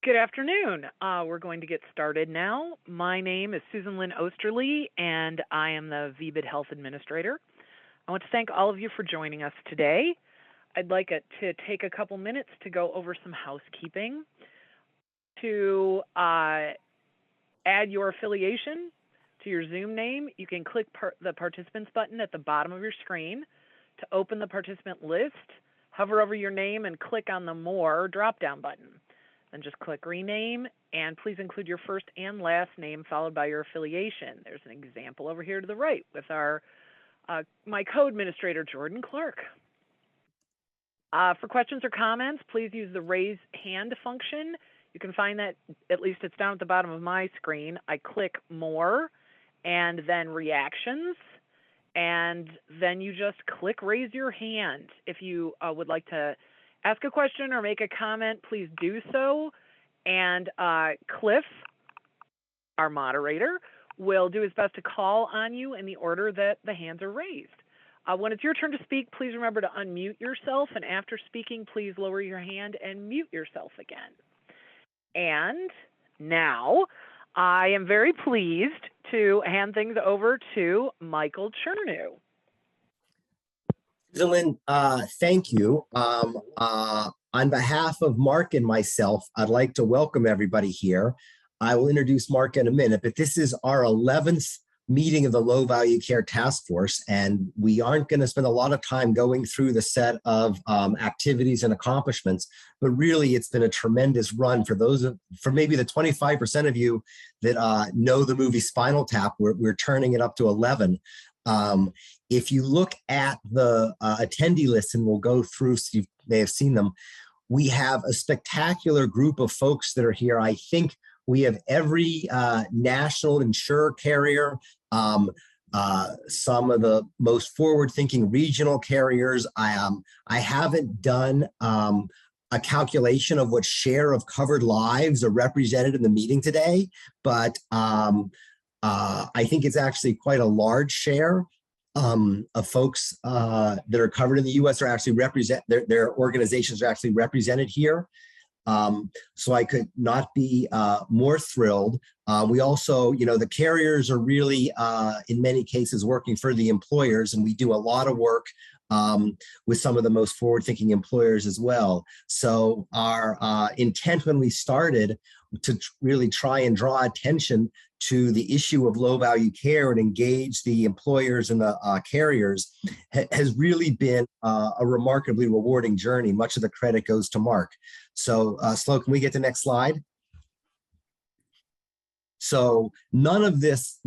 Good afternoon. We're going to get started now. My name is Susan Lynn Osterly, and I am the VBID Health Administrator. I want to thank all of you for joining us today. I'd like to take a couple minutes to go over some housekeeping. To add your affiliation to your Zoom name, you can click the participants button at the bottom of your screen. To open the participant list, hover over your name and click on the More drop-down button. Then just click Rename, and please include your first and last name followed by your affiliation. There's an example over here to the right with my co-administrator, Jordan Clark. For questions or comments, please use the raise hand function. You can find that, at least it's down at the bottom of my screen. I click More and then Reactions, and then you just click Raise Your Hand. If you would like to ask a question or make a comment, please do so. And Cliff, our moderator, will do his best to call on you in the order that the hands are raised. When it's your turn to speak, please remember to unmute yourself. And after speaking, please lower your hand and mute yourself again. And now I am very pleased to hand things over to Michael Chernew. Lynn, thank you. On behalf of Mark and myself, I'd like to welcome everybody here. I will introduce Mark in a minute, but this is our 11th meeting of the Low Value Care Task Force, and we aren't going to spend a lot of time going through the set of activities and accomplishments, but really it's been a tremendous run for maybe the 25% of you that know the movie Spinal Tap. We're turning it up to 11. If you look at the attendee list, and we'll go through, so you may have seen them, we have a spectacular group of folks that are here. I think we have every national insurer carrier, some of the most forward-thinking regional carriers. I haven't done a calculation of what share of covered lives are represented in the meeting today, but I think it's actually quite a large share of folks that are covered in the U.S. are actually their organizations are actually represented here. So I could not be more thrilled. We also, the carriers are really, in many cases, working for the employers, and we do a lot of work with some of the most forward-thinking employers as well. So our intent when we started to really try and draw attention to the issue of low-value care and engage the employers and the carriers has really been a remarkably rewarding journey. Much of the credit goes to Mark. So, Slo, can we get the next slide? So none of this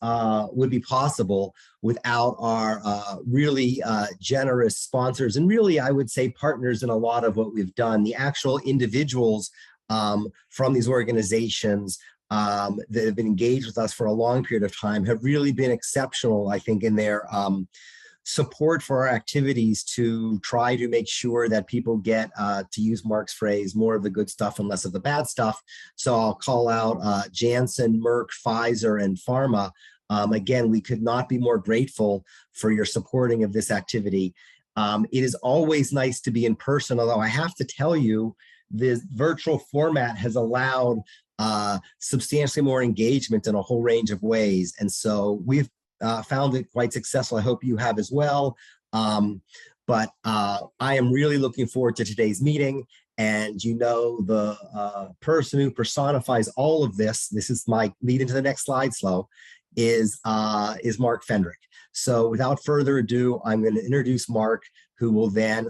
would be possible without our really generous sponsors, and really, I would say, partners in a lot of what we've done. The actual individuals from these organizations that have been engaged with us for a long period of time have really been exceptional, I think, in their support for our activities to try to make sure that people get, to use Mark's phrase, more of the good stuff and less of the bad stuff. So I'll call out Janssen, Merck, Pfizer, and Pharma. Again, we could not be more grateful for your supporting of this activity. It is always nice to be in person, although I have to tell you, this virtual format has allowed substantially more engagement in a whole range of ways. And so we've found it quite successful. I hope you have as well. But I am really looking forward to today's meeting. And the person who personifies all of this is my lead into the next slide, Slo, is Mark Fendrick. So without further ado, I'm going to introduce Mark, who will then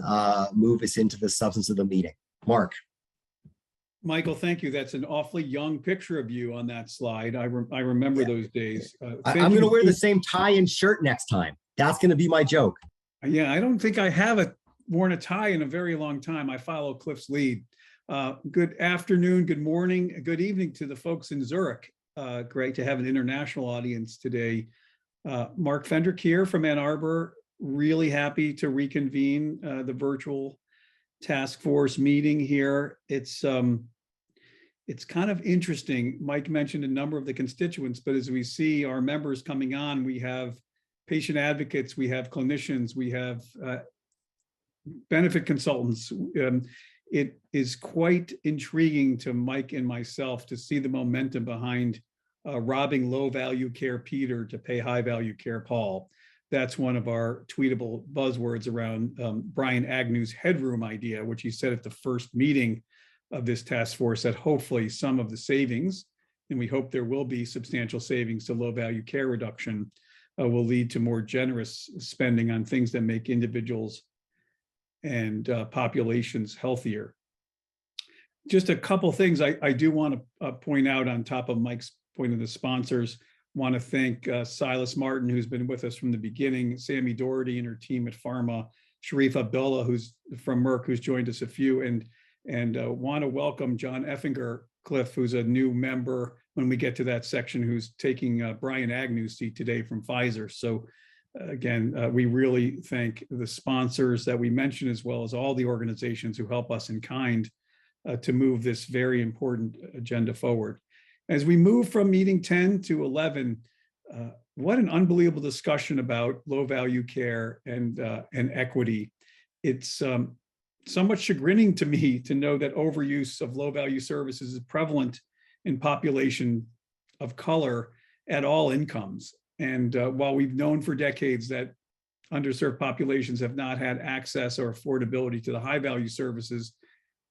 move us into the substance of the meeting. Mark. Michael, thank you. That's an awfully young picture of you on that slide. I remember those days. I'm going to wear the same tie and shirt next time. That's going to be my joke. Yeah, I don't think I have worn a tie in a very long time. I follow Cliff's lead. Good afternoon, good morning, good evening to the folks in Zurich. Great to have an international audience today. Mark Fendrick here from Ann Arbor. Really happy to reconvene the virtual task force meeting here. It's kind of interesting. Mike mentioned a number of the constituents, but as we see our members coming on, we have patient advocates, we have clinicians, we have benefit consultants. it is quite intriguing to Mike and myself to see the momentum behind robbing low value care Peter to pay high value care Paul. That's one of our tweetable buzzwords around Brian Agnew's headroom idea, which he said at the first meeting of this task force, that hopefully some of the savings, and we hope there will be substantial savings to low value care reduction, will lead to more generous spending on things that make individuals and populations healthier. Just a couple things I do want to point out on top of Mike's point of the sponsors. Want to thank Silas Martin, who's been with us from the beginning, Sammy Doherty and her team at Pharma, Sharif Abdullah, who's from Merck, who's joined us a few, and want to welcome John Effinger, Cliff, who's a new member when we get to that section, who's taking Brian Agnew's seat today from Pfizer. So again, we really thank the sponsors that we mentioned, as well as all the organizations who help us in kind to move this very important agenda forward. As we move from meeting 10 to 11, what an unbelievable discussion about low value care and equity. It's somewhat chagrining to me to know that overuse of low value services is prevalent in population of color at all incomes. And while we've known for decades that underserved populations have not had access or affordability to the high value services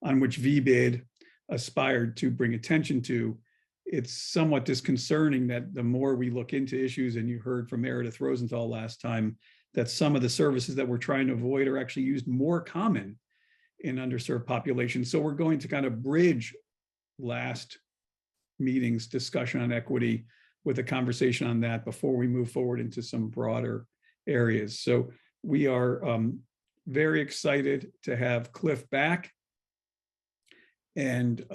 on which VBID aspired to bring attention to, it's somewhat disconcerting that the more we look into issues, and you heard from Meredith Rosenthal last time, that some of the services that we're trying to avoid are actually used more common in underserved populations. So we're going to kind of bridge last meeting's discussion on equity with a conversation on that before we move forward into some broader areas. So we are very excited to have Cliff back. And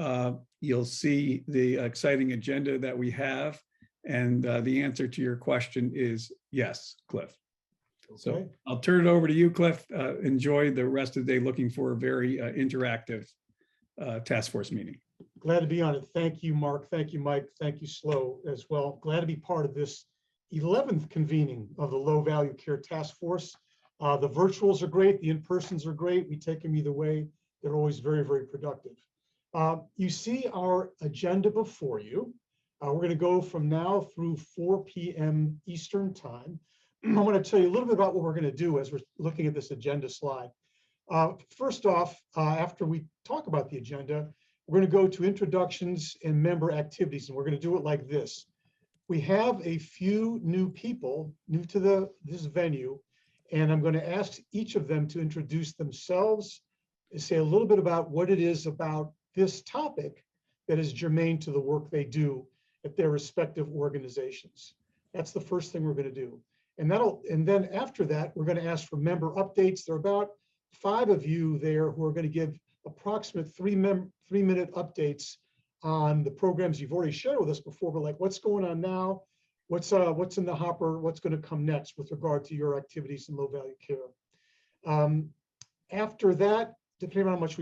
you'll see the exciting agenda that we have. And the answer to your question is yes, Cliff. Okay. So I'll turn it over to you, Cliff. Enjoy the rest of the day. Looking for a very interactive task force meeting. Glad to be on it. Thank you, Mark. Thank you, Mike. Thank you, Slow, as well. Glad to be part of this 11th convening of the Low Value Care Task Force. The virtuals are great. The in-persons are great. We take them either way. They're always very, very productive. You see our agenda before you. We're going to go from now through 4 p.m. Eastern time. I want to tell you a little bit about what we're going to do as we're looking at this agenda slide. First off, after we talk about the agenda, we're going to go to introductions and member activities, and we're going to do it like this. We have a few new people new to this venue, and I'm going to ask each of them to introduce themselves and say a little bit about what it is about this topic that is germane to the work they do at their respective organizations. That's the first thing we're going to do. And then after that, we're going to ask for member updates. There are about 5 of you there who are going to give approximate 3-minute updates on the programs you've already shared with us before, but like what's going on now, what's in the hopper, what's going to come next with regard to your activities in low value care. After that, depending on how much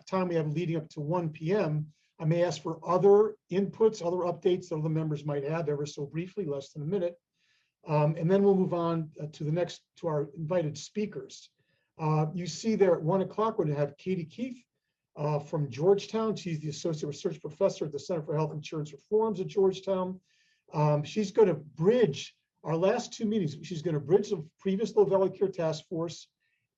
time we have leading up to 1 p.m., I may ask for other inputs, other updates that other members might have ever so briefly, less than a minute. And then we'll move on to our invited speakers. You see there at 1 o'clock, we're going to have Katie Keefe from Georgetown. She's the Associate Research Professor at the Center for Health Insurance Reforms at Georgetown. She's going to bridge our last 2 meetings. She's going to bridge the previous Low Value Care Task Force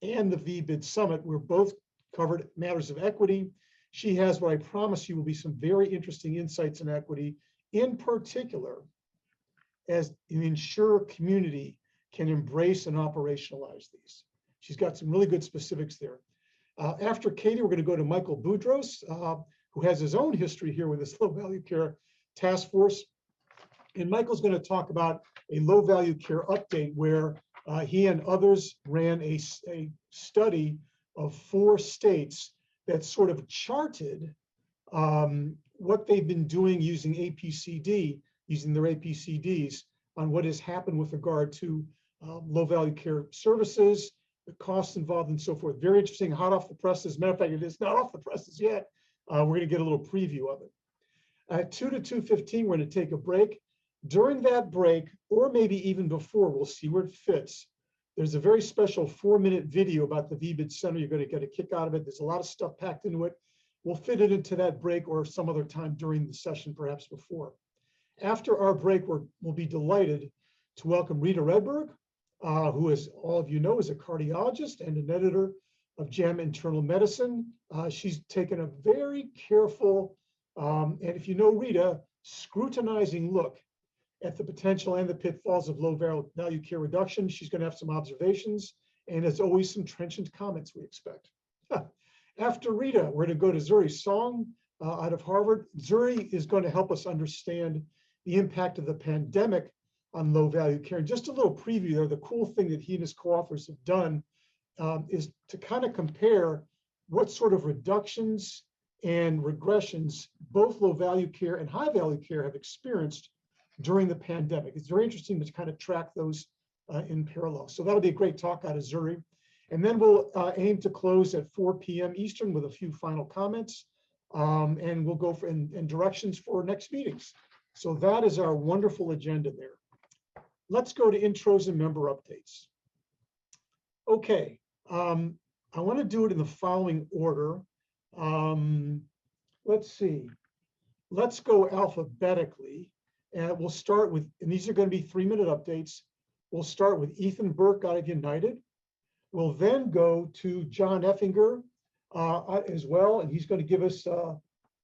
and the VBID Summit. We're both covered matters of equity. She has what I promise you will be some very interesting insights in equity, in particular, as an insurer community can embrace and operationalize these. She's got some really good specifics there. After Katie, we're going to go to Michael Boudros, who has his own history here with this low value care task force. And Michael's going to talk about a low value care update where he and others ran a study of 4 states that sort of charted what they've been doing using using their APCDs on what has happened with regard to low value care services, the costs involved and so forth. Very interesting, hot off the presses. Matter of fact, it is not off the presses yet. We're going to get a little preview of it. At 2 to 2:15, we're going to take a break. During that break, or maybe even before, we'll see where it fits, There's a very special 4-minute video about the VBID Center. You're going to get a kick out of it. There's a lot of stuff packed into it. We'll fit it into that break or some other time during the session, perhaps before. After our break, we'll be delighted to welcome Rita Redberg, who, as all of you know, is a cardiologist and an editor of JAMA Internal Medicine. She's taken a very careful, and if you know Rita, scrutinizing look at the potential and the pitfalls of low value care reduction. She's going to have some observations, and as always, some trenchant comments we expect. After Rita, we're going to go to Zuri Song out of Harvard. Zuri is going to help us understand the impact of the pandemic on low value care. And just a little preview there, the cool thing that he and his co-authors have done is to kind of compare what sort of reductions and regressions both low value care and high value care have experienced during the pandemic. It's very interesting to kind of track those in parallel. So that'll be a great talk out of Zuri. And then we'll aim to close at 4 p.m. Eastern with a few final comments. And we'll go for and directions for next meetings. So that is our wonderful agenda there. Let's go to intros and member updates. Okay, I want to do it in the following order. Let's see. Let's go alphabetically. And we'll start with, and these are going to be 3-minute updates. We'll start with Ethan Burke out of United. We'll then go to John Effinger as well, and he's going to give us a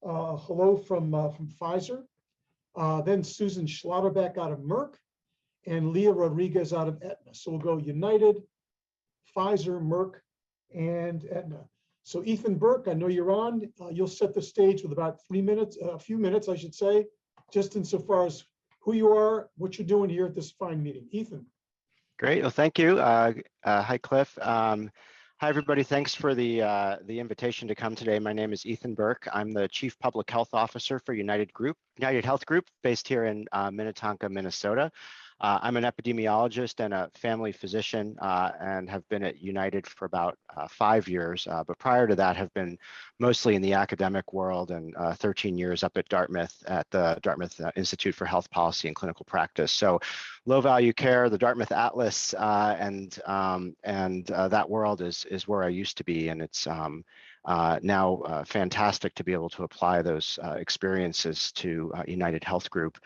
hello from Pfizer. Then Susan Schlotterbeck out of Merck, and Leah Rodriguez out of Aetna. So we'll go United, Pfizer, Merck, and Aetna. So Ethan Burke, I know you're on. You'll set the stage with about 3 minutes, a few minutes, I should say, just insofar as who you are, what you're doing here at this fine meeting. Ethan. Great. Well, thank you. Hi, Cliff. Hi, everybody. Thanks for the invitation to come today. My name is Ethan Burke. I'm the Chief Public Health Officer for United Health Group, based here in Minnetonka, Minnesota. I'm an epidemiologist and a family physician and have been at United for about 5 years. But prior to that, have been mostly in the academic world and 13 years up at Dartmouth at the Dartmouth Institute for Health Policy and Clinical Practice. So low value care, the Dartmouth Atlas, and that world is where I used to be. And it's now fantastic to be able to apply those experiences to United Health Group,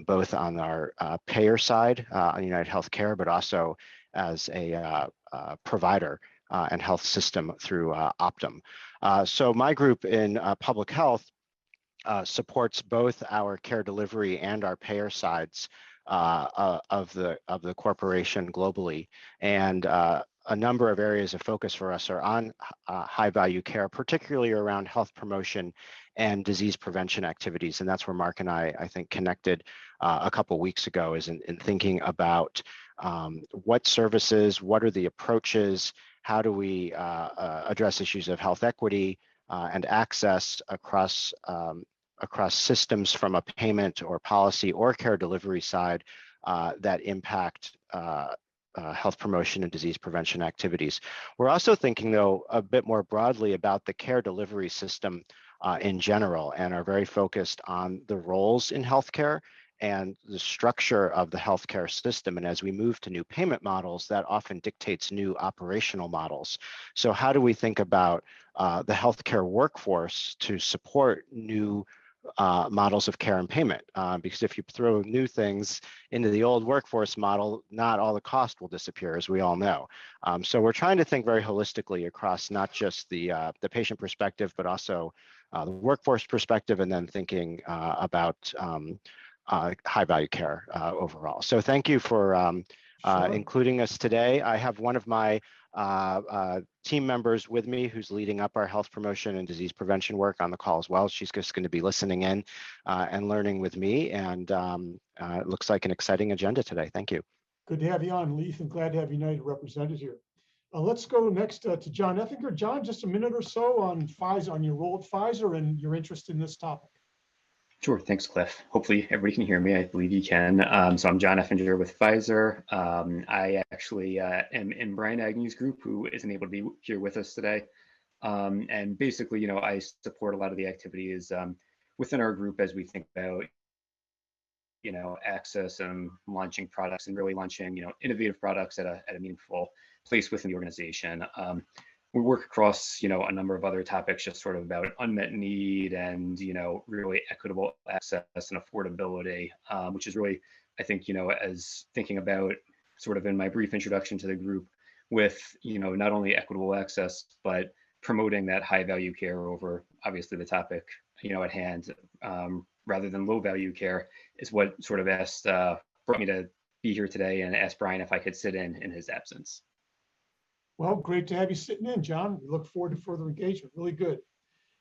both on our payer side on United Healthcare, but also as a provider and health system through Optum. So my group in public health supports both our care delivery and our payer sides of the corporation globally, and a number of areas of focus for us are on high value care, particularly around health promotion and disease prevention activities. And that's where Mark and I think, connected a couple weeks ago, is in thinking about what services, what are the approaches, how do we address issues of health equity and access across systems from a payment or policy or care delivery side that impact health promotion and disease prevention activities. We're also thinking, though, a bit more broadly about the care delivery system in general, and are very focused on the roles in healthcare and the structure of the healthcare system. And as we move to new payment models, that often dictates new operational models. So how do we think about the healthcare workforce to support new models of care and payment, because if you throw new things into the old workforce model, not all the cost will disappear, as we all know. So we're trying to think very holistically across not just the patient perspective, but also the workforce perspective, and then thinking about high value care overall. So thank you for including us today. I have one of my team members with me who's leading up our health promotion and disease prevention work on the call as well. She's just going to be listening in and learning with me, and it looks like an exciting agenda today. Thank you. Good to have you on, Leith, and glad to have United represented here. Let's go next to John Effinger. John, just a minute or so on Pfizer, on your role at Pfizer and your interest in this topic. Sure. Thanks, Cliff. Hopefully everybody can hear me. I believe you can. So I'm John Effinger with Pfizer. I actually am in Brian Agnew's group, who isn't able to be here with us today. And basically, I support a lot of the activities within our group as we think about access and launching products and really launching, innovative products at a meaningful place within the organization. We work across, a number of other topics, just sort of about unmet need and, really equitable access and affordability, which is really, I think, as thinking about sort of in my brief introduction to the group with, not only equitable access, but promoting that high value care over obviously the topic, at hand, rather than low value care is what sort of brought me to be here today and asked Brian if I could sit in his absence. Well, great to have you sitting in, John. We look forward to further engagement. Really good.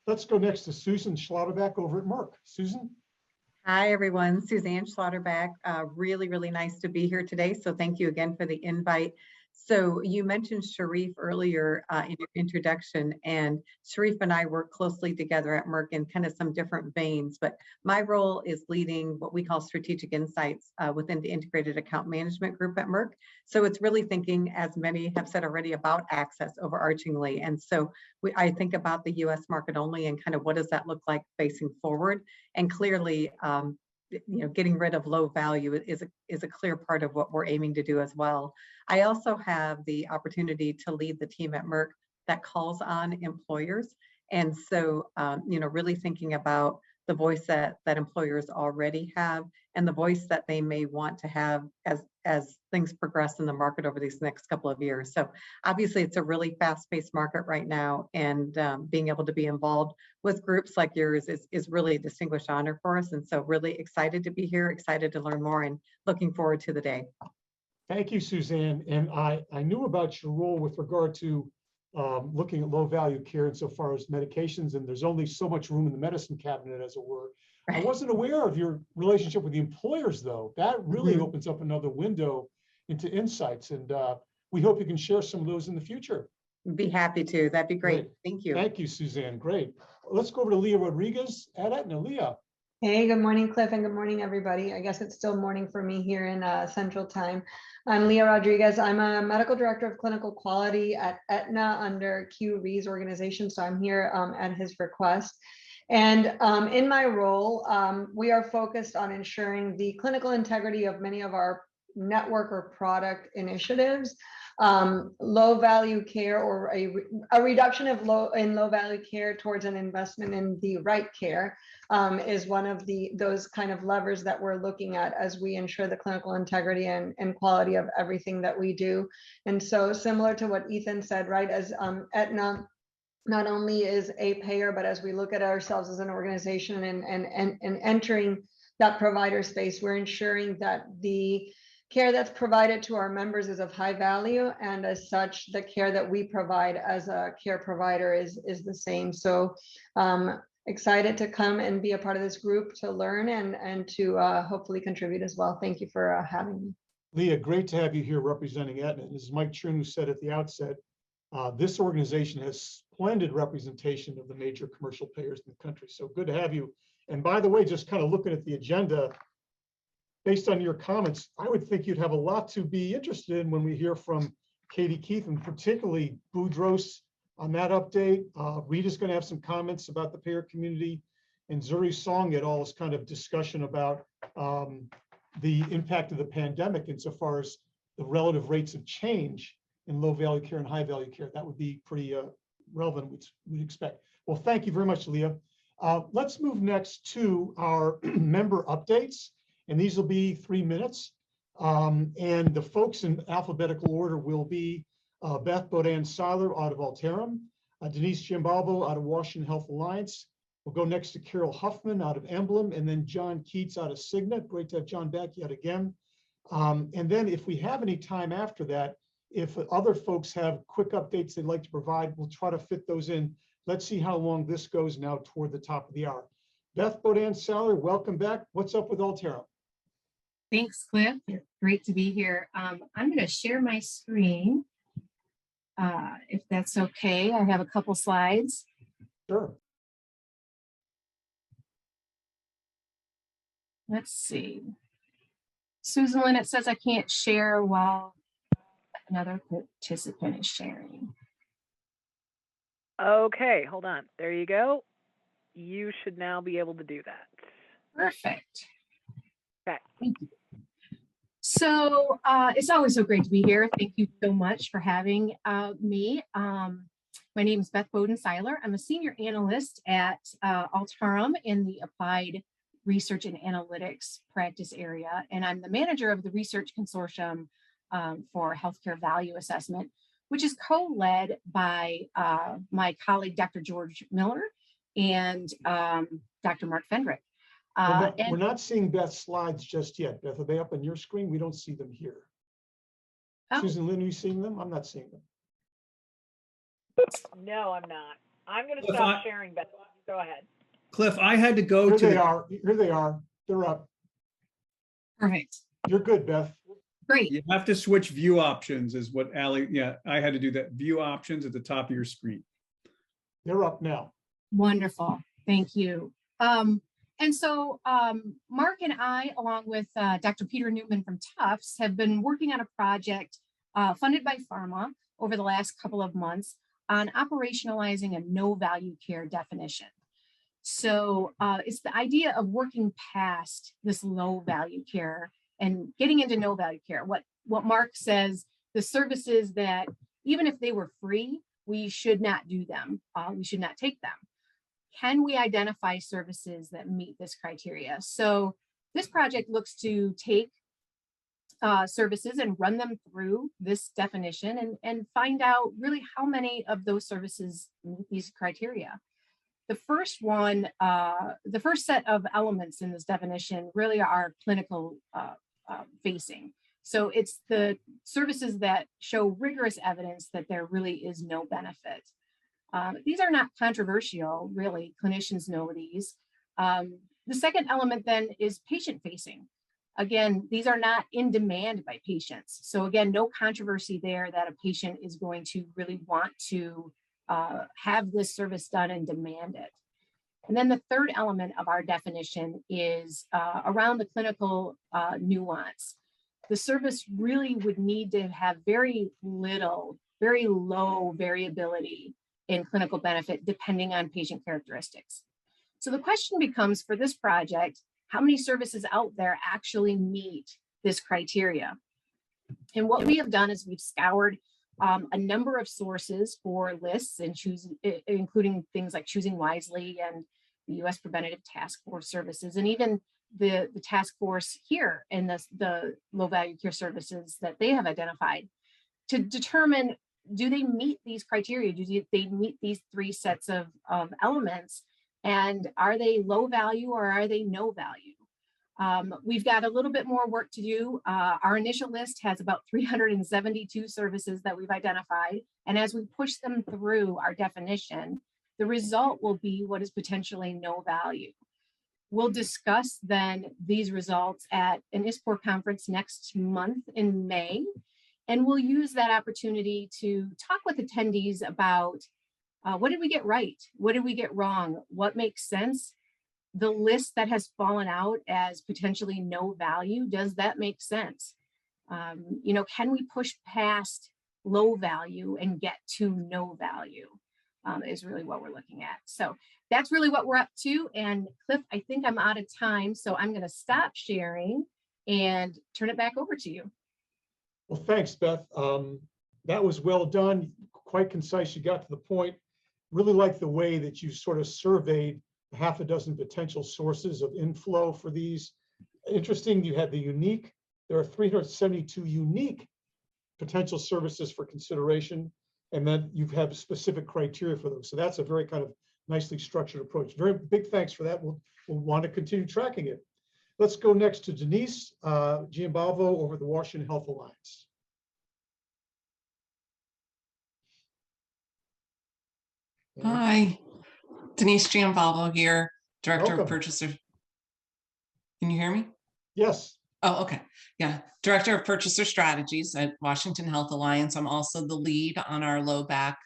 Let's go next to Susan Schlotterbeck over at Merck. Susan? Hi, everyone. Suzanne Schlotterbeck. Really, really nice to be here today. So thank you again for the invite. So you mentioned Sharif earlier in your introduction, and Sharif and I work closely together at Merck in kind of some different veins, but my role is leading what we call strategic insights within the integrated account management group at Merck. So it's really thinking, as many have said already, about access overarchingly. And so I think about the US market only and kind of what does that look like facing forward. And clearly, getting rid of low value is a clear part of what we're aiming to do as well. I also have the opportunity to lead the team at Merck that calls on employers. And so, really thinking about the voice that employers already have and the voice that they may want to have as things progress in the market over these next couple of years. So obviously it's a really fast-paced market right now, and being able to be involved with groups like yours is really a distinguished honor for us. And so really excited to be here, excited to learn more, and looking forward to the day. Thank you, Suzanne. And I knew about your role with regard to looking at low value care insofar as medications, and there's only so much room in the medicine cabinet, as it were. I wasn't aware of your relationship with the employers, though. That really opens up another window into insights, and we hope you can share some of those in the future. Be happy to. That'd be great. Thank you. Thank you, Suzanne. Great. Let's go over to Leah Rodriguez at Aetna. Leah. Hey, good morning, Cliff, and good morning, everybody. I guess it's still morning for me here in Central Time. I'm Leah Rodriguez. I'm a medical director of clinical quality at Aetna under Q Ree's organization, so I'm here at his request. And in my role, we are focused on ensuring the clinical integrity of many of our network or product initiatives. Low value care, or a reduction of low value care towards an investment in the right care is one of those kind of levers that we're looking at as we ensure the clinical integrity and quality of everything that we do. And so, similar to what Ethan said, right, as Aetna not only is a payer, but as we look at ourselves as an organization and entering that provider space, we're ensuring that the care that's provided to our members is of high value, and as such, the care that we provide as a care provider is the same. So excited to come and be a part of this group to learn and to hopefully contribute as well. Thank you for having me. Leah, great to have you here representing Aetna. As Mike Chern said at the outset, this organization has splendid representation of the major commercial payers in the country. So good to have you. And by the way, just kind of looking at the agenda, based on your comments, I would think you'd have a lot to be interested in when we hear from Katie Keith, and particularly Boudros on that update. Rita's going to have some comments about the payer community, and Zuri Song et al's kind of discussion about the impact of the pandemic insofar as the relative rates of change in low value care and high value care. That would be pretty relevant, we'd expect. Well, thank you very much, Leah. Let's move next to our member updates. And these will be 3 minutes. And the folks in alphabetical order will be Beth Bodan-Seiler out of Alterum, Denise Giambalvo out of Washington Health Alliance. We'll go next to Carol Huffman out of Emblem, and then John Keats out of Cigna. Great to have John back yet again. And then if we have any time after that, if other folks have quick updates they'd like to provide, we'll try to fit those in. Let's see how long this goes now toward the top of the hour. Beth Bodan-Seiler, welcome back. What's up with Alterum? Thanks, Cliff. Great to be here. I'm going to share my screen, if that's okay. I have a couple slides. Sure. Let's see. Susan Lynn, it says I can't share while another participant is sharing. Okay, hold on. There you go. You should now be able to do that. Perfect. Okay. Thank you. So it's always so great to be here. Thank you so much for having me. My name is Beth Bowden-Seiler. I'm a senior analyst at Altarum in the Applied Research and Analytics practice area, and I'm the manager of the Research Consortium for Healthcare Value Assessment, which is co-led by my colleague, Dr. George Miller, and Dr. Mark Fendrick. We're not seeing Beth's slides just yet. Beth, are they up on your screen? We don't see them here. Oh. Susan Lynn, are you seeing them? I'm not seeing them. No, I'm not. I'm going to Cliff, stop sharing, Beth. Go ahead. Cliff, I had to go Here to they are. Here they are. They're up. Perfect. You're good, Beth. Great. You have to switch view options is what Allie, yeah, I had to do that. View options at the top of your screen. They're up now. Wonderful. Thank you. And so Mark and I, along with Dr. Peter Newman from Tufts, have been working on a project funded by pharma over the last couple of months on operationalizing a no value care definition. So it's the idea of working past this low value care and getting into no value care. What Mark says, the services that even if they were free, we should not do them. We should not take them. Can we identify services that meet this criteria? So this project looks to take services and run them through this definition and find out really how many of those services meet these criteria. The first one, the first set of elements in this definition really are clinical facing. So it's the services that show rigorous evidence that there really is no benefit. These are not controversial, really. Clinicians know these. The second element then is patient facing. Again, these are not in demand by patients. So again, no controversy there that a patient is going to really want to have this service done and demand it. And then the third element of our definition is around the clinical nuance. The service really would need to have very low variability in clinical benefit depending on patient characteristics. So the question becomes for this project, how many services out there actually meet this criteria? And what we have done is we've scoured a number of sources for lists and including things like Choosing Wisely and the U.S. Preventative Task Force services, and even the task force here and the low value care services that they have identified to determine, do they meet these criteria? Do they meet these three sets of elements? And are they low value or are they no value? We've got a little bit more work to do. Our initial list has about 372 services that we've identified. And as we push them through our definition, the result will be what is potentially no value. We'll discuss then these results at an ISPOR conference next month in May. And we'll use that opportunity to talk with attendees about what did we get right? What did we get wrong? What makes sense? The list that has fallen out as potentially no value, does that make sense? Can we push past low value and get to no value is really what we're looking at. So that's really what we're up to. And Cliff, I think I'm out of time, so I'm going to stop sharing and turn it back over to you. Well, thanks, Beth. That was well done, quite concise. You got to the point. Really like the way that you sort of surveyed half a dozen potential sources of inflow for these. Interesting, you had there are 372 unique potential services for consideration, and then you have specific criteria for those. So that's a very kind of nicely structured approach. Very big thanks for that. We'll want to continue tracking it. Let's go next to Denise Giambalvo over the Washington Health Alliance. Hi, Denise Giambalvo here, Director Welcome. of Purchaser. Can you hear me? Yes. Oh, okay. Yeah, Director of Purchaser Strategies at Washington Health Alliance. I'm also the lead on our low back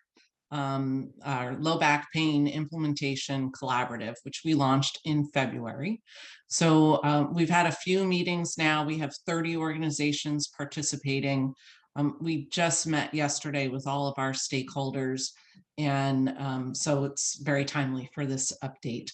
pain implementation collaborative, which we launched in February. So we've had a few meetings now. We have 30 organizations participating. We just met yesterday with all of our stakeholders, and so it's very timely for this update.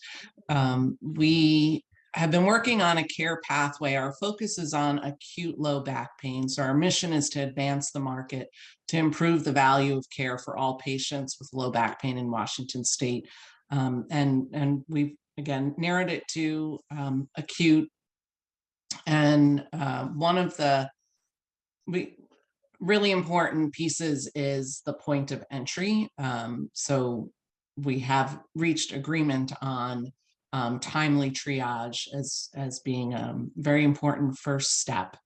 We have been working on a care pathway. Our focus is on acute low back pain. So our mission is to advance the market to improve the value of care for all patients with low back pain in Washington State. And we've, again, narrowed it to acute. And one of the really important pieces is the point of entry. So we have reached agreement on timely triage as being a very important first step.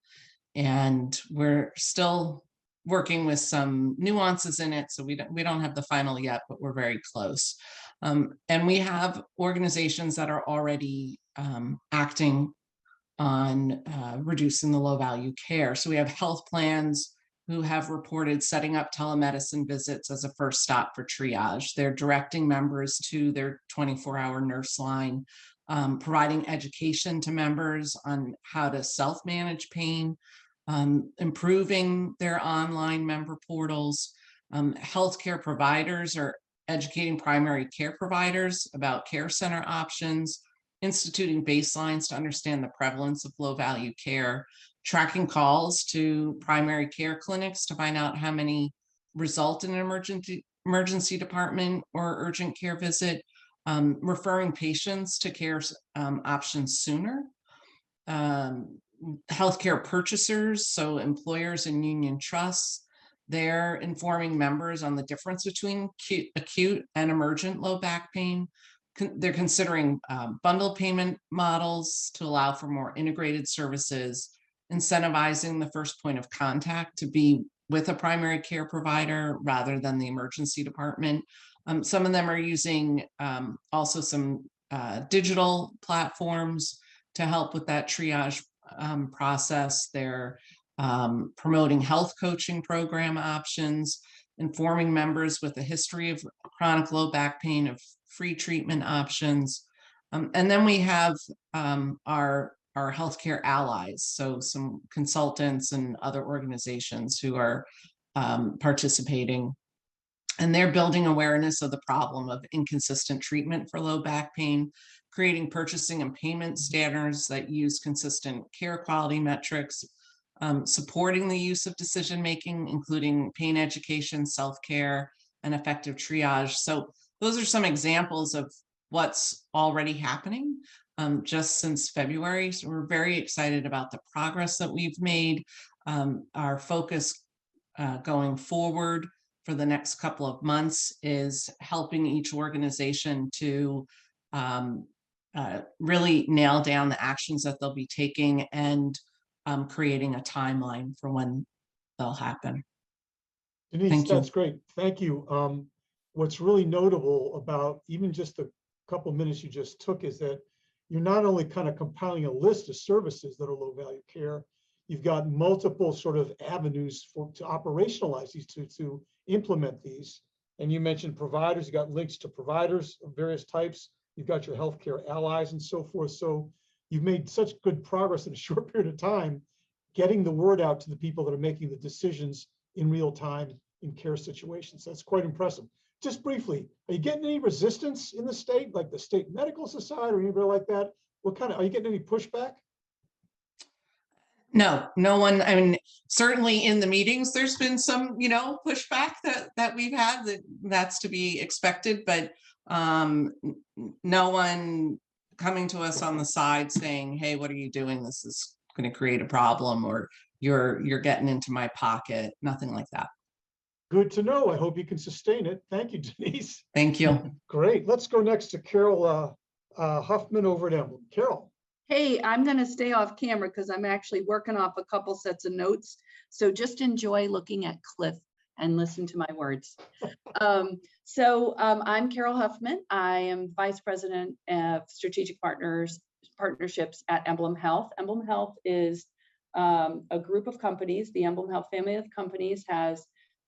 And we're still working with some nuances in it, so we don't have the final yet, but we're very close. And we have organizations that are already acting on reducing the low value care. So we have health plans who have reported setting up telemedicine visits as a first stop for triage. They're directing members to their 24-hour nurse line, providing education to members on how to self-manage pain, improving their online member portals. Healthcare providers are educating primary care providers about care center options, instituting baselines to understand the prevalence of low value care, tracking calls to primary care clinics to find out how many result in an emergency department or urgent care visit, referring patients to care options sooner. Healthcare purchasers, so employers and union trusts, they're informing members on the difference between acute and emergent low back pain. They're considering bundle payment models to allow for more integrated services, incentivizing the first point of contact to be with a primary care provider rather than the emergency department. Some of them are using also some digital platforms to help with that triage process. They're promoting health coaching program options, informing members with a history of chronic low back pain of free treatment options. And then we have our healthcare allies, so some consultants and other organizations who are participating. And they're building awareness of the problem of inconsistent treatment for low back pain, creating purchasing and payment standards that use consistent care quality metrics, supporting the use of decision-making, including pain education, self-care, and effective triage. So those are some examples of what's already happening just since February. So we're very excited about the progress that we've made. Our focus going forward for the next couple of months is helping each organization to really nail down the actions that they'll be taking and creating a timeline for when they'll happen. Denise, Thank you. that's great. Thank you. What's really notable about even just the couple minutes you just took is that you're not only kind of compiling a list of services that are low value care, you've got multiple sort of avenues to operationalize these, to implement these. And you mentioned providers, you got links to providers of various types. You've got your healthcare allies and so forth. So you've made such good progress in a short period of time, getting the word out to the people that are making the decisions in real time in care situations. That's quite impressive. Just briefly, are you getting any resistance in the state, like the State Medical Society or anybody like that? What kind of, are you getting any pushback? No, no one. I mean, certainly in the meetings, there's been some, pushback that we've had. That's to be expected, but no one coming to us on the side saying, "Hey, what are you doing? This is going to create a problem," or "You're getting into my pocket." Nothing like that. Good to know. I hope you can sustain it. Thank you, Denise. Thank you. Great. Let's go next to Carol Huffman over at Emblem. Carol. Hey, I'm going to stay off camera because I'm actually working off a couple sets of notes. So just enjoy looking at Cliff and listen to my words. I'm Carol Huffman. I am Vice President of Strategic Partnerships at Emblem Health. Emblem Health is a group of companies. The Emblem Health family of companies has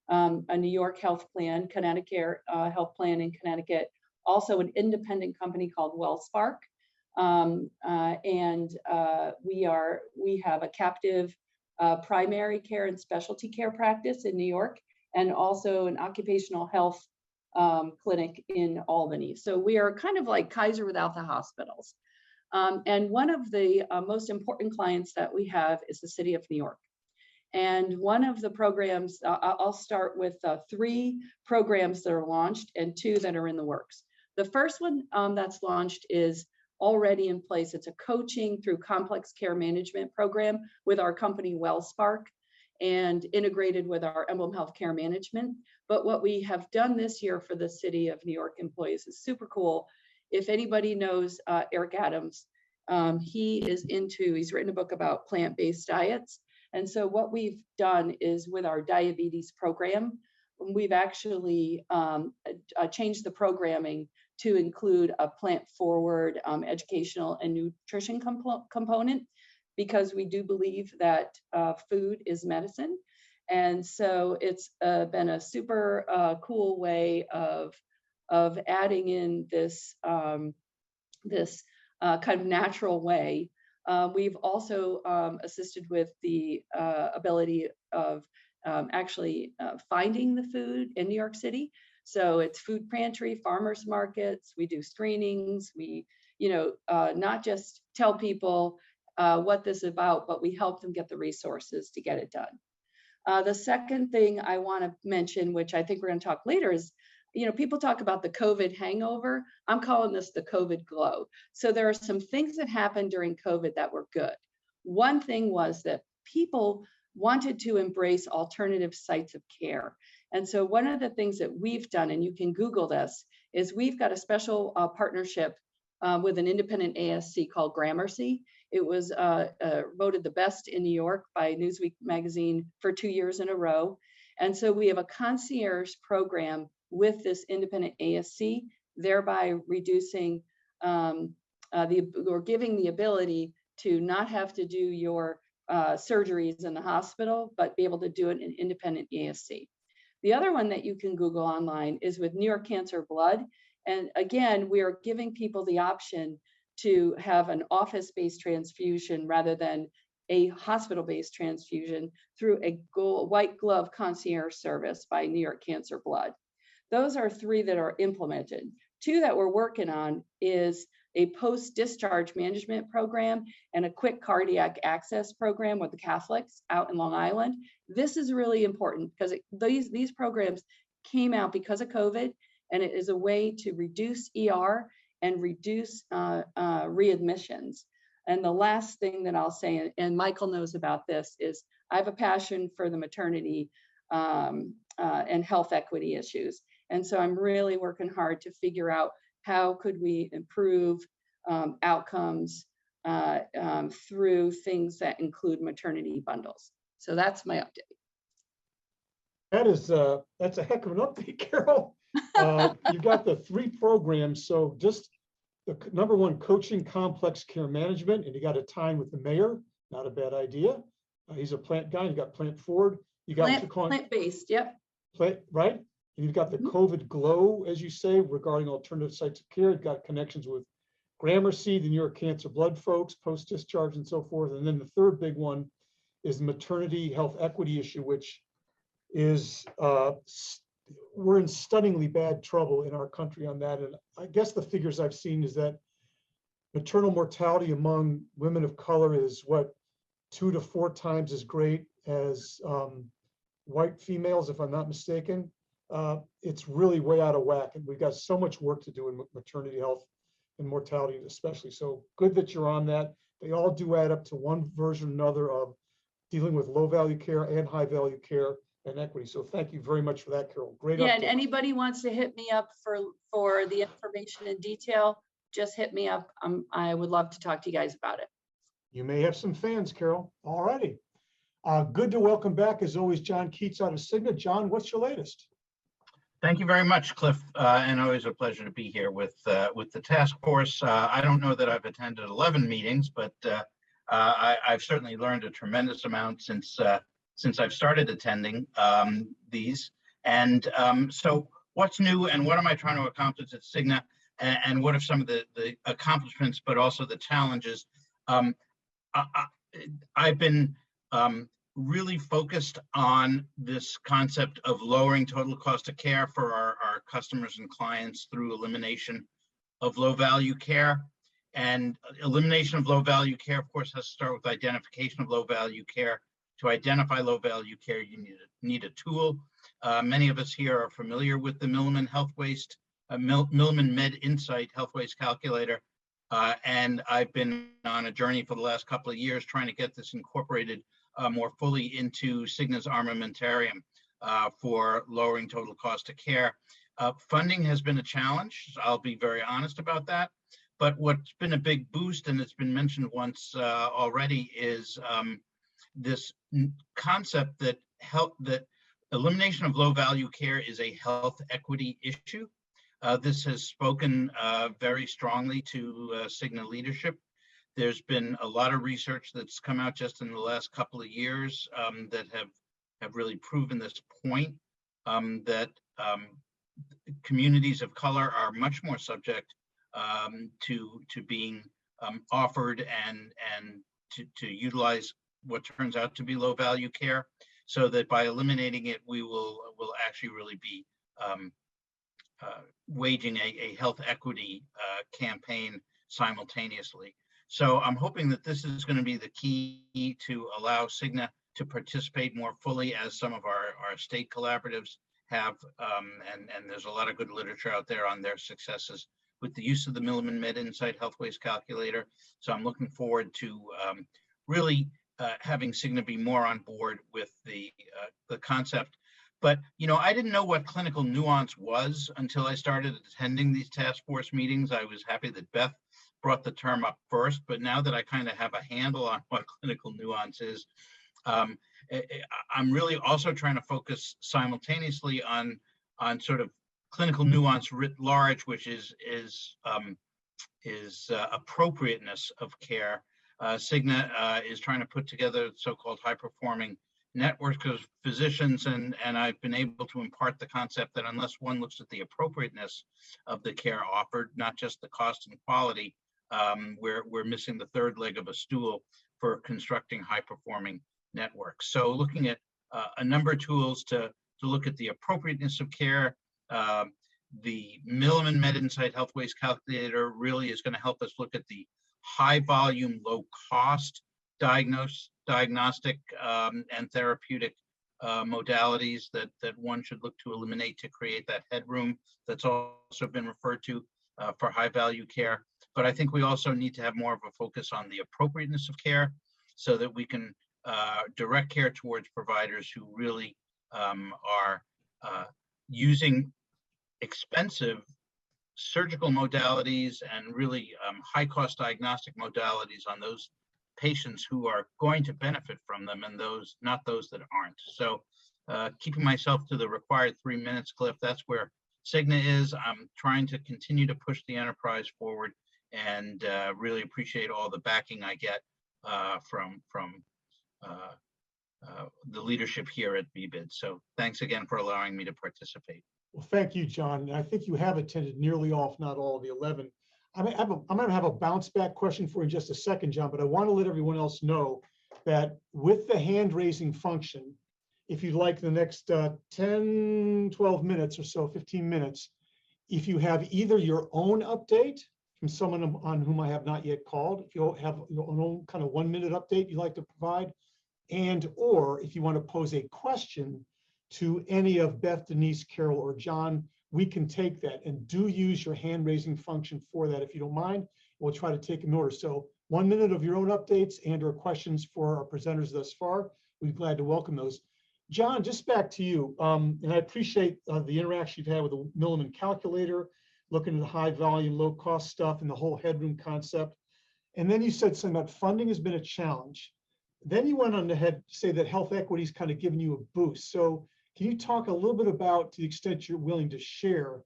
a New York health plan, Connecticut health plan in Connecticut, also an independent company called WellSpark. We have a captive primary care and specialty care practice in New York, and also an occupational health clinic in Albany. So we are kind of like Kaiser without the hospitals. And one of the most important clients that we have is the City of New York. And one of the programs, I'll start with 3 programs that are launched and 2 that are in the works. The first one that's launched is already in place. It's a coaching through complex care management program with our company WellSpark and integrated with our Emblem Health Care Management. But what we have done this year for the City of New York employees is super cool. If anybody knows Eric Adams, he's written a book about plant-based diets. And so what we've done is with our diabetes program, we've actually changed the programming to include a plant-forward educational and nutrition component, because we do believe that food is medicine. And so it's been a super cool way of adding in this this kind of natural way. We've also assisted with the ability of actually finding the food in New York City. So it's food pantry, farmers markets. We do screenings. We, not just tell people what this is about, but we help them get the resources to get it done. The second thing I want to mention, which I think we're going to talk later, is people talk about the COVID hangover. I'm calling this the COVID glow. So there are some things that happened during COVID that were good. One thing was that people wanted to embrace alternative sites of care. And so one of the things that we've done, and you can Google this, is we've got a special partnership with an independent ASC called Gramercy. It was voted the best in New York by Newsweek magazine for 2 years in a row. And so we have a concierge program with this independent ASC, thereby reducing or giving the ability to not have to do your surgeries in the hospital, but be able to do it in independent ASC. The other one that you can Google online is with New York Cancer Blood. And again, we are giving people the option to have an office-based transfusion rather than a hospital-based transfusion through a white glove concierge service by New York Cancer Blood. Those are 3 that are implemented. 2 that we're working on is a post-discharge management program and a quick cardiac access program with the Catholics out in Long Island. This is really important because these programs came out because of COVID, and it is a way to reduce ER and reduce readmissions. And the last thing that I'll say, and Michael knows about this, is I have a passion for the maternity and health equity issues. And so I'm really working hard to figure out how could we improve outcomes through things that include maternity bundles. So that's my update. That's a heck of an update, Carol. You've got the 3 programs. So just the number 1, coaching complex care management, and you got a time with the mayor. Not a bad idea. He's a plant guy. You got plant forward. You got plant-based. Yep. Plant, right. And you've got the COVID glow, as you say, regarding alternative sites of care. You've got connections with Gramercy, the New York Cancer Blood folks, post-discharge and so forth. And then the third big one is the maternity health equity issue, which is, we're in stunningly bad trouble in our country on that. And I guess the figures I've seen is that maternal mortality among women of color is 2 to 4 times as great as white females, if I'm not mistaken. It's really way out of whack, and we've got so much work to do in maternity health and mortality especially. So good that you're on that. They all do add up to one version or another of dealing with low value care and high value care and equity. So thank you very much for that, Carol. Great. Yeah, update. and anybody wants to hit me up for the information in detail, just hit me up. I would love to talk to you guys about it. You may have some fans, Carol. All righty. Good to welcome back, as always, John Keats out of Cigna. John, what's your latest? Thank you very much, Cliff, and always a pleasure to be here with the task force. I don't know that I've attended 11 meetings, but I've certainly learned a tremendous amount since I've started attending these. And so what's new and what am I trying to accomplish at Cigna, and what are some of the accomplishments, but also the challenges? I've been really focused on this concept of lowering total cost of care for our customers and clients through elimination of low value care. And elimination of low value care, of course, has to start with identification of low value care. To identify low value care, you need a tool. Many of us here are familiar with the Milliman Health Waste, Milliman Med Insight Health Waste Calculator. And I've been on a journey for the last couple of years trying to get this incorporated more fully into Cigna's armamentarium for lowering total cost of care. Funding has been a challenge. I'll be very honest about that. But what's been a big boost, and it's been mentioned once already, is this concept that elimination of low value care is a health equity issue. This has spoken very strongly to Cigna leadership. There's been a lot of research that's come out just in the last couple of years that have really proven this point, that communities of color are much more subject to being offered and to utilize what turns out to be low value care, so that by eliminating it, we will actually really be waging a health equity campaign simultaneously. So I'm hoping that this is going to be the key to allow Cigna to participate more fully, as some of our state collaboratives have, and there's a lot of good literature out there on their successes with the use of the Milliman Med Insight Health Waste Calculator. So I'm looking forward to really having Cigna be more on board with the concept. But, you know, I didn't know what clinical nuance was until I started attending these task force meetings. I was happy that Beth brought the term up first, but now that I kind of have a handle on what clinical nuance is, I'm really also trying to focus simultaneously on sort of clinical nuance writ large, which is appropriateness of care. Cigna is trying to put together so-called high-performing networks of physicians, and I've been able to impart the concept that unless one looks at the appropriateness of the care offered, not just the cost and quality, we're missing the third leg of a stool for constructing high-performing networks. So looking at a number of tools to look at the appropriateness of care. The Milliman Med Insight Health Waste Calculator really is going to help us look at the high volume, low cost diagnostic and therapeutic modalities that one should look to eliminate to create that headroom that's also been referred to for high value care. But I think we also need to have more of a focus on the appropriateness of care, so that we can direct care towards providers who really are using expensive surgical modalities and really high-cost diagnostic modalities on those patients who are going to benefit from them, and not those that aren't. So keeping myself to the required 3 minutes, Cliff, that's where Cigna is. I'm trying to continue to push the enterprise forward, and really appreciate all the backing I get from the leadership here at BBID. So thanks again for allowing me to participate. Well, thank you, John. And I think you have attended nearly all, if not all, of the 11. I'm going to have a bounce back question for you in just a second, John, but I want to let everyone else know that with the hand raising function, if you'd like the next 10, 12 minutes or so, 15 minutes, if you have either your own update from someone on whom I have not yet called, if you have your own kind of 1 minute update you'd like to provide, and or if you want to pose a question to any of Beth, Denise, Carol, or John, we can take that, and do use your hand raising function for that if you don't mind. We'll try to take in order. So 1 minute of your own updates and or questions for our presenters thus far. We'd be glad to welcome those. John, just back to you. And I appreciate the interaction you've had with the Milliman calculator, looking at the high volume, low cost stuff and the whole headroom concept. And then you said something about funding has been a challenge. Then you went on to say that health equity is kind of giving you a boost. So can you talk a little bit about, to the extent you're willing to share,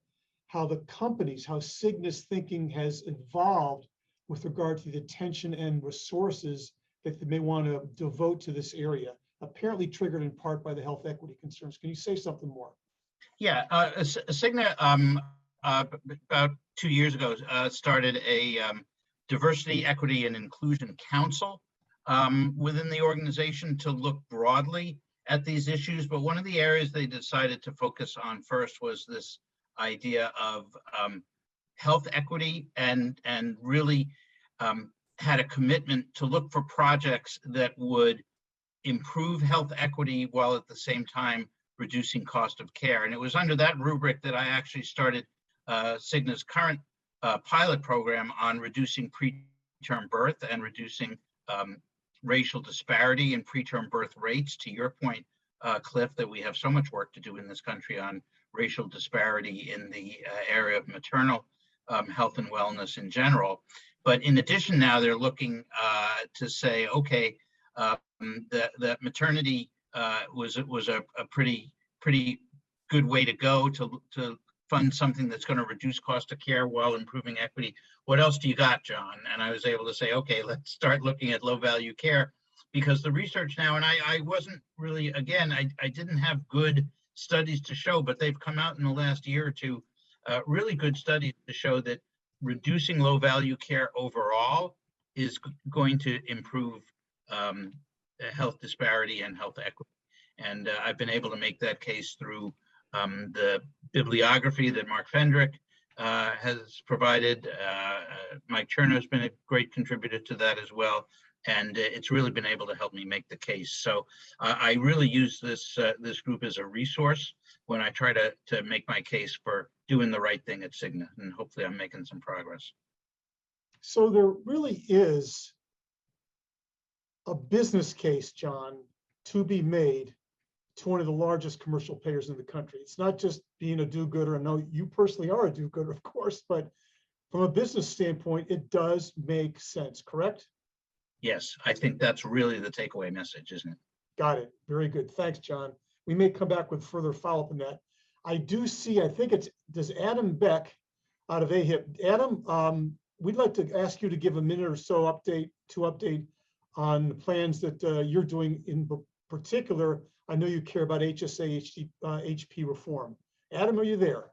how the companies, how Cigna's thinking has evolved with regard to the attention and resources that they may want to devote to this area, apparently triggered in part by the health equity concerns? Can you say something more? Yeah, Cigna about 2 years ago started a diversity, equity, and inclusion council within the organization to look broadly at these issues. But one of the areas they decided to focus on first was this idea of health equity and really had a commitment to look for projects that would improve health equity while at the same time reducing cost of care. And it was under that rubric that I actually started Cigna's current pilot program on reducing preterm birth and reducing racial disparity in preterm birth rates. To your point, Cliff, that we have so much work to do in this country on racial disparity in the area of maternal health and wellness in general. But in addition, now they're looking to say, okay, that maternity was a pretty good way to go to fund something that's going to reduce cost of care while improving equity. What else do you got, John? And I was able to say, okay, let's start looking at low value care, because the research now, and I wasn't really, again, I didn't have good studies to show, but they've come out in the last year or two, really good studies to show that reducing low value care overall is going to improve health disparity and health equity. And I've been able to make that case through the bibliography that Mark Fendrick has provided. Mike Chernow has been a great contributor to that as well. And it's really been able to help me make the case. So I really use this group as a resource when I try to make my case for doing the right thing at Cigna. And hopefully I'm making some progress. So there really is a business case, John, to be made to one of the largest commercial payers in the country. It's not just being a do-gooder. I know you personally are a do-gooder, of course, but from a business standpoint, it does make sense, correct? Yes, I think that's really the takeaway message, isn't it? Got it. Very good. Thanks, John. We may come back with further follow-up on that. I do see, I think does Adam Beck out of AHIP. Adam, we'd like to ask you to give a minute or so update on the plans that you're doing in particular. I know you care about HSA, HP reform. Adam, are you there?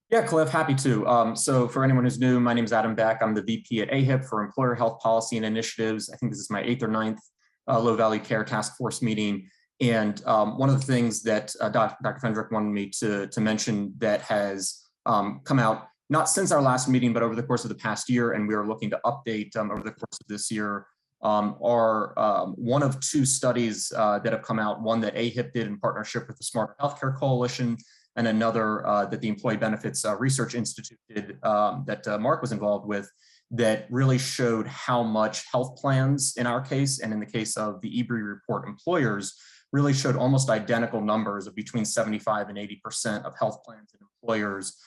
Yeah, Cliff, happy to. So for anyone who's new, my name is Adam Beck. I'm the VP at AHIP for Employer Health Policy and Initiatives. I think this is my 8th or 9th Low Value Care Task Force meeting. And one of the things that Dr. Fendrick wanted me to mention that has come out, not since our last meeting, but over the course of the past year, and we are looking to update over the course of this year, are one of 2 studies that have come out, one that AHIP did in partnership with the Smarter Healthcare Coalition, and another that the Employee Benefits Research Institute did that Mark was involved with, that really showed how much health plans in our case, and in the case of the EBRI report employers, really showed almost identical numbers of between 75 and 80% of health plans and employers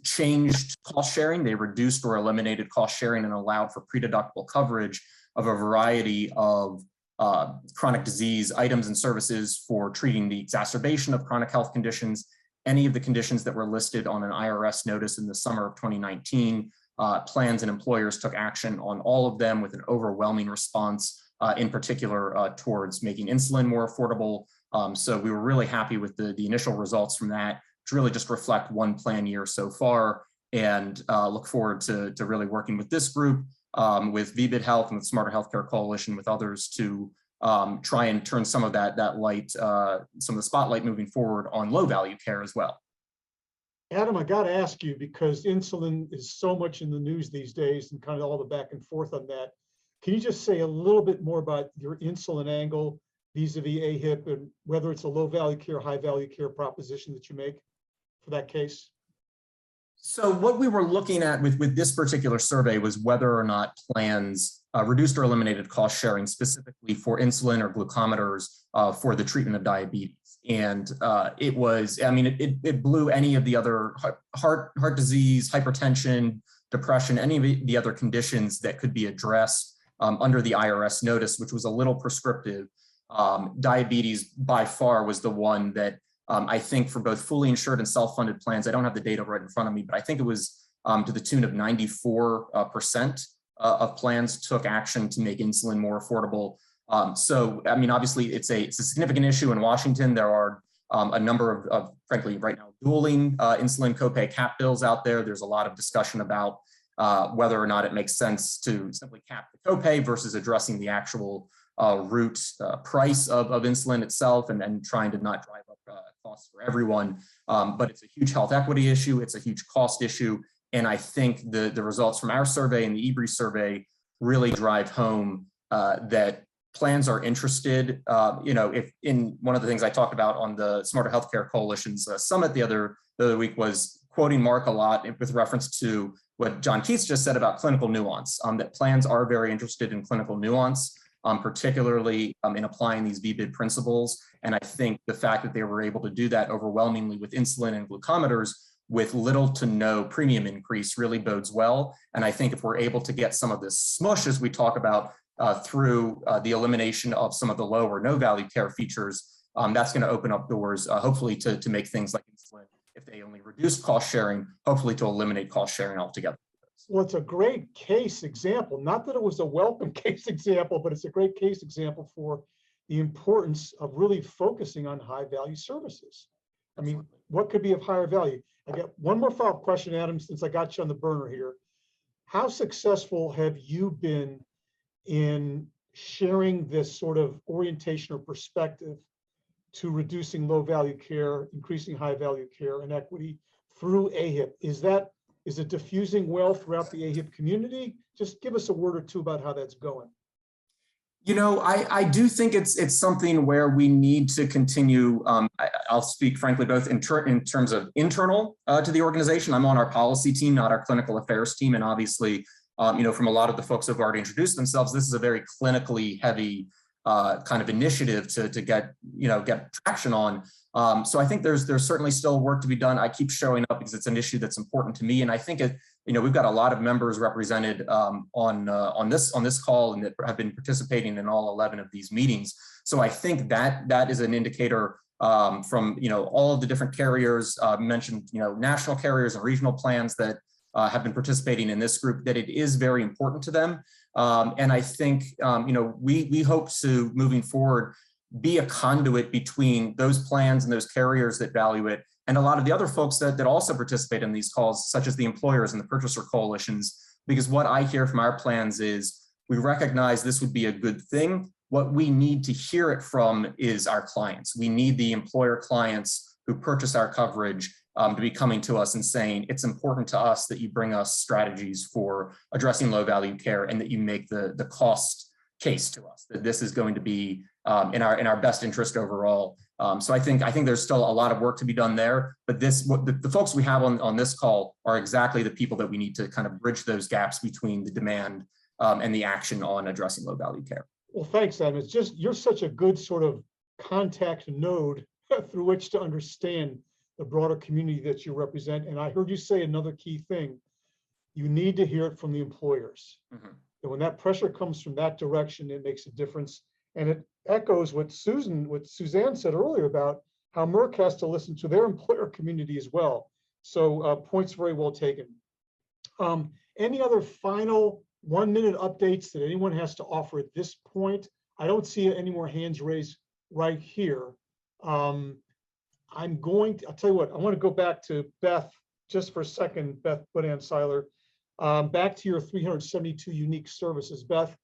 changed cost sharing. They reduced or eliminated cost sharing and allowed for pre-deductible coverage of a variety of chronic disease items and services for treating the exacerbation of chronic health conditions. Any of the conditions that were listed on an IRS notice in the summer of 2019, plans and employers took action on all of them with an overwhelming response, in particular towards making insulin more affordable. So we were really happy with the initial results from that, which really just reflect one plan year so far, and look forward to really working with this group, with VBID Health and with Smarter Healthcare Coalition, with others to try and turn some of that light, some of the spotlight moving forward on low value care as well. Adam, I got to ask you, because insulin is so much in the news these days and kind of all the back and forth on that. Can you just say a little bit more about your insulin angle vis-a-vis AHIP, and whether it's a low value care, high value care proposition that you make for that case? So what we were looking at with this particular survey was whether or not plans reduced or eliminated cost sharing specifically for insulin or glucometers for the treatment of diabetes. And it was, I mean, it blew any of the other heart disease, hypertension, depression, any of the other conditions that could be addressed under the IRS notice, which was a little prescriptive. Diabetes by far was the one that I think for both fully insured and self-funded plans, I don't have the data right in front of me, but I think it was to the tune of 94% of plans took action to make insulin more affordable. So, I mean, obviously it's a significant issue in Washington. There are a number of frankly, right now, dueling insulin copay cap bills out there. There's a lot of discussion about whether or not it makes sense to simply cap the copay versus addressing the actual root price of insulin itself, and trying to not drive up costs for everyone. But it's a huge health equity issue. It's a huge cost issue. And I think the results from our survey and the EBRI survey really drive home that plans are interested. If in one of the things I talked about on the Smarter Healthcare Coalition's summit the other week was quoting Mark a lot with reference to what John Keats just said about clinical nuance, that plans are very interested in clinical nuance, particularly in applying these VBID principles. And I think the fact that they were able to do that overwhelmingly with insulin and glucometers with little to no premium increase really bodes well. And I think if we're able to get some of this smush, as we talk about, through the elimination of some of the low or no value care features, that's going to open up doors, hopefully to make things like insulin, if they only reduce cost sharing, hopefully to eliminate cost sharing altogether. Well, it's a great case example. Not that it was a welcome case example, but it's a great case example for the importance of really focusing on high value services. I mean, what could be of higher value? I got one more follow-up question, Adam, since I got you on the burner here. How successful have you been in sharing this sort of orientation or perspective to reducing low value care, increasing high value care and equity through AHIP? Is it diffusing well throughout the AHIP community? Just give us a word or two about how that's going. I do think it's something where we need to continue. I'll speak frankly, both in terms of internal to the organization. I'm on our policy team, not our clinical affairs team. And obviously, from a lot of the folks who've already introduced themselves, this is a very clinically heavy kind of initiative to get traction on. So I think there's certainly still work to be done. I keep showing up because it's an issue that's important to me, and I think we've got a lot of members represented on this call and that have been participating in all 11 of these meetings. So I think that is an indicator from all of the different carriers mentioned, national carriers and regional plans that have been participating in this group, that it is very important to them. And I think we hope to, moving forward, be a conduit between those plans and those carriers that value it and a lot of the other folks that also participate in these calls, such as the employers and the purchaser coalitions. Because what I hear from our plans is we recognize this would be a good thing. What we need to hear it from is our clients. We need the employer clients who purchase our coverage to be coming to us and saying, it's important to us that you bring us strategies for addressing low value care and that you make the cost case to us, that this is going to be in our best interest overall. So I think there's still a lot of work to be done there, but the folks we have on this call are exactly the people that we need to kind of bridge those gaps between the demand and the action on addressing low value care. Well, thanks, Adam. It's just, you're such a good sort of contact node through which to understand the broader community that you represent. And I heard you say another key thing. You need to hear it from the employers. Mm-hmm. And when that pressure comes from that direction, it makes a difference. And it echoes what Suzanne said earlier about how Merck has to listen to their employer community as well. So points very well taken. Any other final 1-minute updates that anyone has to offer at this point? I don't see any more hands raised right here. I'll tell you what, I want to go back to Beth just for a second, Beth Budan-Seiler. Back to your 372 unique services. Beth,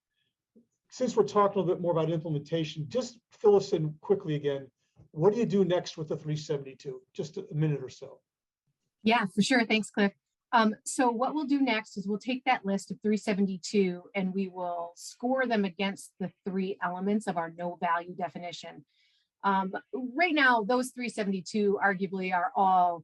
since we're talking a little bit more about implementation, just fill us in quickly again. What do you do next with the 372? Just a minute or so. Yeah, for sure. Thanks, Cliff. So what we'll do next is we'll take that list of 372 and we will score them against the 3 elements of our no value definition. Right now, those 372 arguably are all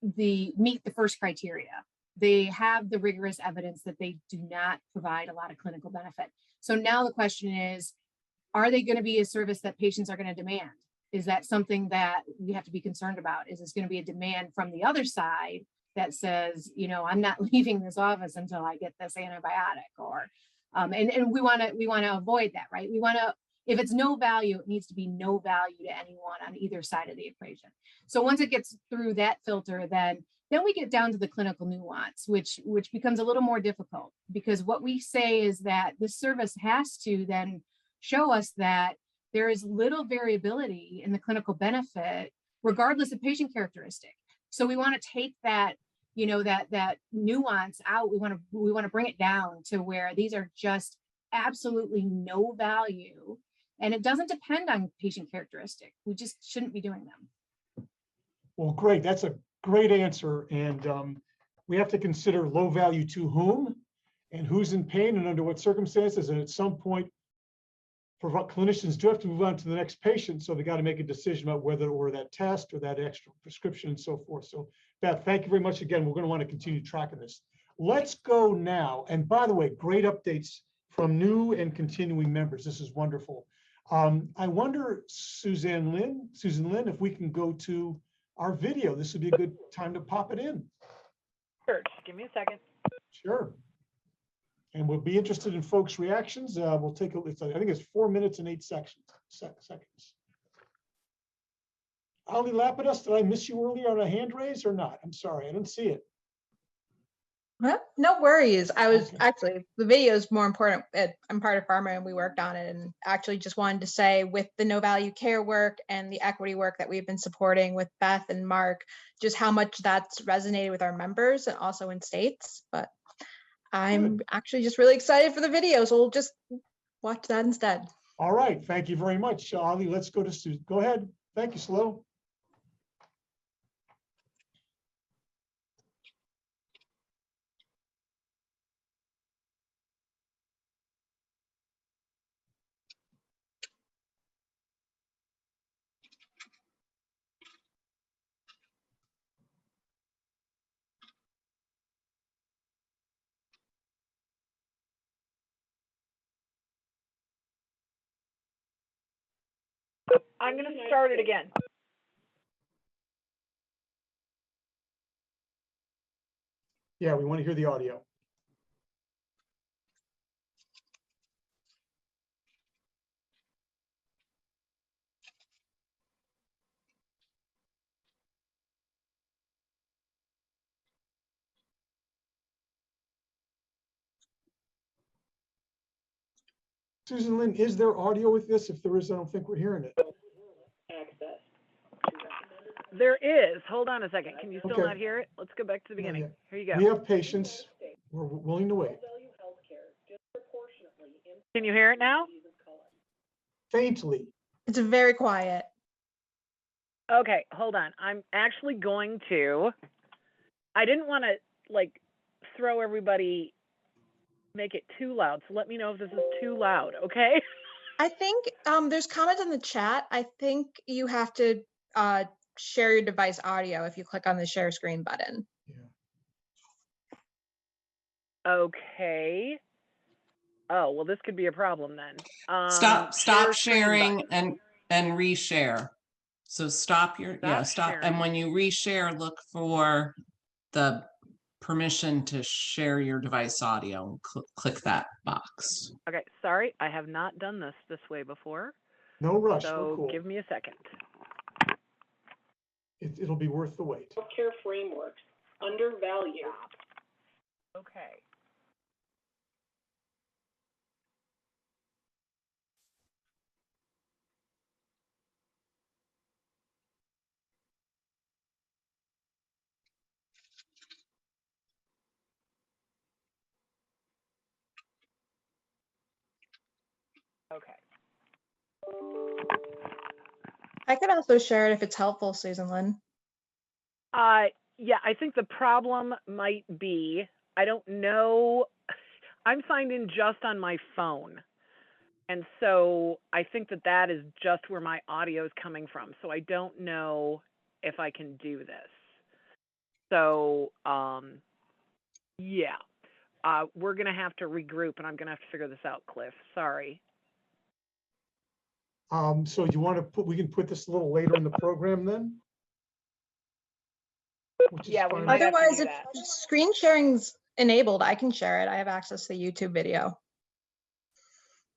meet the first criteria. They have the rigorous evidence that they do not provide a lot of clinical benefit. So now the question is, are they going to be a service that patients are going to demand? Is that something that we have to be concerned about? Is this going to be a demand from the other side that says, I'm not leaving this office until I get this antibiotic? Or, and we want to avoid that, right? We want to, if it's no value, it needs to be no value to anyone on either side of the equation. So once it gets through that filter, then we get down to the clinical nuance, which becomes a little more difficult, because what we say is that the service has to then show us that there is little variability in the clinical benefit, regardless of patient characteristic. So we want to take that, that nuance out. We want to bring it down to where these are just absolutely no value, and it doesn't depend on patient characteristic. We just shouldn't be doing them. Well, great. That's a great answer. And we have to consider low value to whom and who's in pain and under what circumstances. And at some point, clinicians do have to move on to the next patient. So they got to make a decision about whether to order that test or that extra prescription and so forth. So Beth, thank you very much again. We're going to want to continue tracking this. Let's go now. And by the way, great updates from new and continuing members. This is wonderful. I wonder, Susan Lynn, if we can go to our video. This would be a good time to pop it in. Sure, just give me a second. Sure. And we'll be interested in folks' reactions. We'll take a, I think it's 4 minutes and 8 seconds. Ali Lapidus, did I miss you earlier on a hand raise or not? I'm sorry, I didn't see it. Well, no worries. I was Okay. actually, the video is more important. I'm part of Pharma and we worked on it, and actually just wanted to say with the no value care work and the equity work that we've been supporting with Beth and Mark, just how much that's resonated with our members and also in states. But I'm actually just really excited for the video, so we'll just watch that instead. All right, thank you very much, Ali. Let's go to Susan. Go ahead. Thank you, Slow. I'm going to start it again. Yeah, we want to hear the audio. Susan Lynn, is there audio with this? If there is, I don't think we're hearing it. There is. Hold on a second. Can you still Okay. not hear it? Let's go back to the beginning. yet. Here you go. We have patience. We're willing to wait. Can you hear it now? Faintly. It's very quiet. Okay, hold on. I'm actually going to, I didn't want to like throw everybody, make it too loud. So let me know if this is too loud, okay? I think there's comments in the chat. I think you have to share your device audio if you click on the share screen button. Okay. Oh, well, this could be a problem then. Stop share screen sharing button. and reshare. So stop your, stop. sharing. And when you reshare, look for the permission to share your device audio. Click that box. Okay, sorry, I have not done this way before. No rush. We're So cool. give me a second. It'll be worth the wait. Healthcare frameworks undervalued. Okay. Okay. I could also share it if it's helpful, Susan Lynn. Yeah, I think the problem might be, I don't know, I'm signed in just on my phone. And so I think that is just where my audio is coming from. So I don't know if I can do this. So, yeah, we're going to have to regroup and I'm going to have to figure this out, Cliff. Sorry. So you want to we can put this a little later in the program then? Yeah, we might have to Otherwise, do if that. screen sharing's enabled, I can share it. I have access to the YouTube video.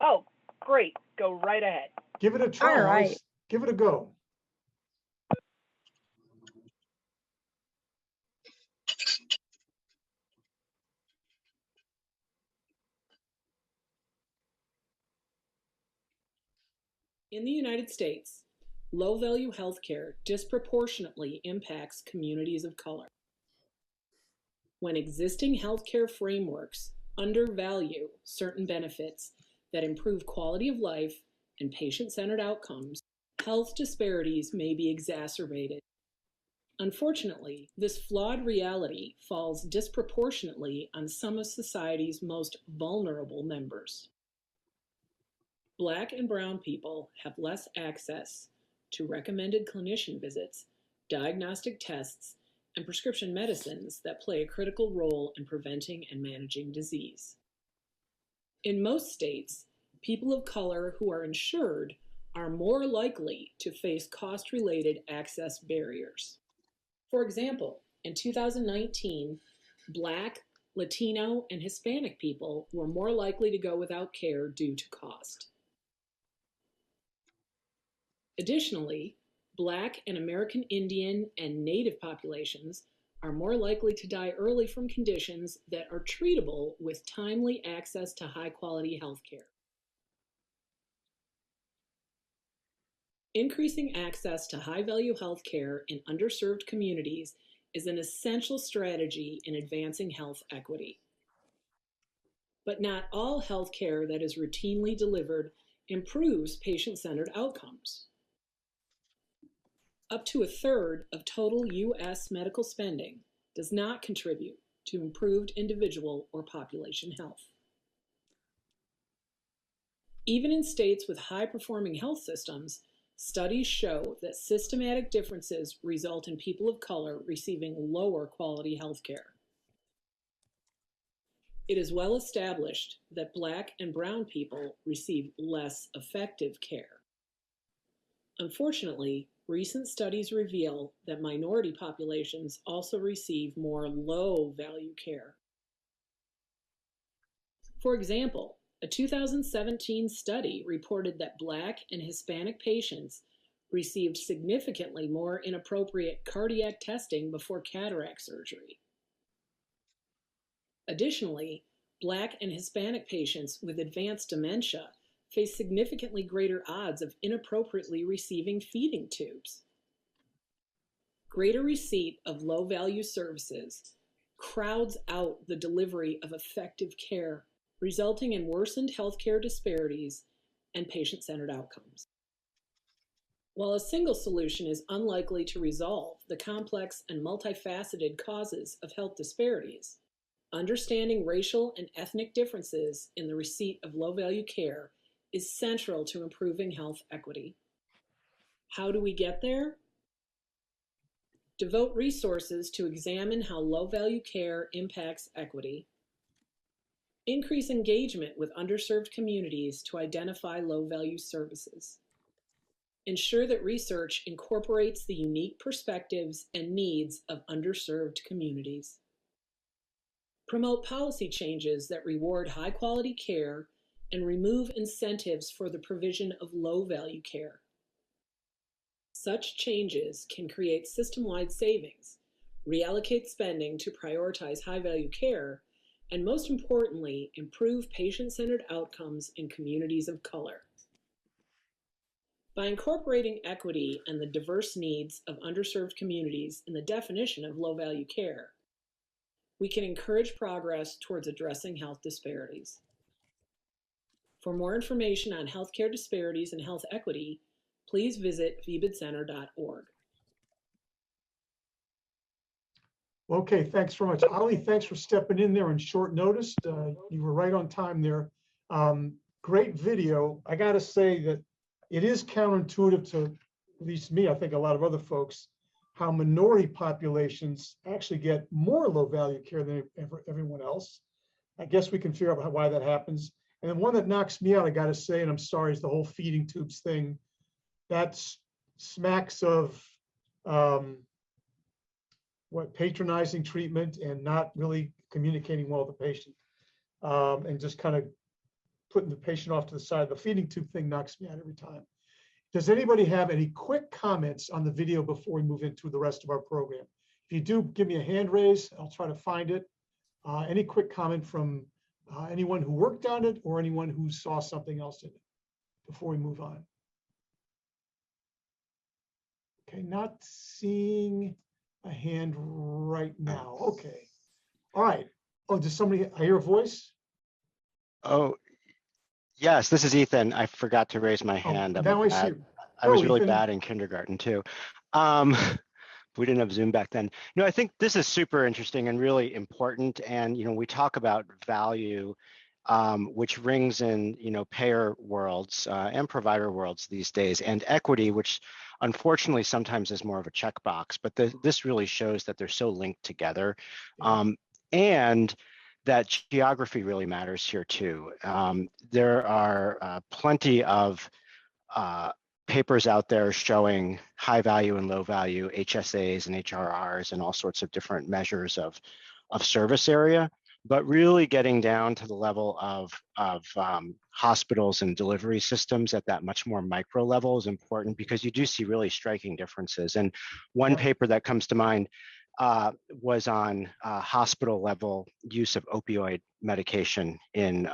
Oh, great. Go right ahead. Give it a try. All right. Give it a go. In the United States, low-value healthcare disproportionately impacts communities of color. When existing healthcare frameworks undervalue certain benefits that improve quality of life and patient-centered outcomes, health disparities may be exacerbated. Unfortunately, this flawed reality falls disproportionately on some of society's most vulnerable members. Black and brown people have less access to recommended clinician visits, diagnostic tests, and prescription medicines that play a critical role in preventing and managing disease. In most states, people of color who are insured are more likely to face cost-related access barriers. For example, in 2019, Black, Latino, and Hispanic people were more likely to go without care due to cost. Additionally, Black and American Indian and Native populations are more likely to die early from conditions that are treatable with timely access to high-quality health care. Increasing access to high-value health care in underserved communities is an essential strategy in advancing health equity. But not all health care that is routinely delivered improves patient-centered outcomes. Up to a third of total U.S. medical spending does not contribute to improved individual or population health. Even in states with high-performing health systems, studies show that systematic differences result in people of color receiving lower quality health care. It is well established that Black and brown people receive less effective care. Unfortunately, recent studies reveal that minority populations also receive more low-value care. For example, a 2017 study reported that Black and Hispanic patients received significantly more inappropriate cardiac testing before cataract surgery. Additionally, Black and Hispanic patients with advanced dementia face significantly greater odds of inappropriately receiving feeding tubes. Greater receipt of low-value services crowds out the delivery of effective care, resulting in worsened healthcare disparities and patient-centered outcomes. While a single solution is unlikely to resolve the complex and multifaceted causes of health disparities, understanding racial and ethnic differences in the receipt of low-value care is central to improving health equity. How do we get there? Devote resources to examine how low-value care impacts equity. Increase engagement with underserved communities to identify low-value services. Ensure that research incorporates the unique perspectives and needs of underserved communities. Promote policy changes that reward high-quality care and remove incentives for the provision of low-value care. Such changes can create system-wide savings, reallocate spending to prioritize high-value care, and most importantly, improve patient-centered outcomes in communities of color. By incorporating equity and the diverse needs of underserved communities in the definition of low-value care, we can encourage progress towards addressing health disparities. For more information on healthcare disparities and health equity, please visit vbidcenter.org. Okay, thanks very much. Ali, thanks for stepping in there on short notice. You were right on time there. Great video. I got to say that it is counterintuitive to at least me, I think a lot of other folks, how minority populations actually get more low value care than everyone else. I guess we can figure out why that happens. And the one that knocks me out, I got to say, and I'm sorry, is the whole feeding tubes thing. That smacks of patronizing treatment and not really communicating well with the patient, and just kind of putting the patient off to the side. The feeding tube thing knocks me out every time. Does anybody have any quick comments on the video before we move into the rest of our program? If you do, give me a hand raise. I'll try to find it. Any quick comment from anyone who worked on it or anyone who saw something else in it before we move on? Okay, not seeing a hand right now. Okay. All right. Oh, does somebody, I hear a voice? Oh, yes, this is Ethan. I forgot to raise my hand. Now I see. I was really Ethan. bad in kindergarten too. We didn't have Zoom back then. I think this is super interesting and really important. And, we talk about value, which rings in, payer worlds and provider worlds these days, and equity, which unfortunately sometimes is more of a checkbox, but this really shows that they're so linked together. And that geography really matters here too. There are plenty of papers out there showing high value and low value HSAs and HRRs and all sorts of different measures of service area, but really getting down to the level of hospitals and delivery systems at that much more micro level is important, because you do see really striking differences. And one paper that comes to mind was on hospital level use of opioid medication in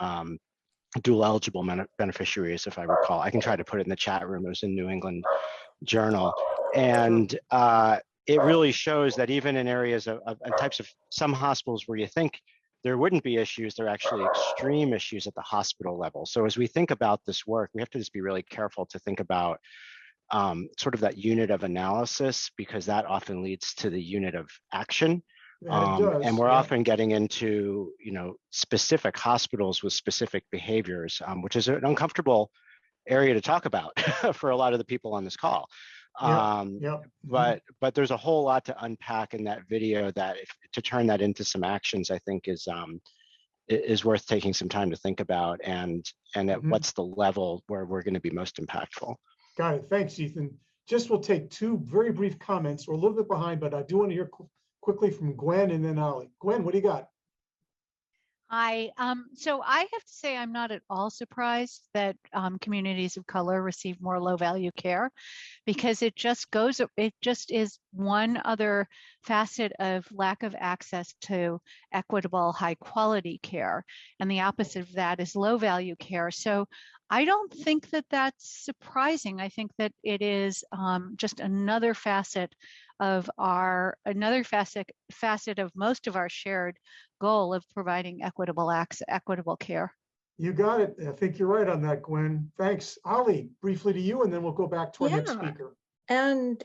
dual eligible beneficiaries, if I recall. I can try to put it in the chat room. It was in New England Journal. And it really shows that even in areas of types of some hospitals where you think there wouldn't be issues, there are actually extreme issues at the hospital level. So as we think about this work, we have to just be really careful to think about sort of that unit of analysis, because that often leads to the unit of action. And we're often getting into, specific hospitals with specific behaviors, which is an uncomfortable area to talk about for a lot of the people on this call. But there's a whole lot to unpack in that video that to turn that into some actions, I think is worth taking some time to think about, and at what's the level where we're going to be most impactful. Got it. Thanks, Ethan. We'll take two very brief comments. We're a little bit behind, but I do want to hear quickly from Gwen and then Ollie. Gwen, what do you got? Hi. So I have to say I'm not at all surprised that communities of color receive more low value care, because it just is one other facet of lack of access to equitable, high quality care. And the opposite of that is low value care. So I don't think that that's surprising. I think that it is just another facet of facet of most of our shared goal of providing equitable care. You got it. I think you're right on that, Gwen. Thanks. Ollie, briefly to you, and then we'll go back to our next speaker. And,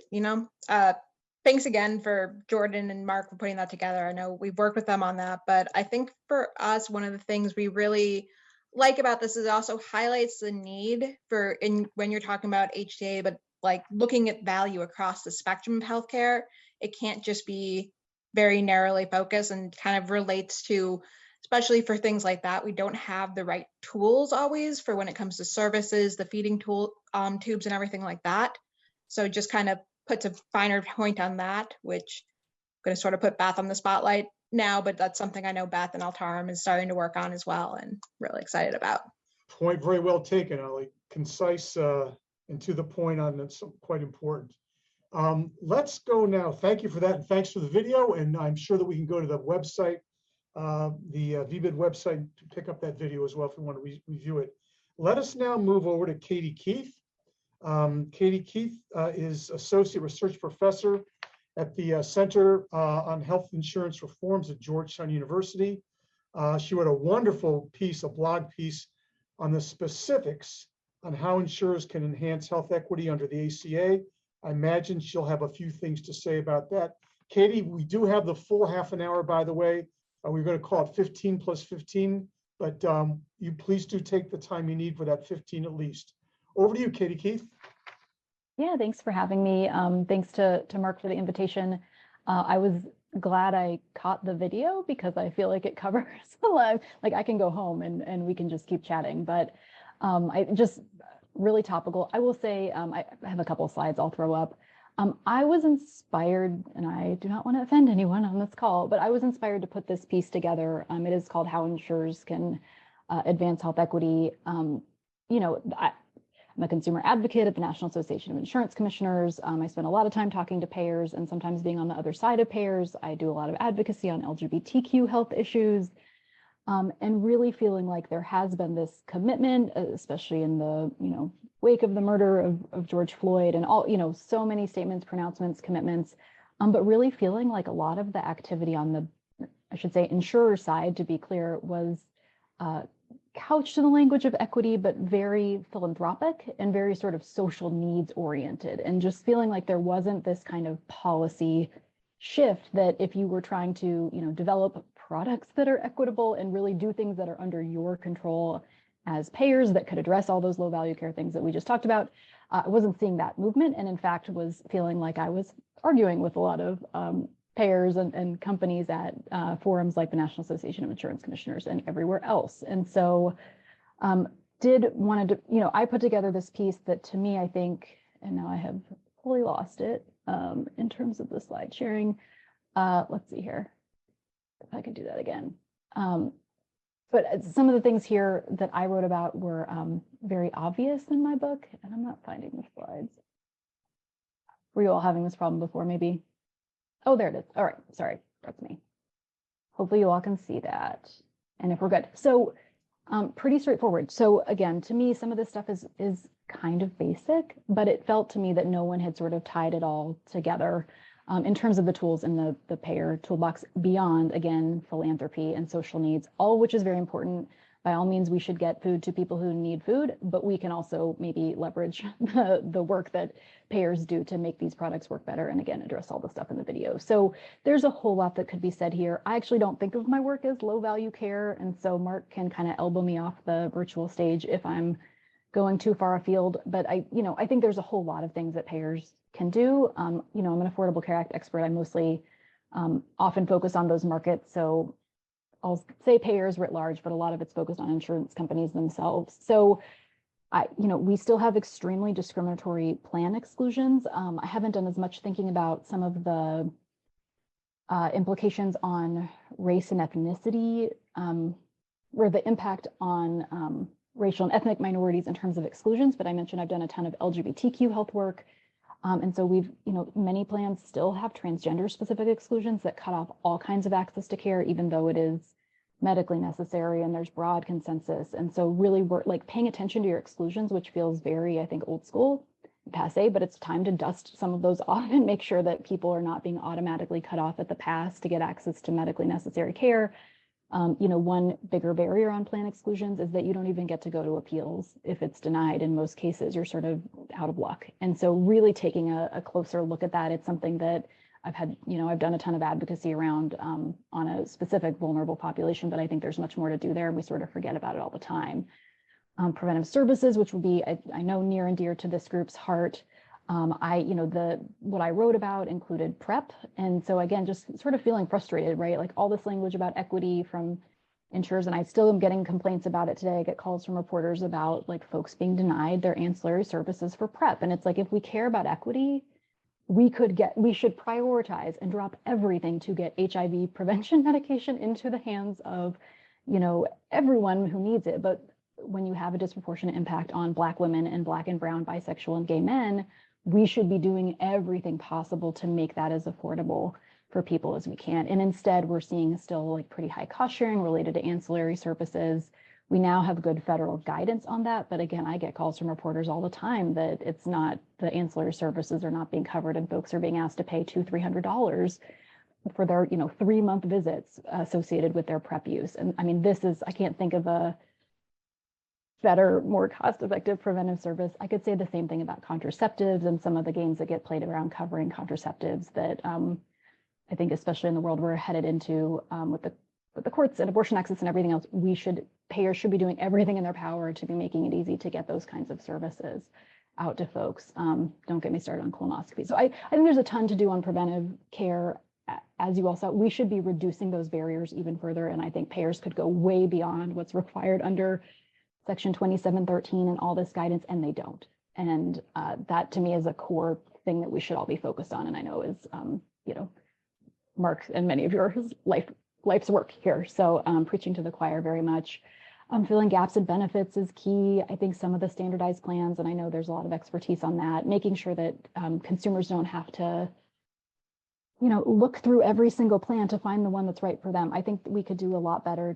thanks again for Jordan and Mark for putting that together. I know we've worked with them on that, but I think for us, one of the things we really like about this is it also highlights the need for, when you're talking about HTA, but like looking at value across the spectrum of healthcare. It can't just be very narrowly focused, and kind of relates to, especially for things like that, we don't have the right tools always for when it comes to services, the feeding tool tubes and everything like that. So just kind of puts a finer point on that, which I'm going to sort of put Beth on the spotlight now, but that's something I know Beth and Altarum is starting to work on as well, and really excited about. Point very well taken, Ollie. Concise and to the point on that's quite important. Let's go now. Thank you for that, and thanks for the video. And I'm sure that we can go to the website, the VBID website, to pick up that video as well if we want to review it. Let us now move over to Katie Keith. Katie Keith is Associate Research Professor at the Center on Health Insurance Reforms at Georgetown University. She wrote a wonderful piece, a blog piece, on the specifics on how insurers can enhance health equity under the ACA. I imagine she'll have a few things to say about that. Katie, we do have the full half an hour, by the way. We're going to call it 15 plus 15, but you please do take the time you need for that 15 at least. Over to you, Katie Keith. Yeah, thanks for having me. Thanks to Mark for the invitation. I was glad I caught the video, because I feel like it covers a lot. Like I can go home and we can just keep chatting, but I just really topical. I will say, I have a couple of slides I'll throw up. I was inspired, and I do not want to offend anyone on this call, but I was inspired to put this piece together. It is called How Insurers Can Advance Health Equity. I'm a consumer advocate at the National Association of Insurance Commissioners. I spend a lot of time talking to payers and sometimes being on the other side of payers. I do a lot of advocacy on LGBTQ health issues, and really feeling like there has been this commitment, especially in the wake of the murder of George Floyd and all, so many statements, pronouncements, commitments, but really feeling like a lot of the activity on the, I should say, insurer side, to be clear, was couched in the language of equity, but very philanthropic and very sort of social needs oriented, and just feeling like there wasn't this kind of policy shift that if you were trying to, develop products that are equitable and really do things that are under your control as payers that could address all those low value care things that we just talked about, I wasn't seeing that movement, and in fact was feeling like I was arguing with a lot of payers and companies at forums like the National Association of Insurance Commissioners and everywhere else. And so I put together this piece that to me, I think, and now I have fully lost it in terms of the slide sharing. Let's see here, if I can do that again. But some of the things here that I wrote about were very obvious in my book, and I'm not finding the slides. Were you all having this problem before, maybe? Oh, there it is. All right, sorry, that's me. Hopefully you all can see that. And if we're good. So pretty straightforward. So again, to me, some of this stuff is kind of basic, but it felt to me that no one had sort of tied it all together in terms of the tools in the payer toolbox beyond, again, philanthropy and social needs, all of which is very important. By all means, we should get food to people who need food, but we can also maybe leverage the work that payers do to make these products work better, and again, address all the stuff in the video. So there's a whole lot that could be said here. I actually don't think of my work as low value care, and so Mark can kind of elbow me off the virtual stage if I'm going too far afield. But I think there's a whole lot of things that payers can do. I'm an Affordable Care Act expert. I mostly often focus on those markets. So I'll say payers writ large, but a lot of it's focused on insurance companies themselves. So we still have extremely discriminatory plan exclusions. I haven't done as much thinking about some of the implications on race and ethnicity, or the impact on racial and ethnic minorities in terms of exclusions. But I mentioned I've done a ton of LGBTQ health work. And so many plans still have transgender specific exclusions that cut off all kinds of access to care, even though it is medically necessary and there's broad consensus. And so really we're like paying attention to your exclusions, which feels very, I think, old school, passe, but it's time to dust some of those off and make sure that people are not being automatically cut off at the pass to get access to medically necessary care. One bigger barrier on plan exclusions is that you don't even get to go to appeals if it's denied. In most cases, you're sort of out of luck. And so really taking a closer look at that, it's something that I've done a ton of advocacy around on a specific vulnerable population, but I think there's much more to do there, and we sort of forget about it all the time. Preventive services, which would be, I know, near and dear to this group's heart. What I wrote about included PrEP. And so again, just sort of feeling frustrated, right? Like all this language about equity from insurers, and I still am getting complaints about it today. I get calls from reporters about like folks being denied their ancillary services for PrEP. And it's like, if we care about equity, we should prioritize and drop everything to get HIV prevention medication into the hands of, everyone who needs it. But when you have a disproportionate impact on Black women and Black and brown, bisexual, and gay men, we should be doing everything possible to make that as affordable for people as we can. And instead, we're seeing still like pretty high cost sharing related to ancillary services. We now have good federal guidance on that. But again, I get calls from reporters all the time that it's not, the ancillary services are not being covered and folks are being asked to pay $200-300 for their, 3-month visits associated with their PrEP use. And I mean, I can't think of a better, more cost-effective preventive service. I could say the same thing about contraceptives and some of the games that get played around covering contraceptives that I think, especially in the world we're headed into with the courts and abortion access and everything else, payers should be doing everything in their power to be making it easy to get those kinds of services out to folks. Don't get me started on colonoscopy. So I think there's a ton to do on preventive care. As you all saw, we should be reducing those barriers even further. And I think payers could go way beyond what's required under Section 2713 and all this guidance, and they don't. And that to me is a core thing that we should all be focused on. And I know is, Mark and many of your life's work here. So preaching to the choir very much. Filling gaps in benefits is key. I think some of the standardized plans, and I know there's a lot of expertise on that, making sure that consumers don't have to, look through every single plan to find the one that's right for them. I think we could do a lot better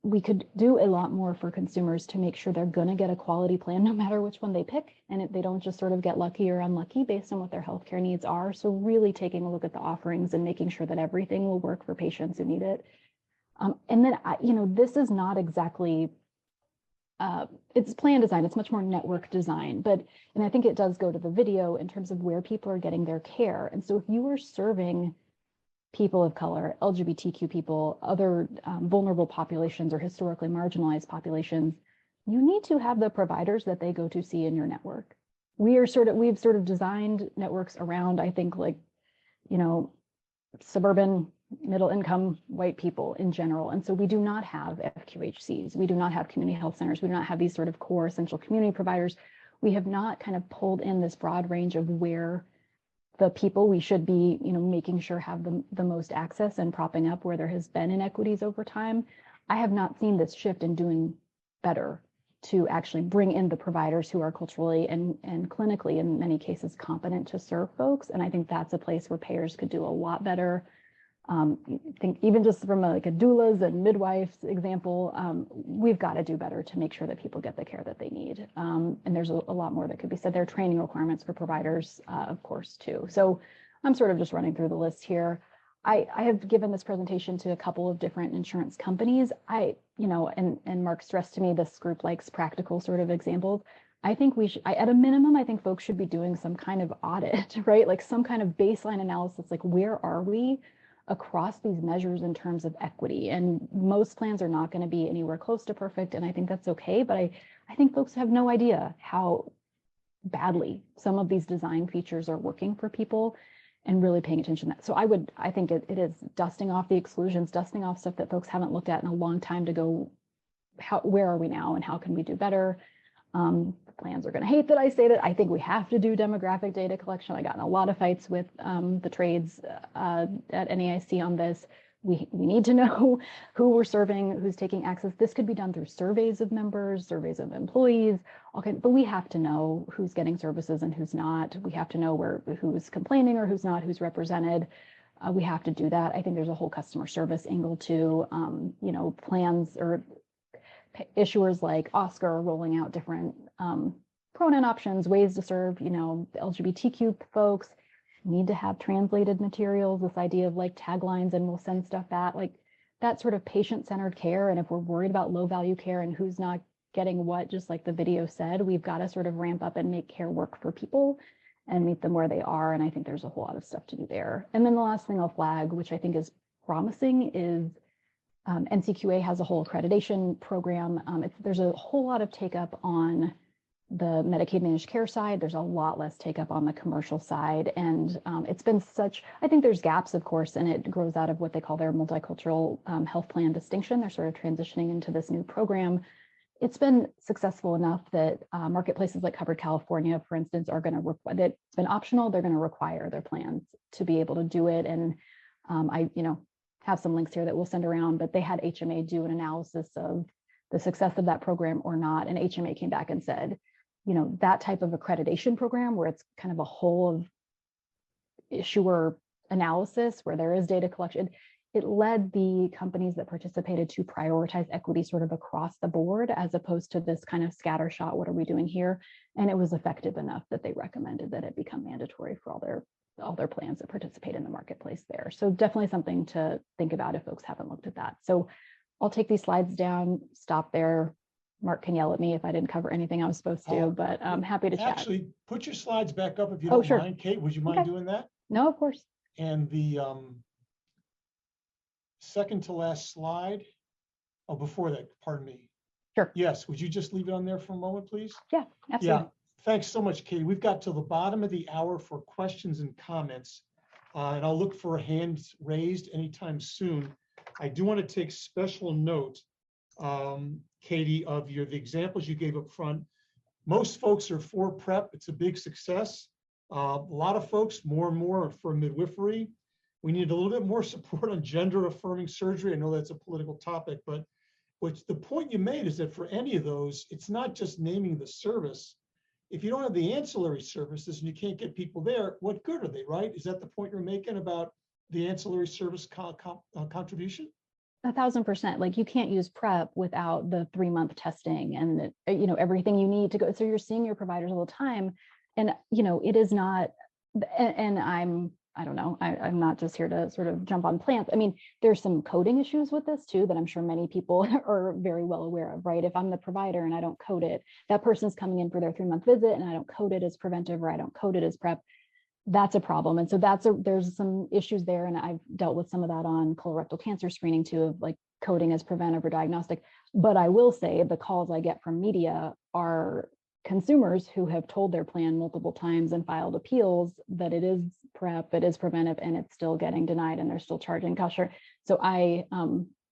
we could do a lot more for consumers to make sure they're going to get a quality plan no matter which one they pick, and they don't just sort of get lucky or unlucky based on what their healthcare needs are. So really taking a look at the offerings and making sure that everything will work for patients who need it. And then, this is not exactly, it's plan design, it's much more network design, and I think it does go to the video in terms of where people are getting their care. And so if you are serving people of color, LGBTQ people, other vulnerable populations or historically marginalized populations, you need to have the providers that they go to see in your network. We've sort of designed networks around, I think, like, suburban, middle income white people in general. And so we do not have FQHCs. We do not have community health centers. We do not have these sort of core essential community providers. We have not kind of pulled in this broad range of where the people we should be, making sure have the most access and propping up where there has been inequities over time. I have not seen this shift in doing better to actually bring in the providers who are culturally and clinically, in many cases, competent to serve folks. And I think that's a place where payers could do a lot better. I think even just from a doulas and midwives example, we've got to do better to make sure that people get the care that they need. And there's a lot more that could be said. There are training requirements for providers, of course, too. So I'm sort of just running through the list here. I have given this presentation to a couple of different insurance companies. And Mark stressed to me this group likes practical sort of examples. I think we should, at a minimum, I think folks should be doing some kind of audit, right? Like some kind of baseline analysis, like where are we across these measures in terms of equity? And most plans are not going to be anywhere close to perfect. And I think that's okay. But I think folks have no idea how badly some of these design features are working for people and really paying attention to that. So I think it is dusting off the exclusions, dusting off stuff that folks haven't looked at in a long time to go, where are we now and how can we do better? Plans are going to hate that I say that. I think we have to do demographic data collection. I got in a lot of fights with the trades at NAIC on this. We need to know who we're serving, who's taking access. This could be done through surveys of members, surveys of employees, but we have to know who's getting services and who's not. We have to know who's complaining or who's not, who's represented. We have to do that. I think there's a whole customer service angle too. Plans or issuers like Oscar are rolling out different pronoun options, ways to serve, the LGBTQ folks. Need to have translated materials, this idea of like taglines, and we'll send stuff back, like that sort of patient-centered care. And if we're worried about low value care and who's not getting what, just like the video said, we've got to sort of ramp up and make care work for people and meet them where they are. And I think there's a whole lot of stuff to do there. And then the last thing I'll flag, which I think is promising, is NCQA has a whole accreditation program. There's a whole lot of take up on the Medicaid managed care side. There's a lot less take up on the commercial side. And it's been I think there's gaps, of course, and it grows out of what they call their multicultural health plan distinction. They're sort of transitioning into this new program. It's been successful enough that marketplaces like Covered California, for instance, are going to require, it's been optional, they're going to require their plans to be able to do it. And I have some links here that we'll send around, but they had HMA do an analysis of the success of that program or not. And HMA came back and said, that type of accreditation program where it's kind of a whole of issuer analysis where there is data collection, it led the companies that participated to prioritize equity sort of across the board, as opposed to this kind of scattershot, what are we doing here? And it was effective enough that they recommended that it become mandatory for all their plans that participate in the marketplace there. So definitely something to think about if folks haven't looked at that. So I'll take these slides down, stop there. Mark can yell at me if I didn't cover anything I was supposed to, but I'm happy to chat. Actually, put your slides back up if you don't mind. Kate, would you mind doing that? No, of course. And the second to last slide. Oh, before that, pardon me. Sure. Yes, would you just leave it on there for a moment, please? Yeah, absolutely. Yeah, thanks so much, Katie. We've got till the bottom of the hour for questions and comments, and I'll look for hands raised anytime soon. I do want to take special note, Katie, of the examples you gave up front. Most folks are for PrEP. It's a big success. A lot of folks, more and more, are for midwifery. We need a little bit more support on gender affirming surgery. I know that's a political topic, but the point you made is that for any of those, it's not just naming the service. If you don't have the ancillary services and you can't get people there, what good are they, right? Is that the point you're making about the ancillary service contribution? 1,000%. Like, you can't use PrEP without the 3-month testing and everything you need to go. So you're seeing your providers all the time, and it is not. And I don't know, I'm not just here to sort of jump on plants. I mean, there's some coding issues with this too, that I'm sure many people are very well aware of, right? If I'm the provider and I don't code it, that person's coming in for their 3-month visit and I don't code it as preventive or I don't code it as PrEP, that's a problem. And so there's some issues there. And I've dealt with some of that on colorectal cancer screening too, of like coding as preventive or diagnostic. But I will say the calls I get from media are consumers who have told their plan multiple times and filed appeals that it is PrEP, it is preventive, and it's still getting denied and they're still charging kosher. So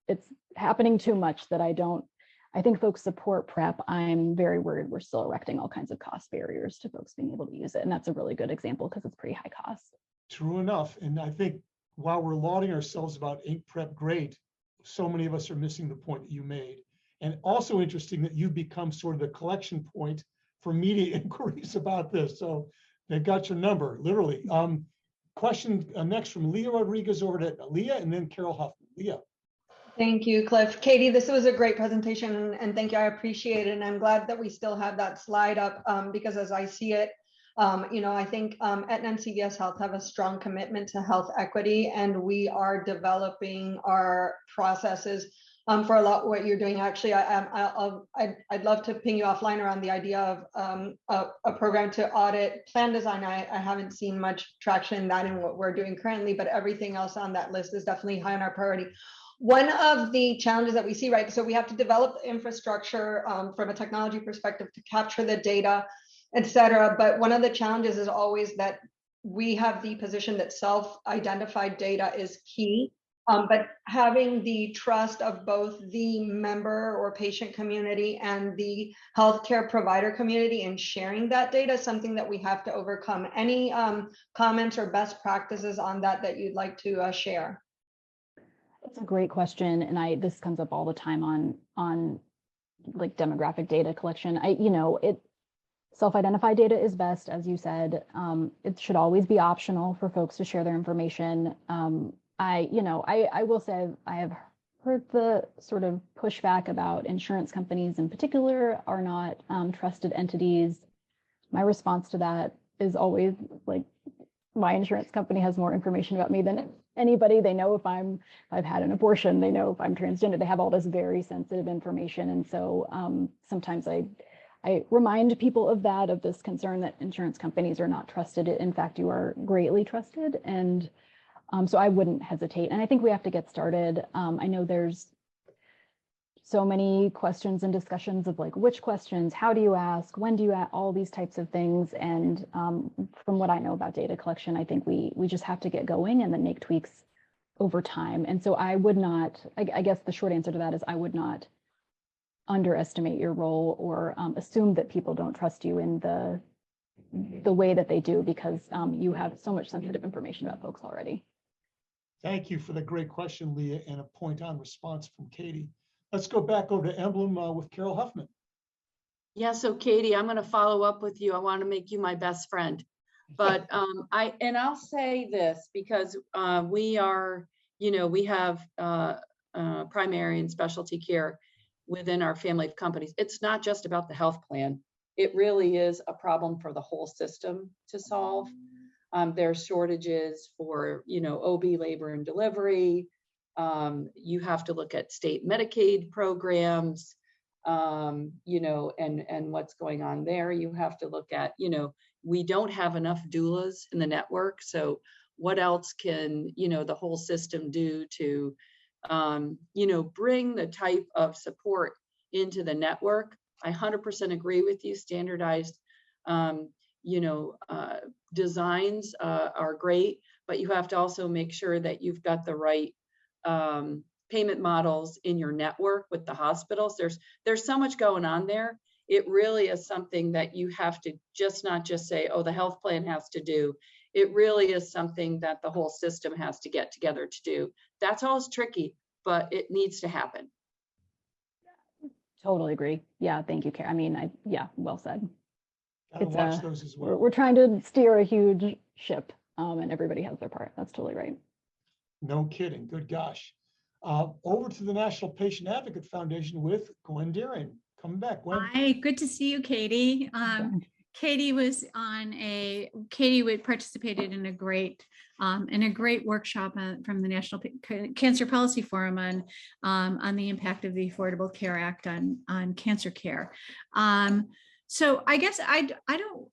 it's happening too much that I think folks support PrEP. I'm very worried we're still erecting all kinds of cost barriers to folks being able to use it. And that's a really good example because it's pretty high cost. True enough. And I think while we're lauding ourselves about Ain't PrEP great, so many of us are missing the point that you made. And also interesting that you've become sort of the collection point for media inquiries about this. So they've got your number, literally. Question next from Leah Rodriguez over to Leah and then Carol Huffman. Leah. Thank you, Cliff. Katie, this was a great presentation and thank you. I appreciate it. And I'm glad that we still have that slide up because as I see it, I think Aetna and CVS Health have a strong commitment to health equity and we are developing our processes for a lot of what you're doing. Actually, I'd love to ping you offline around the idea of a program to audit plan design. I haven't seen much traction in that in what we're doing currently, but everything else on that list is definitely high on our priority. One of the challenges that we see, right, so we have to develop infrastructure from a technology perspective to capture the data, et cetera. But one of the challenges is always that we have the position that self-identified data is key. But having the trust of both the member or patient community and the healthcare provider community in sharing that data is something that we have to overcome. Any comments or best practices on that you'd like to share? It's a great question. And this comes up all the time on like demographic data collection. Self-identified data is best, as you said. It should always be optional for folks to share their information. I will say I have heard the sort of pushback about insurance companies in particular are not trusted entities. My response to that is always like, my insurance company has more information about me than anybody. They know if I've had an abortion, they know if I'm transgender, they have all this very sensitive information. And so sometimes I remind people of this concern that insurance companies are not trusted. In fact, you are greatly trusted. And so I wouldn't hesitate. And I think we have to get started. I know there's so many questions and discussions of like, which questions, how do you ask, when do you ask, all these types of things. And from what I know about data collection, I think we just have to get going and then make tweaks over time. And so I would not, I guess the short answer to that is I would not underestimate your role or assume that people don't trust you in the way that they do, because you have so much sensitive information about folks already. Thank you for the great question, Leah, and a point on response from Katie. Let's go back over to Emblem with Carol Huffman. Yeah, so Katie, I'm going to follow up with you. I want to make you my best friend. But I'll say this because we have primary and specialty care within our family of companies. It's not just about the health plan. It really is a problem for the whole system to solve. There's shortages for, OB labor and delivery. You have to look at state Medicaid programs, and what's going on there. You have to look at, we don't have enough doulas in the network. So what else can, the whole system do to, bring the type of support into the network? I 100% agree with you. Standardized, designs are great, but you have to also make sure that you've got the right payment models in your network with the hospitals. There's so much going on there. It really is something that you have to not just say, oh, the health plan has to do. It really is something that the whole system has to get together to do. That's always tricky, but it needs to happen. Totally agree. Yeah, thank you, Karen. I mean, well said. Watch those as well. We're trying to steer a huge ship, and everybody has their part. That's totally right. No kidding. Good gosh. Over to the National Patient Advocate Foundation with Gwen Deering. Coming back, Gwen. Hi, good to see you, Katie. Katie participated in a great workshop from the National Cancer Policy Forum on the impact of the Affordable Care Act on cancer care. So I guess I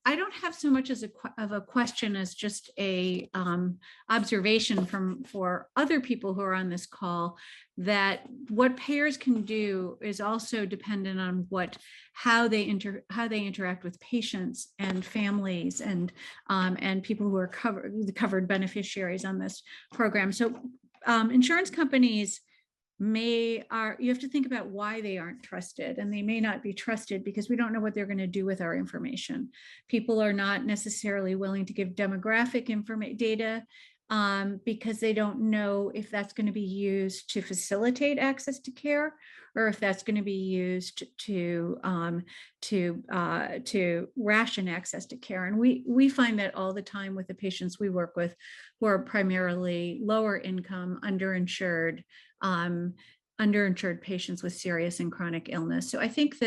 don't have so much as of a question as just a observation for other people who are on this call, that what payers can do is also dependent on how they interact with patients and families and people who are covered beneficiaries on this program. So insurance companies you have to think about why they aren't trusted, and they may not be trusted because we don't know what they're going to do with our information. People are not necessarily willing to give demographic data because they don't know if that's going to be used to facilitate access to care, or if that's going to be used to ration access to care. And we find that all the time with the patients we work with, who are primarily lower income, underinsured patients with serious and chronic illness. So I think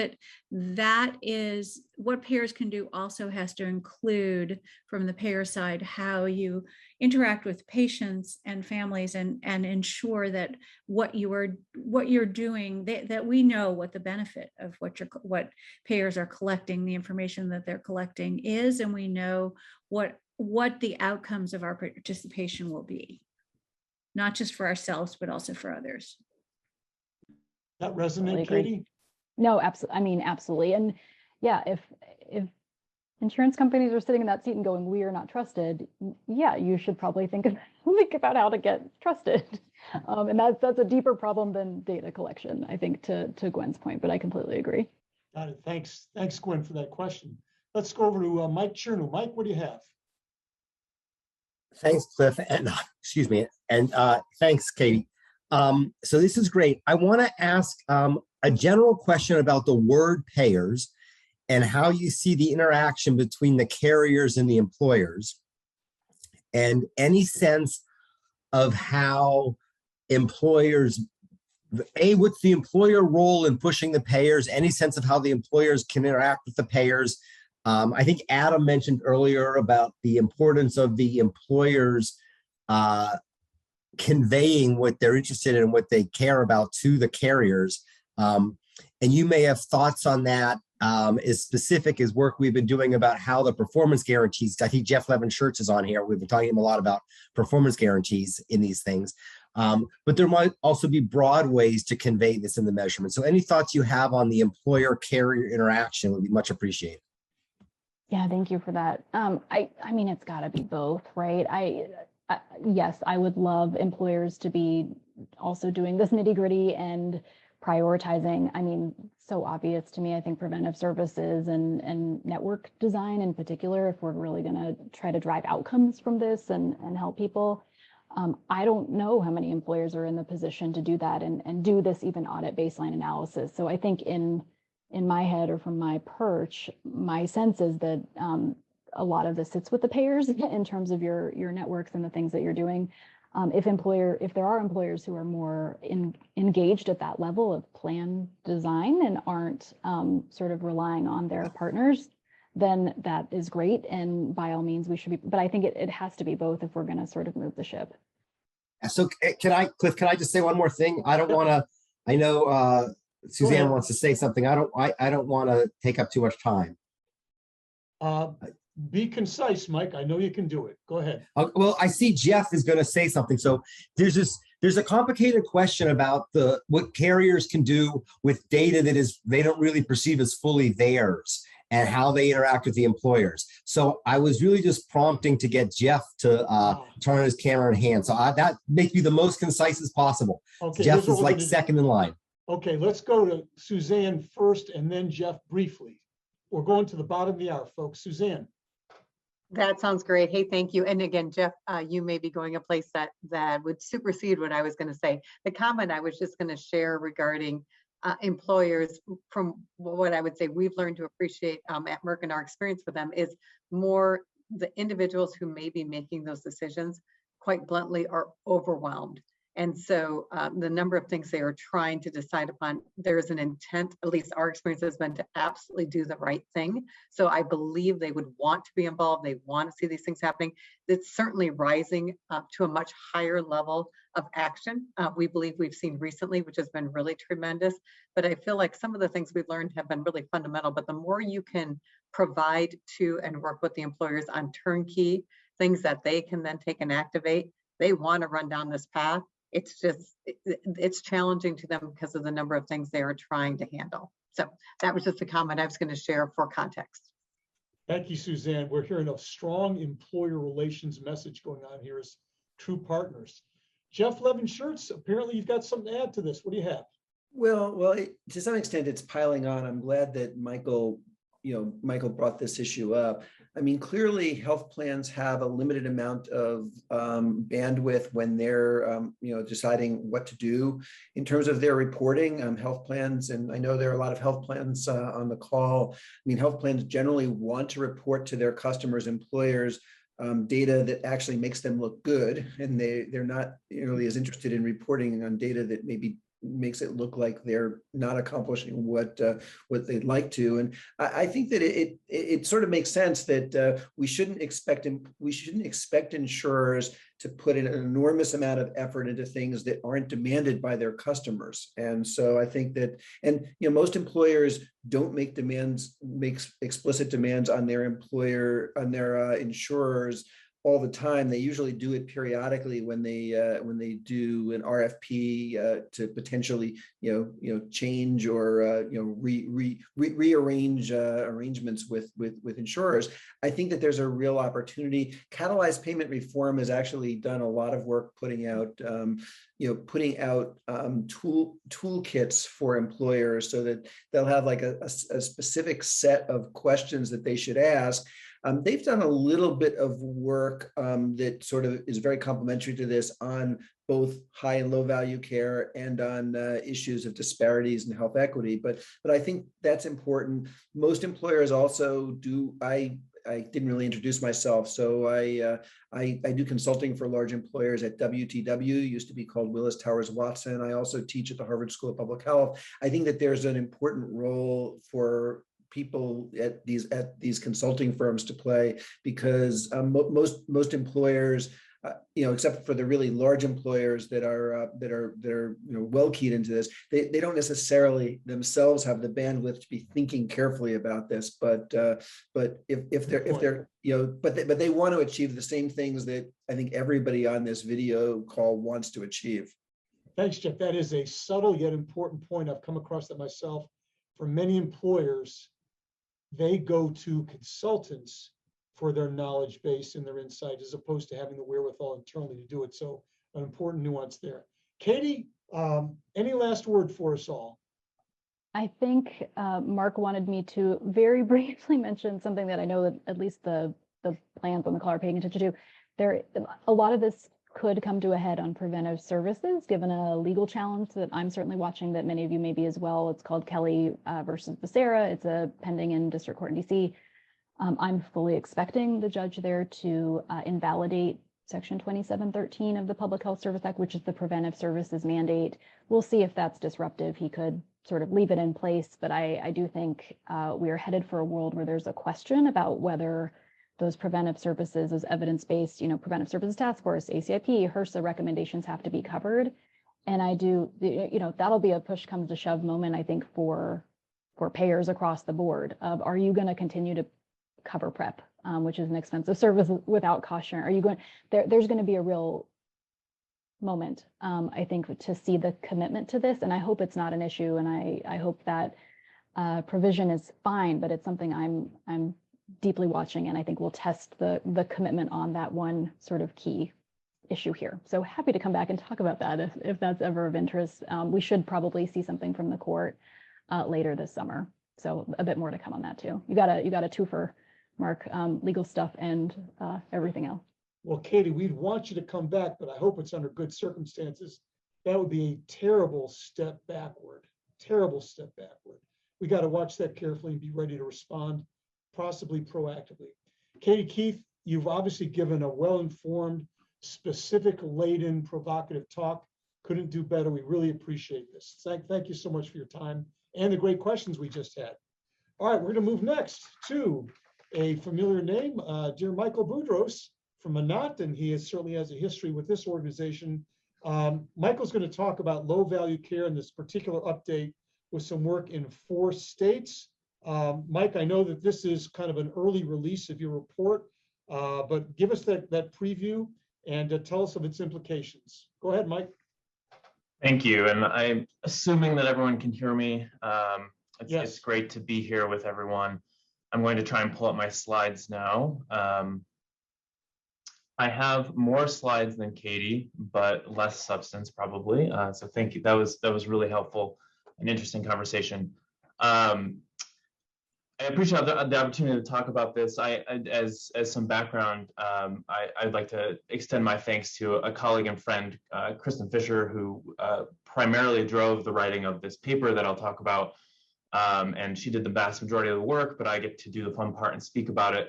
that is what payers can do. Also has to include, from the payer side, how you interact with patients and families and ensure that what you're doing, that we know what the benefit of what payers are collecting, the information that they're collecting is, and we know what the outcomes of our participation will be, not just for ourselves, but also for others. That resonate, Katie? No, absolutely. I mean, absolutely. And yeah, if insurance companies are sitting in that seat and going, we are not trusted, yeah, you should probably think about how to get trusted. And that's a deeper problem than data collection, I think, to Gwen's point, but I completely agree. Got it. Thanks, Gwen, for that question. Let's go over to Mike Chernow. Mike, what do you have? Thanks, Cliff, and excuse me, and thanks, Katie. So this is great. I want to ask a general question about the word payers and how you see the interaction between the carriers and the employers, and any sense of how employers, what's the employer role in pushing the payers, any sense of how the employers can interact with the payers. I think Adam mentioned earlier about the importance of the employers conveying what they're interested in and what they care about to the carriers. And you may have thoughts on that, as specific as work we've been doing about how the performance guarantees. I think Jeff Levin-Schurz is on here. We've been talking to him a lot about performance guarantees in these things. But there might also be broad ways to convey this in the measurement. So any thoughts you have on the employer-carrier interaction would be much appreciated. Yeah, thank you for that. I mean, it's got to be both, right? Yes, I would love employers to be also doing this nitty-gritty and prioritizing. I mean, so obvious to me. I think preventive services and network design in particular, if we're really going to try to drive outcomes from this and help people. I don't know how many employers are in the position to do that and do this even audit baseline analysis. So I think in my head, or from my perch, my sense is that a lot of this sits with the payers in terms of your networks and the things that you're doing. If there are employers who are more engaged at that level of plan design and aren't sort of relying on their partners, then that is great. And by all means, we should be, but I think it has to be both if we're going to sort of move the ship. So Cliff, can I just say one more thing? I don't want to, I know Suzanne wants to say something. I don't want to take up too much time. Be concise, Mike. I know you can do it. Go ahead. Well, I see Jeff is going to say something. So there's a complicated question about what carriers can do with data that they don't really perceive as fully theirs, and how they interact with the employers. So I was really just prompting to get Jeff to turn on his camera and hand. So that makes me the most concise as possible. Okay, Jeff is like second in line. Okay, let's go to Suzanne first and then Jeff briefly. We're going to the bottom of the hour, folks. Suzanne. That sounds great. Hey, thank you. And again, Jeff, you may be going a place that would supersede what I was going to say. The comment I was just going to share regarding employers, from what I would say we've learned to appreciate at Merck and our experience with them, is more the individuals who may be making those decisions, quite bluntly, are overwhelmed. And so the number of things they are trying to decide upon, there's an intent, at least our experience has been, to absolutely do the right thing. So I believe they would want to be involved. They want to see these things happening. It's certainly rising up to a much higher level of action. We believe we've seen recently, which has been really tremendous. But I feel like some of the things we've learned have been really fundamental. But the more you can provide to and work with the employers on turnkey things that they can then take and activate, they want to run down this path. It's just, it's challenging to them because of the number of things they are trying to handle. So that was just a comment I was going to share for context. Thank you, Suzanne. We're hearing a strong employer relations message going on here as true partners. Jeff Levin-Schertz, apparently you've got something to add to this. What do you have? Well, to some extent, it's piling on. I'm glad that Michael brought this issue up. I mean, clearly health plans have a limited amount of bandwidth when they're, deciding what to do in terms of their reporting. Health plans, and I know there are a lot of health plans on the call. I mean, health plans generally want to report to their customers, employers, data that actually makes them look good, and they're not really as interested in reporting on data that maybe makes it look like they're not accomplishing what they'd like to. And I think that it sort of makes sense that we shouldn't expect insurers to put an enormous amount of effort into things that aren't demanded by their customers. And so I think that, and most employers don't make explicit demands on their insurers all the time. They usually do it periodically when they do an RFP to potentially change or rearrange arrangements with insurers. I think that there's a real opportunity. Catalyzed payment reform has actually done a lot of work putting out toolkits for employers so that they'll have like a specific set of questions that they should ask. They've done a little bit of work that sort of is very complementary to this on both high and low value care and on issues of disparities and health equity. But I think that's important. Most employers also do. I didn't really introduce myself, so I do consulting for large employers at WTW, used to be called Willis Towers Watson. I also teach at the Harvard School of Public Health. I think that there's an important role for people at these consulting firms to play, because most employers, except for the really large employers that are well keyed into this, they don't necessarily themselves have the bandwidth to be thinking carefully about this. But if they're but they want to achieve the same things that I think everybody on this video call wants to achieve. Thanks, Jeff. That is a subtle yet important point. I've come across that myself. For many employers, they go to consultants for their knowledge base and their insight, as opposed to having the wherewithal internally to do it. So an important nuance there. Katie, any last word for us all? I think Mark wanted me to very briefly mention something that I know that at least the plans on the call are paying attention to. A lot of this could come to a head on preventive services, given a legal challenge that I'm certainly watching, that many of you may be as well. It's called Kelly versus Becerra. It's a pending in district court in DC. I'm fully expecting the judge there to invalidate Section 2713 of the Public Health Service Act, which is the preventive services mandate. We'll see if that's disruptive. He could sort of leave it in place, but I do think we are headed for a world where there's a question about whether those preventive services, those evidence-based, preventive services task force, ACIP, HRSA recommendations have to be covered. And I do, that'll be a push comes to shove moment, I think, for payers across the board of, are you going to continue to cover PrEP, which is an expensive service without cost sharing? Are you going, there's going to be a real moment, I think, to see the commitment to this. And I hope it's not an issue. And I hope that provision is fine, but it's something I'm deeply watching, and I think we'll test the commitment on that one sort of key issue here. So happy to come back and talk about that if that's ever of interest. We should probably see something from the court later this summer. So a bit more to come on that too. You got a twofer, Mark, legal stuff and everything else. Well, Katie, we'd want you to come back, but I hope it's under good circumstances. That would be a terrible step backward, terrible step backward. We got to watch that carefully and be ready to respond, possibly proactively. Katie Keith, you've obviously given a well-informed, specific, laden, provocative talk. Couldn't do better. We really appreciate this. Thank you so much for your time and the great questions we just had. All right, we're going to move next to a familiar name, dear Michael Boudros from Manat, and he certainly has a history with this organization. Michael's going to talk about low value care in this particular update with some work in 4 states. Mike, I know that this is kind of an early release of your report, but give us that preview and tell us of its implications. Go ahead, Mike. Thank you. And I'm assuming that everyone can hear me. Yes. It's great to be here with everyone. I'm going to try and pull up my slides now. I have more slides than Katie, but less substance probably. So thank you. That was really helpful, an interesting conversation. I appreciate the opportunity to talk about this. As some background, I'd like to extend my thanks to a colleague and friend, Kristen Fisher, who primarily drove the writing of this paper that I'll talk about. And she did the vast majority of the work, but I get to do the fun part and speak about it.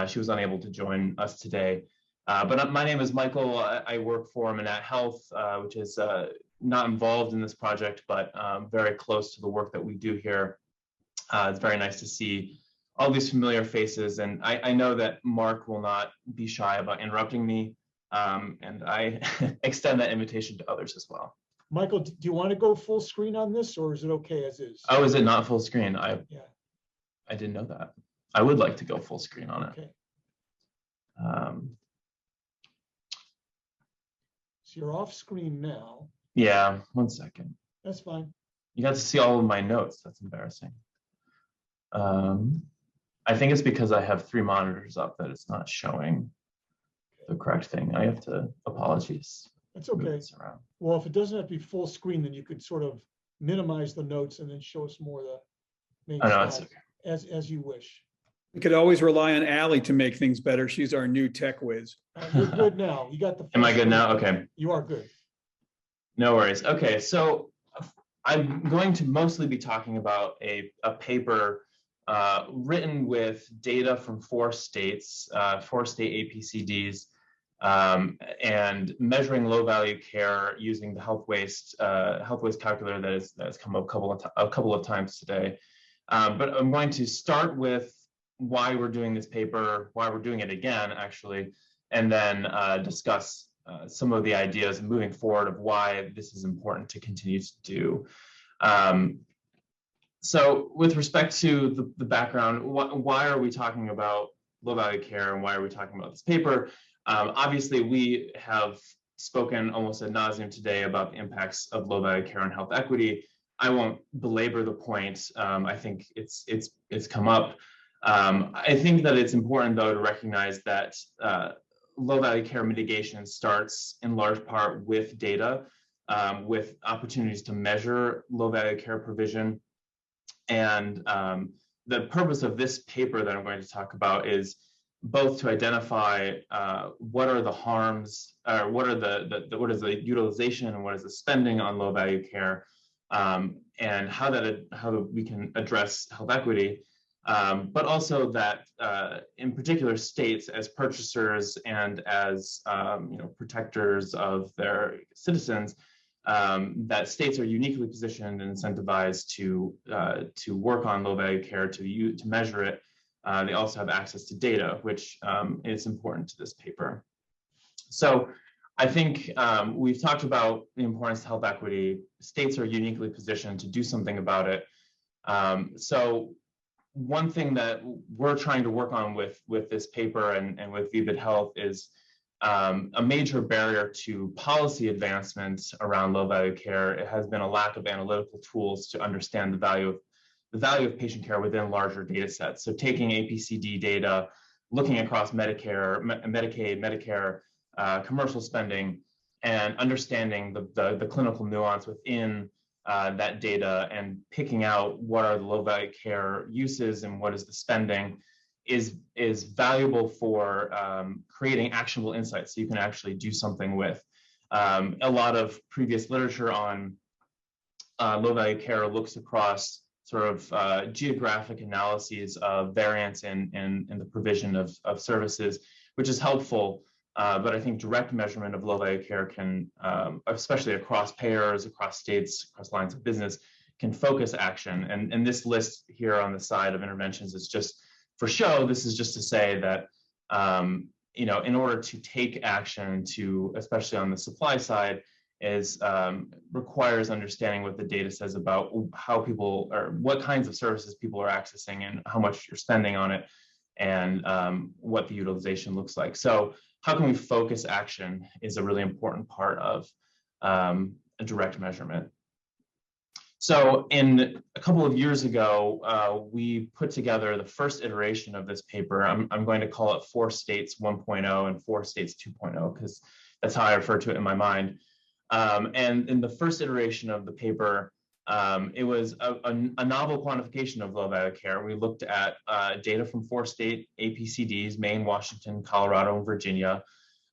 She was unable to join us today. But my name is Michael. I work for Manat Health, which is not involved in this project, but very close to the work that we do here. It's very nice to see all these familiar faces, and I know that Mark will not be shy about interrupting me, and I extend that invitation to others as well. Michael, do you want to go full screen on this, or is it okay as is? Oh, is it not full screen? I didn't know that. I would like to go full screen on it. Okay. So you're off screen now. Yeah, 1 second. That's fine. You got to see all of my notes. That's embarrassing. I think it's because I have 3 monitors up that it's not showing the correct thing. I have to apologize. That's okay. Well, if it doesn't have to be full screen, then you could sort of minimize the notes and then show us more of the main slides as you wish. We could always rely on Allie to make things better. She's our new tech whiz. You're good now. You got the. Am I good now? Okay. You are good. No worries. Okay, so I'm going to mostly be talking about a paper written with data from 4 states, 4 state APCDs, and measuring low value care using the health waste calculator that has come up a couple of times today. But I'm going to start with why we're doing this paper, why we're doing it again, actually, and then discuss some of the ideas moving forward of why this is important to continue to do. So with respect to the background, why are we talking about low value care and why are we talking about this paper? Obviously, we have spoken almost ad nauseum today about the impacts of low value care on health equity. I won't belabor the point. I think it's come up. I think that it's important, though, to recognize that low value care mitigation starts in large part with data, with opportunities to measure low value care provision. And the purpose of this paper that I'm going to talk about is both to identify what are the harms, what is the utilization and what is the spending on low value care, and how we can address health equity, but also that in particular states as purchasers and as protectors of their citizens, that states are uniquely positioned and incentivized to work on low value care, to measure it. They also have access to data, which is important to this paper. So I think we've talked about the importance of health equity. States are uniquely positioned to do something about it. So one thing that we're trying to work on with this paper and with VBID Health is a major barrier to policy advancements around low value care. It has been a lack of analytical tools to understand the value of patient care within larger data sets. So taking APCD data, looking across Medicare, Medicaid, Medicare, commercial spending, and understanding the clinical nuance within that data and picking out what are the low value care uses and what is the spending is valuable for creating actionable insights so you can actually do something with. A lot of previous literature on low value care looks across sort of geographic analyses of variance in the provision of services, which is helpful. But I think direct measurement of low value care can, especially across payers, across states, across lines of business, can focus action. And this list here on the side of interventions is just for show. This is just to say that, in order to take action to, especially on the supply side, requires understanding what the data says about how people, or what kinds of services people are accessing and how much you're spending on it, and what the utilization looks like. So how can we focus action is a really important part of a direct measurement. So a couple of years ago, we put together the first iteration of this paper. I'm going to call it 4 States 1.0 and 4 States 2.0, because that's how I refer to it in my mind. And in the first iteration of the paper, it was a novel quantification of low value care. We looked at data from 4 state APCDs, Maine, Washington, Colorado, and Virginia.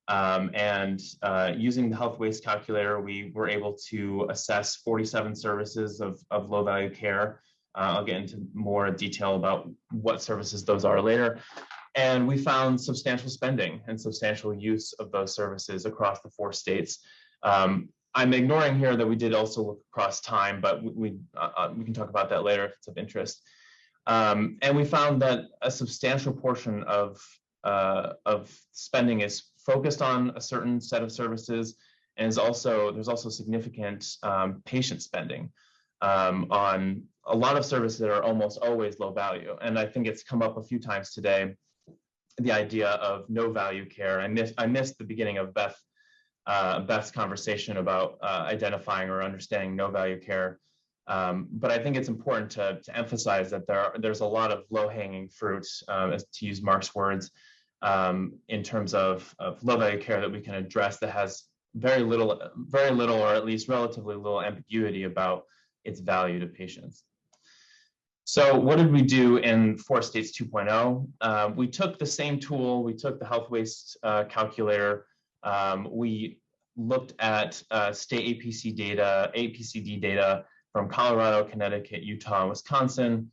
Using the health waste calculator, we were able to assess 47 services of low value care. I'll get into more detail about what services those are later. And we found substantial spending and substantial use of those services across the 4 states. I'm ignoring here that we did also look across time, but we can talk about that later if it's of interest. And we found that a substantial portion of spending is focused on a certain set of services, and there's also significant patient spending on a lot of services that are almost always low value. And I think it's come up a few times today, the idea of no value care. I missed the beginning of Beth's conversation about identifying or understanding no value care. But I think it's important to emphasize that there's a lot of low-hanging fruit, to use Mark's words, in terms of low value care that we can address that has very little, or at least relatively little ambiguity about its value to patients. So what did we do in 4 States 2.0? We took the same tool, we took the health waste calculator, we looked at state APCD data from Colorado, Connecticut, Utah, and Wisconsin.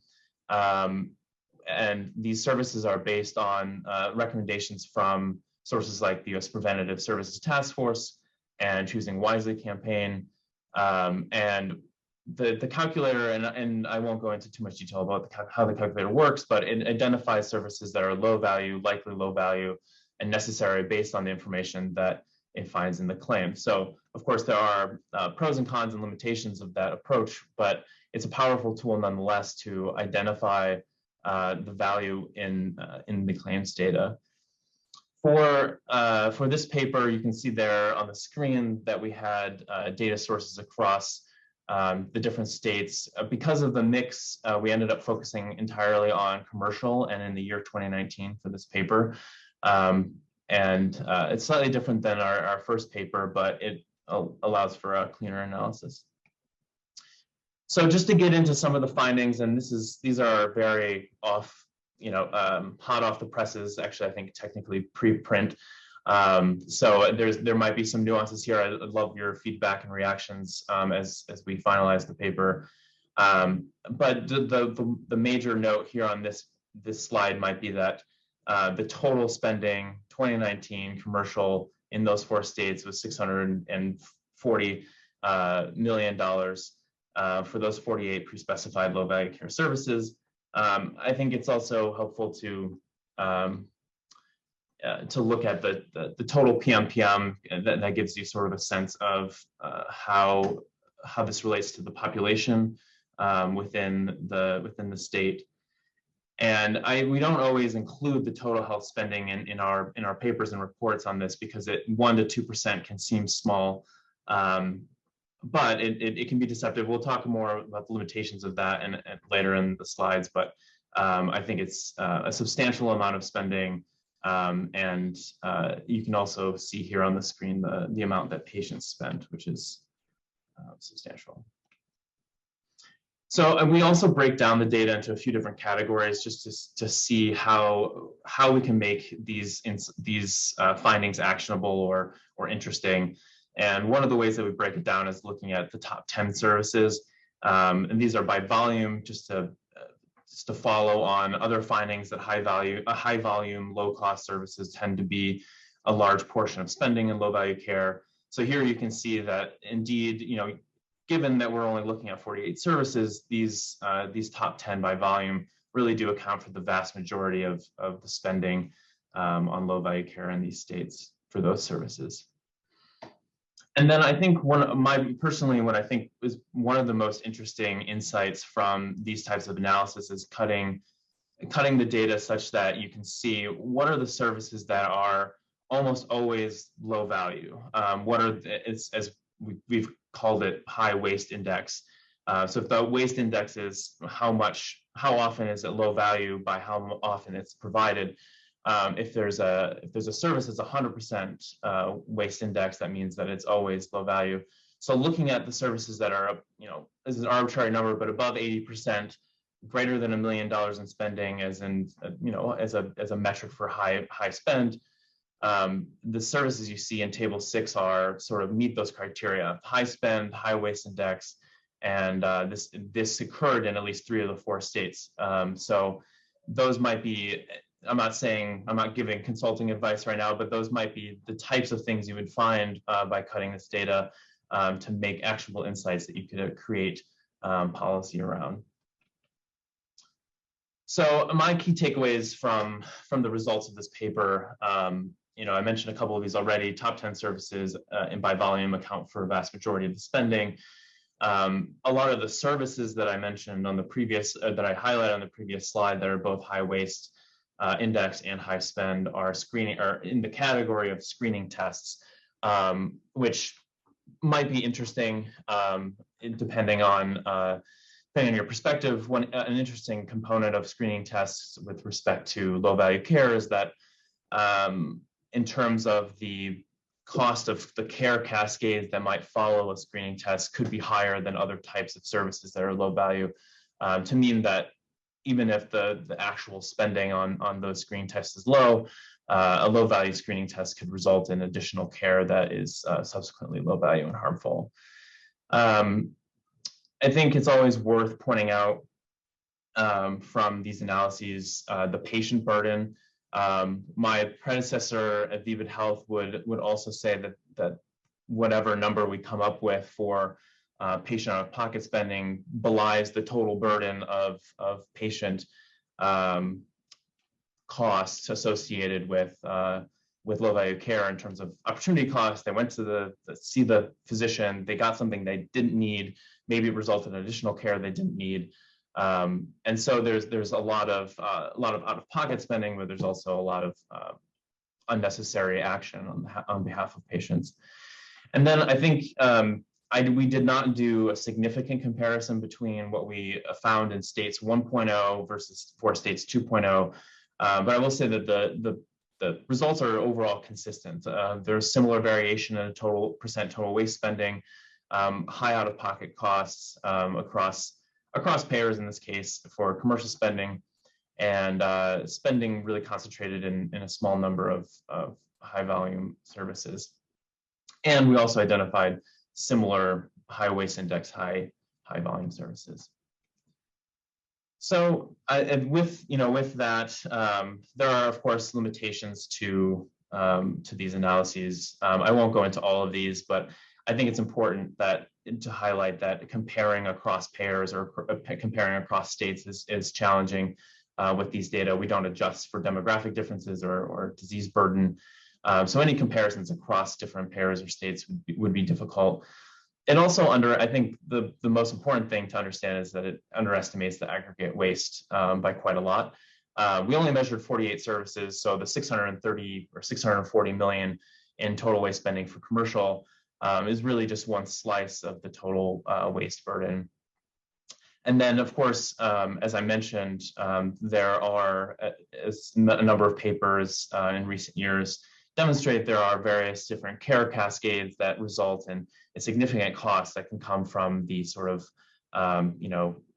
And these services are based on recommendations from sources like the U.S. Preventative Services Task Force and Choosing Wisely campaign. And the calculator, and I won't go into too much detail about how the calculator works, but it identifies services that are low value, likely low value, and necessary based on the information that it finds in the claim. So, of course, there are pros and cons and limitations of that approach, but it's a powerful tool nonetheless to identify the value in the claims data. For this paper, you can see there on the screen that we had data sources across the different states. Because of the mix, we ended up focusing entirely on commercial and in the year 2019 for this paper. It's slightly different than our first paper, but it allows for a cleaner analysis. So just to get into some of the findings, and these are very hot off the presses, actually, I think technically pre-print. So there might be some nuances here. I'd love your feedback and reactions as we finalize the paper. But the major note here on this slide might be that the total spending 2019 commercial in those 4 states was $640 million for those 48 pre-specified low value care services. I think it's also helpful to look at the total PMPM. That gives you sort of a sense of how this relates to the population within the state. And we don't always include the total health spending in our papers and reports on this because 1% to 2% can seem small, but it can be deceptive. We'll talk more about the limitations of that and later in the slides, but I think it's a substantial amount of spending. And you can also see here on the screen the amount that patients spend, which is substantial. So we also break down the data into a few different categories just to see how we can make these findings actionable or interesting. And one of the ways that we break it down is looking at the top 10 services, and these are by volume, just to follow on other findings that high volume, low cost services tend to be a large portion of spending in low value care. So here you can see that indeed, given that we're only looking at 48 services, these top 10 by volume really do account for the vast majority of the spending on low value care in these states for those services. And then I think what I think is one of the most interesting insights from these types of analysis is cutting the data such that you can see what are the services that are almost always low value. As we've called it, high waste index. So if the waste index is how often is it low value by how often it's provided. If there's a service that's 100% waste index, that means that it's always low value. So looking at the services that are, this is an arbitrary number, but above 80%, greater than $1 million in spending, as in, as a metric for high spend. The services you see in table 6 are sort of meet those criteria: high spend, high waste index, and this occurred in at least 3 of the 4 states. So those might be, I'm not giving consulting advice right now, but those might be the types of things you would find by cutting this data to make actionable insights that you could create policy around. So my key takeaways from the results of this paper, I mentioned a couple of these already. Top 10 services and by volume account for a vast majority of the spending. A lot of the services that I mentioned on the previous, that I highlighted on the previous slide, that are both high waste index and high spend, are in the category of screening tests, which might be interesting depending on your perspective. An interesting component of screening tests with respect to low value care is that in terms of the cost of the care cascades that might follow a screening test could be higher than other types of services that are low value, to mean that even if the actual spending on those screening tests is low, a low value screening test could result in additional care that is subsequently low value and harmful. I think it's always worth pointing out from these analyses the patient burden. My predecessor at Vivid Health would also say that whatever number we come up with for patient out-of-pocket spending belies the total burden of patient costs associated with low value care in terms of opportunity costs. They went to see the physician, they got something they didn't need, maybe it resulted in additional care they didn't need. And so there's a lot of out-of-pocket spending, but there's also a lot of unnecessary action on behalf of patients. And then I think we did not do a significant comparison between what we found in states 1.0 versus 4 states 2.0, but I will say that the results are overall consistent. There's similar variation in total waste spending, high out-of-pocket costs across payers in this case for commercial spending, and spending really concentrated in a small number of high volume services. And we also identified similar high waste index, high volume services. So with that, there are of course limitations to these analyses. I won't go into all of these, but I think it's important to highlight that comparing across payers or comparing across states is challenging with these data. We don't adjust for demographic differences or disease burden. So any comparisons across different payers or states would be difficult. And also I think the most important thing to understand is that it underestimates the aggregate waste by quite a lot. We only measured 48 services, so the 630 or 640 million in total waste spending for commercial is really just one slice of the total waste burden. And then, of course, as I mentioned, there are a number of papers in recent years demonstrate there are various different care cascades that result in a significant cost that can come from the sort of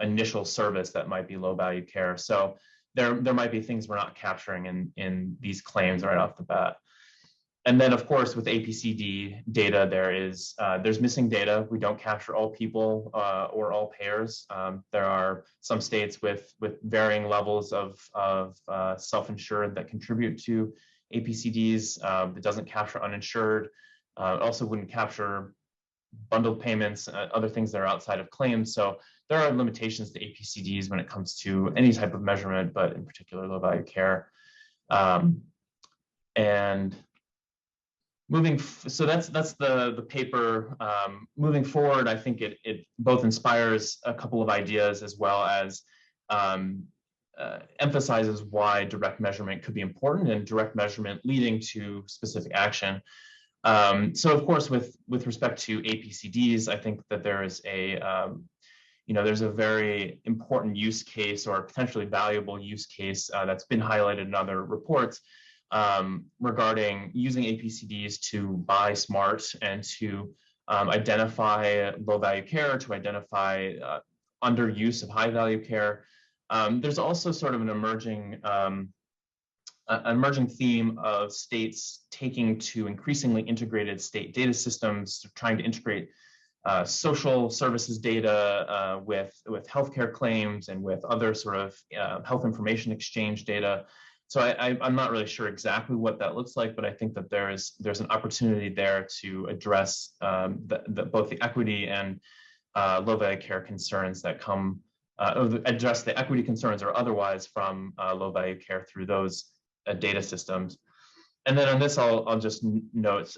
initial service that might be low value care. So there might be things we're not capturing in these claims right off the bat. And then, of course, with APCD data, there's missing data. We don't capture all people or all payers. There are some states with varying levels of self-insured that contribute to APCDs. It doesn't capture uninsured. It also wouldn't capture bundled payments, other things that are outside of claims. So there are limitations to APCDs when it comes to any type of measurement, but in particular low value care. And so that's the paper. Moving forward, I think it both inspires a couple of ideas as well as emphasizes why direct measurement could be important and direct measurement leading to specific action. So of course, with respect to APCDs, I think that there is there's a very important use case or potentially valuable use case that's been highlighted in other reports regarding using APCDs to buy smart and to identify low value care, to identify underuse of high value care. There's also sort of an emerging theme of states taking to increasingly integrated state data systems, trying to integrate social services data with healthcare claims and with other sort of health information exchange data. So I'm not really sure exactly what that looks like, but I think that there's an opportunity there to address both the equity and low value care concerns that come, address the equity concerns or otherwise from low value care through those data systems. And then on this, I'll just note,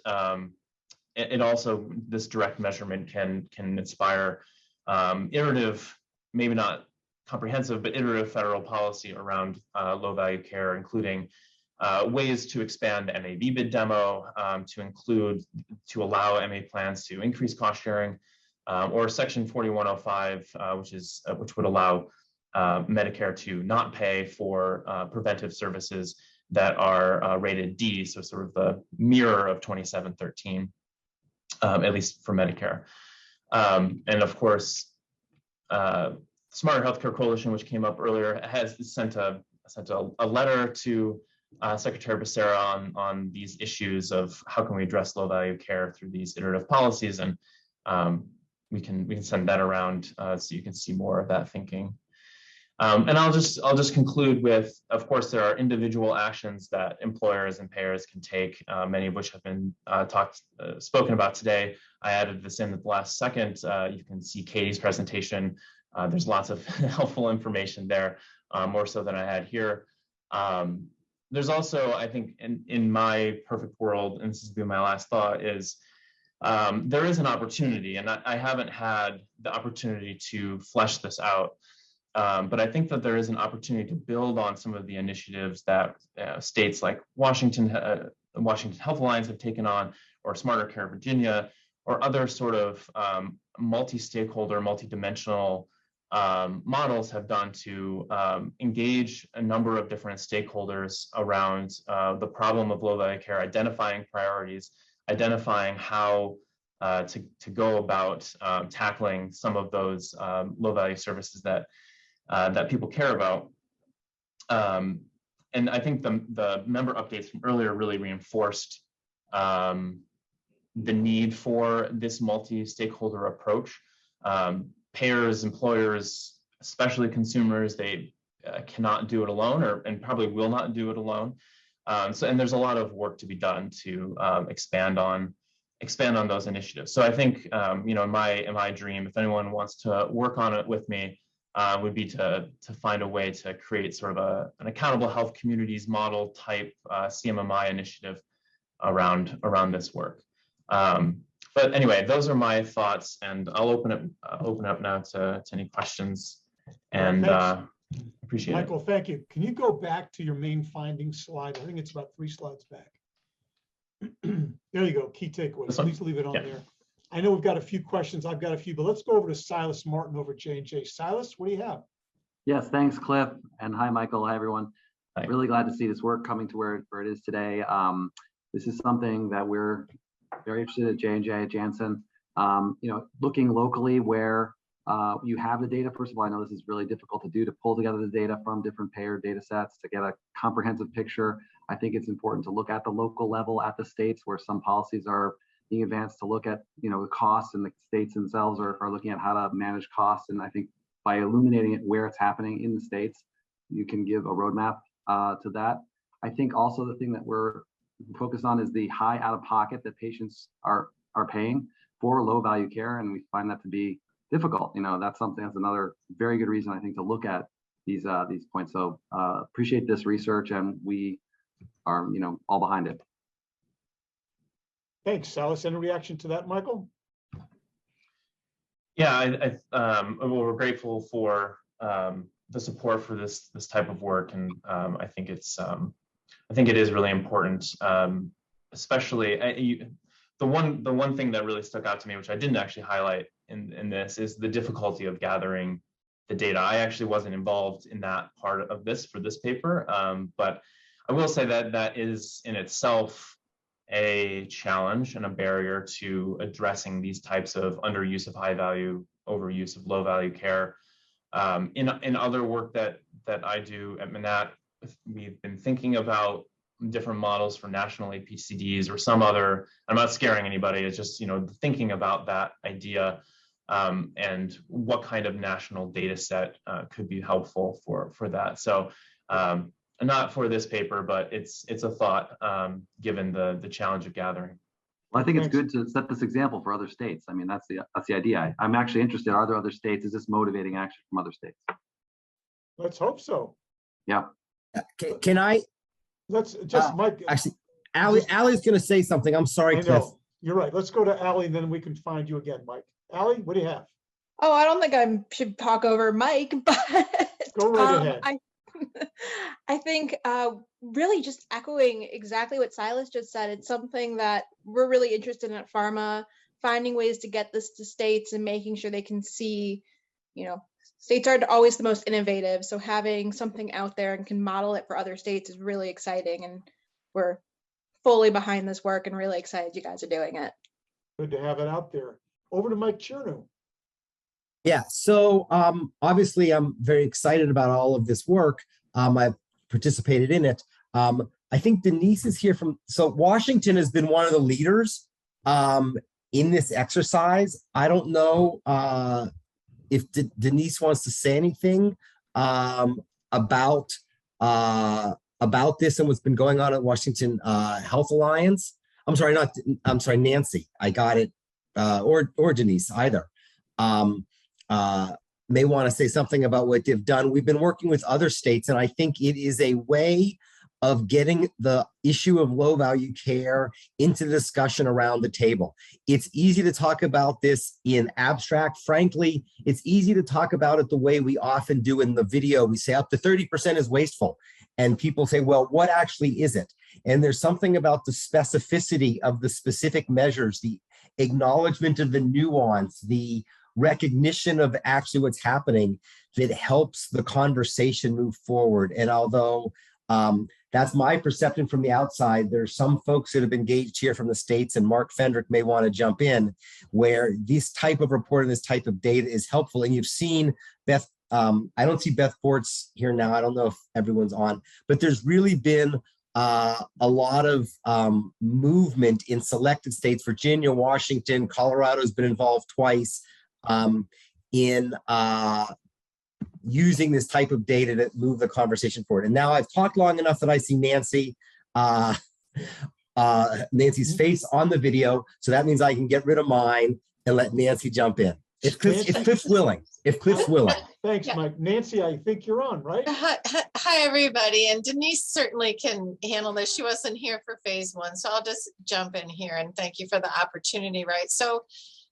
it also, this direct measurement can inspire iterative, maybe not comprehensive, but iterative federal policy around low value care, including ways to expand the MA bid demo, to allow MA plans to increase cost sharing, or Section 4105, which would allow Medicare to not pay for preventive services that are rated D, so sort of the mirror of 2713, at least for Medicare. And of course, Smarter Healthcare Coalition, which came up earlier, has sent a letter to Secretary Becerra on these issues of how can we address low value care through these iterative policies, and we can send that around so you can see more of that thinking. And I'll just conclude with, of course, there are individual actions that employers and payers can take, many of which have been spoken about today. I added this in at the last second. You can see Katie's presentation. There's lots of helpful information there, more so than I had here. There's also, I think, in my perfect world, and this has been my last thought, is there is an opportunity, and I haven't had the opportunity to flesh this out. But I think that there is an opportunity to build on some of the initiatives that states like Washington Health Alliance have taken on, or Smarter Care Virginia, or other sort of multi-stakeholder, multi-dimensional models have done to engage a number of different stakeholders around the problem of low value care, identifying priorities, identifying how to go about tackling some of those low value services that people care about. And I think the member updates from earlier really reinforced the need for this multi-stakeholder approach. Payers, employers, especially consumers, they cannot do it alone, and probably will not do it alone. And there's a lot of work to be done to expand on those initiatives. So I think, in my dream, if anyone wants to work on it with me, would be to find a way to create sort of an accountable health communities model type CMMI initiative around this work. But anyway, those are my thoughts, and I'll open up now to any questions. And appreciate Michael, thank you. Can you go back to your main findings slide? I think it's about 3 slides back. There you go. Key takeaways. Please leave it on there. I know we've got a few questions. I've got a few, but let's go over to Silas Martin over at J&J. Silas, what do you have? Yes, thanks, Cliff. And hi, Michael. Hi, everyone. Hi. Really glad to see this work coming to where it is today. This is something that we're very interested at J&J, at Janssen. Looking locally where you have the data. First of all, I know this is really difficult to do, to pull together the data from different payer data sets to get a comprehensive picture. I think it's important to look at the local level, at the states where some policies are being advanced, to look at the costs, and the states themselves are looking at how to manage costs. And I think by illuminating it where it's happening in the states, you can give a roadmap to that. I think also the thing that we're focused on is the high out-of-pocket that patients are paying for low-value care, and we find that to be difficult. That's another very good reason I think to look at these points. So appreciate this research, and we are all behind it. Thanks, Alice. Any reaction to that, Michael? Yeah, we're grateful for the support for this type of work, and I think it is really important, especially the one thing that really stuck out to me, which I didn't actually highlight in this, is the difficulty of gathering the data. I actually wasn't involved in that part of this for this paper, but I will say that is in itself a challenge and a barrier to addressing these types of underuse of high value, overuse of low value care. In other work that I do at Manat, we've been thinking about different models for national APCDs or some other. I'm not scaring anybody. It's just thinking about that idea and what kind of national data set could be helpful for that. So not for this paper, but it's a thought given the challenge of gathering. Well, I think it's good to set this example for other states. I mean, that's the idea. I'm actually interested. Are there other states? Is this motivating action from other states? Let's hope so. Yeah. Can I? Let's just, Mike. Actually, Allie's going to say something. I'm sorry, Cliff. You're right. Let's go to Allie, and then we can find you again, Mike. Allie, what do you have? Oh, I don't think I should talk over Mike, but go right ahead. I think really just echoing exactly what Silas just said. It's something that we're really interested in at Pharma, finding ways to get this to states and making sure they can see, states aren't always the most innovative. So having something out there and can model it for other states is really exciting. And we're fully behind this work and really excited you guys are doing it. Good to have it out there. Over to Mike Chernow. Yeah, so obviously I'm very excited about all of this work. I've participated in it. I think Denise is here so Washington has been one of the leaders in this exercise. I don't know if Denise wants to say anything about this and what's been going on at Washington Health Alliance. I'm sorry, Nancy. I got it, or Denise, either. May want to say something about what they've done. We've been working with other states, and I think it is a way of getting the issue of low value care into the discussion around the table. It's easy to talk about this in abstract. Frankly, it's easy to talk about it the way we often do in the video. We say up to 30% is wasteful. And people say, well, what actually is it? And there's something about the specificity of the specific measures, the acknowledgement of the nuance, the recognition of actually what's happening that helps the conversation move forward. And although that's my perception from the outside, there's some folks that have engaged here from the States, and Mark Fendrick may want to jump in, where this type of report and this type of data is helpful. And you've seen Beth, I don't see Beth Ports here now. I don't know if everyone's on, but there's really been a lot of movement in selected states. Virginia, Washington, Colorado has been involved twice in using this type of data to move the conversation forward. And now I've talked long enough that I see Nancy's face on the video. So that means I can get rid of mine and let Nancy jump in. If Cliff's willing. Thanks, Mike. Nancy, I think you're on, right? Hi, everybody. And Denise certainly can handle this. She wasn't here for phase one, so I'll just jump in here and thank you for the opportunity, right? So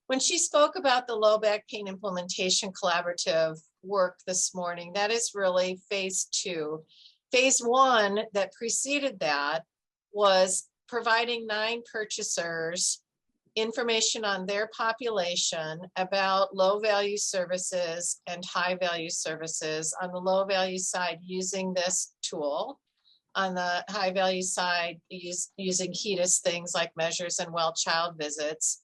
when she spoke about the low back pain implementation collaborative work this morning, that is really phase two. Phase one that preceded that was providing 9 purchasers information on their population about low value services and high value services. On the low value side, using this tool. On the high value side, using HEDIS things like measures and well child visits.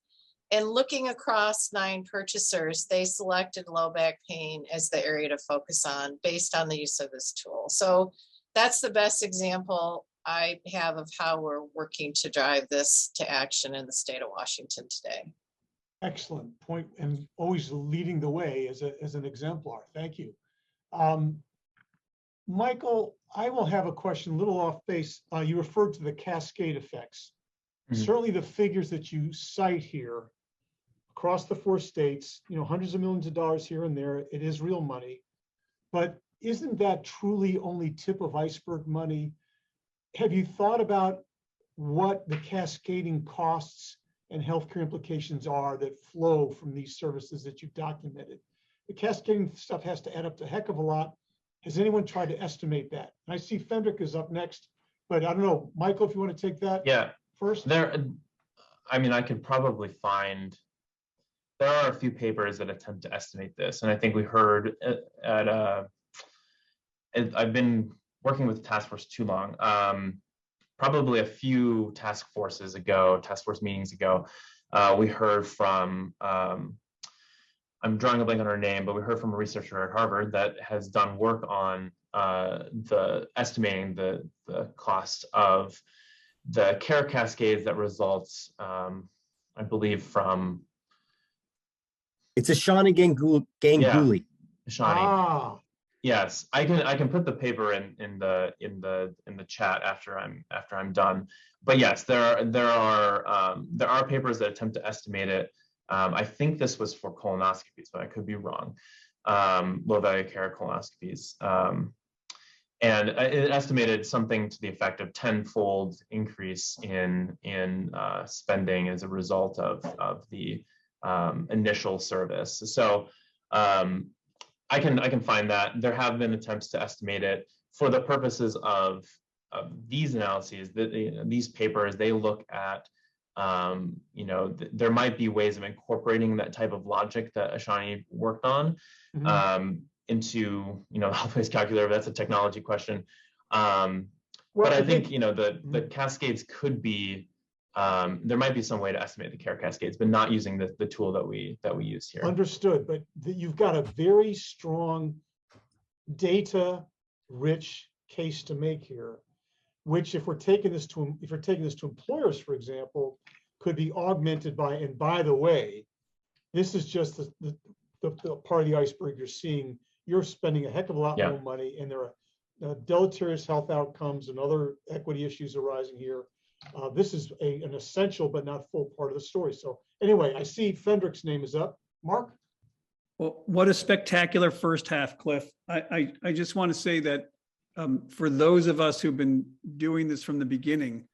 And looking across 9 purchasers, they selected low back pain as the area to focus on based on the use of this tool. So that's the best example I have of how we're working to drive this to action in the state of Washington today. Excellent point, and always leading the way as an exemplar. Thank you. Michael, I will have a question, a little off base. You referred to the cascade effects. Certainly the figures that you cite here across the 4 states, hundreds of millions of dollars here and there, it is real money. But isn't that truly only tip of iceberg money? Have you thought about what the cascading costs and healthcare implications are that flow from these services that you've documented? The cascading stuff has to add up to a heck of a lot. Has anyone tried to estimate that? And I see Fendrick is up next, but I don't know, Michael, if you want to take that first. I mean, I could probably find, there are a few papers that attempt to estimate this. And I think we heard I've been working with the task force too long. Probably a few task force meetings ago, we heard from, I'm drawing a blank on her name, but we heard from a researcher at Harvard that has done work on estimating the cost of the care cascades that results, I believe, from. It's Ashani Ganguly. Ashani. Yes, I can put the paper in the chat after I'm done. But yes, there are papers that attempt to estimate it. I think this was for colonoscopies, but I could be wrong. Low value care colonoscopies. And it estimated something to the effect of 10-fold increase in spending as a result of the initial service. So I can find that. There have been attempts to estimate it for the purposes of these analyses. These papers, they look at there might be ways of incorporating that type of logic that Ashani worked on into the health-based calculator. That's a technology question. But I think the cascades could be, there might be some way to estimate the care cascades, but not using the tool that we use here. Understood, but you've got a very strong data-rich case to make here, which if we're taking this to employers, for example, could be augmented by, and by the way, this is just the part of the iceberg you're seeing. You're spending a heck of a lot more money, and there are deleterious health outcomes and other equity issues arising here. This is an essential but not full part of the story. So anyway, I see Fendrick's name is up. Mark? Well, what a spectacular first half, Cliff. I just want to say that for those of us who've been doing this from the beginning,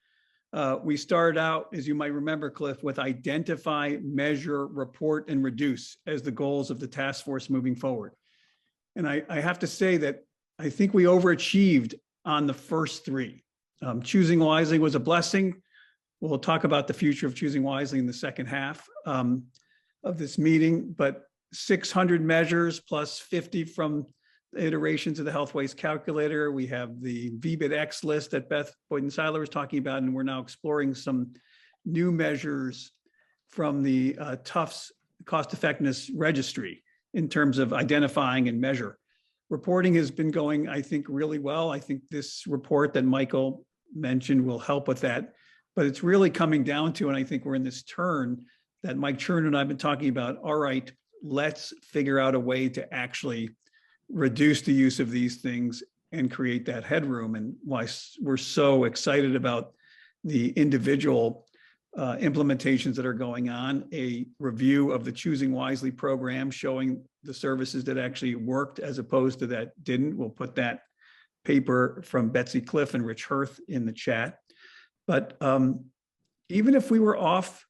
we started out, as you might remember, Cliff, with identify, measure, report, and reduce as the goals of the task force moving forward. And I have to say that I think we overachieved on the first 3. Choosing wisely was a blessing. We'll talk about the future of choosing wisely in the second half of this meeting, but 600 measures plus 50 from iterations of the health waste calculator. We have the VBIT-X list that Beth Boyden-Seiler was talking about, and we're now exploring some new measures from the Tufts cost effectiveness registry in terms of identifying and measure. Reporting has been going, I think, really well. I think this report that Michael mentioned will help with that, but it's really coming down to, and I think we're in this turn that Mike Chern and I have been talking about, all right, let's figure out a way to actually reduce the use of these things and create that headroom, and why we're so excited about the individual implementations that are going on. A review of the Choosing Wisely program showing the services that actually worked as opposed to that didn't. We'll put that paper from Betsy Cliff and Rich Hirth in the chat. But even if we were off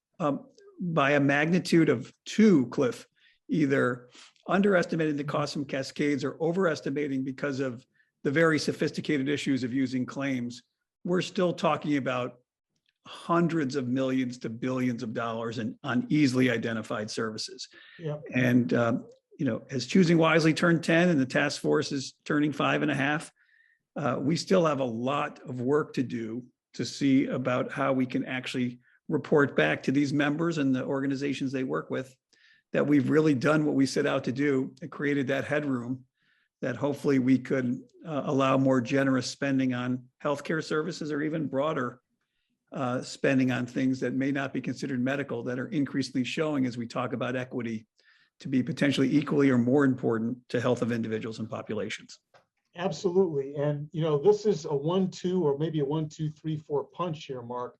by a magnitude of 2, Cliff, either underestimating the cost from cascades or overestimating because of the very sophisticated issues of using claims, we're still talking about hundreds of millions to billions of dollars on easily identified services. Yeah. And as Choosing Wisely turned 10 and the task force is turning 5.5, we still have a lot of work to do to see about how we can actually report back to these members and the organizations they work with that we've really done what we set out to do and created that headroom that hopefully we could allow more generous spending on healthcare services or even broader spending on things that may not be considered medical that are increasingly showing, as we talk about equity, to be potentially equally or more important to health of individuals and populations. Absolutely. And, this is a 1-2 or maybe a 1-2-3-4 punch here, Mark.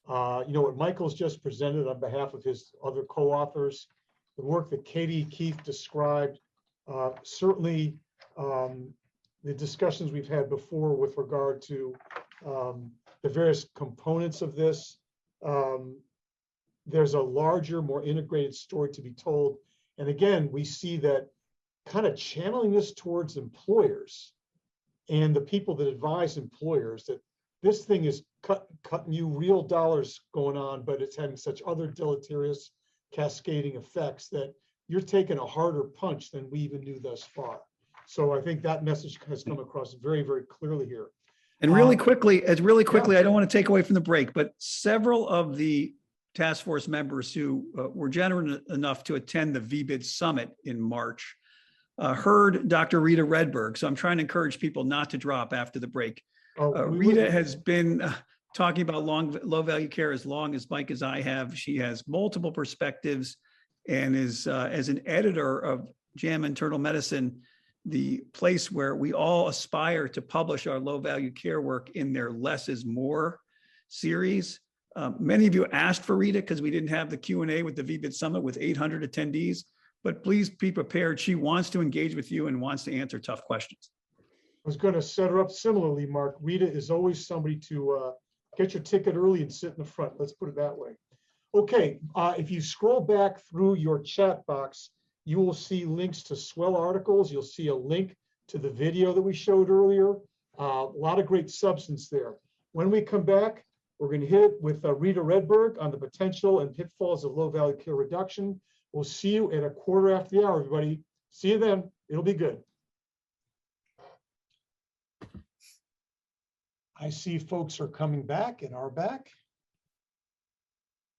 What Michael's just presented on behalf of his other co-authors, the work that Katie Keith described, certainly the discussions we've had before with regard to the various components of this. There's a larger, more integrated story to be told. And again, we see that kind of channeling this towards employers and the people that advise employers, that this thing is cutting you real dollars going on, but it's having such other deleterious cascading effects that you're taking a harder punch than we even knew thus far. So I think that message has come across very, very clearly here. And really quickly, I don't want to take away from the break, but several of the task force members who were generous enough to attend the VBID summit in March heard Dr. Rita Redberg. So I'm trying to encourage people not to drop after the break. Rita has been talking about low value care as long as Mike as I have. She has multiple perspectives and is as an editor of JAMA Internal Medicine, the place where we all aspire to publish our low value care work in their Less is More series. Many of you asked for Rita because we didn't have the Q&A with the VBID Summit with 800 attendees, but please be prepared. She wants to engage with you and wants to answer tough questions. I was going to set her up similarly, Mark. Rita is always somebody to get your ticket early and sit in the front. Let's put it that way. Okay, if you scroll back through your chat box, you will see links to swell articles. You'll see a link to the video that we showed earlier. A lot of great substance there. When we come back, we're going to hit it with Rita Redberg on the potential and pitfalls of low value care reduction. We'll see you at 1/4 everybody. See you then. It'll be good. I see folks are coming back and are back.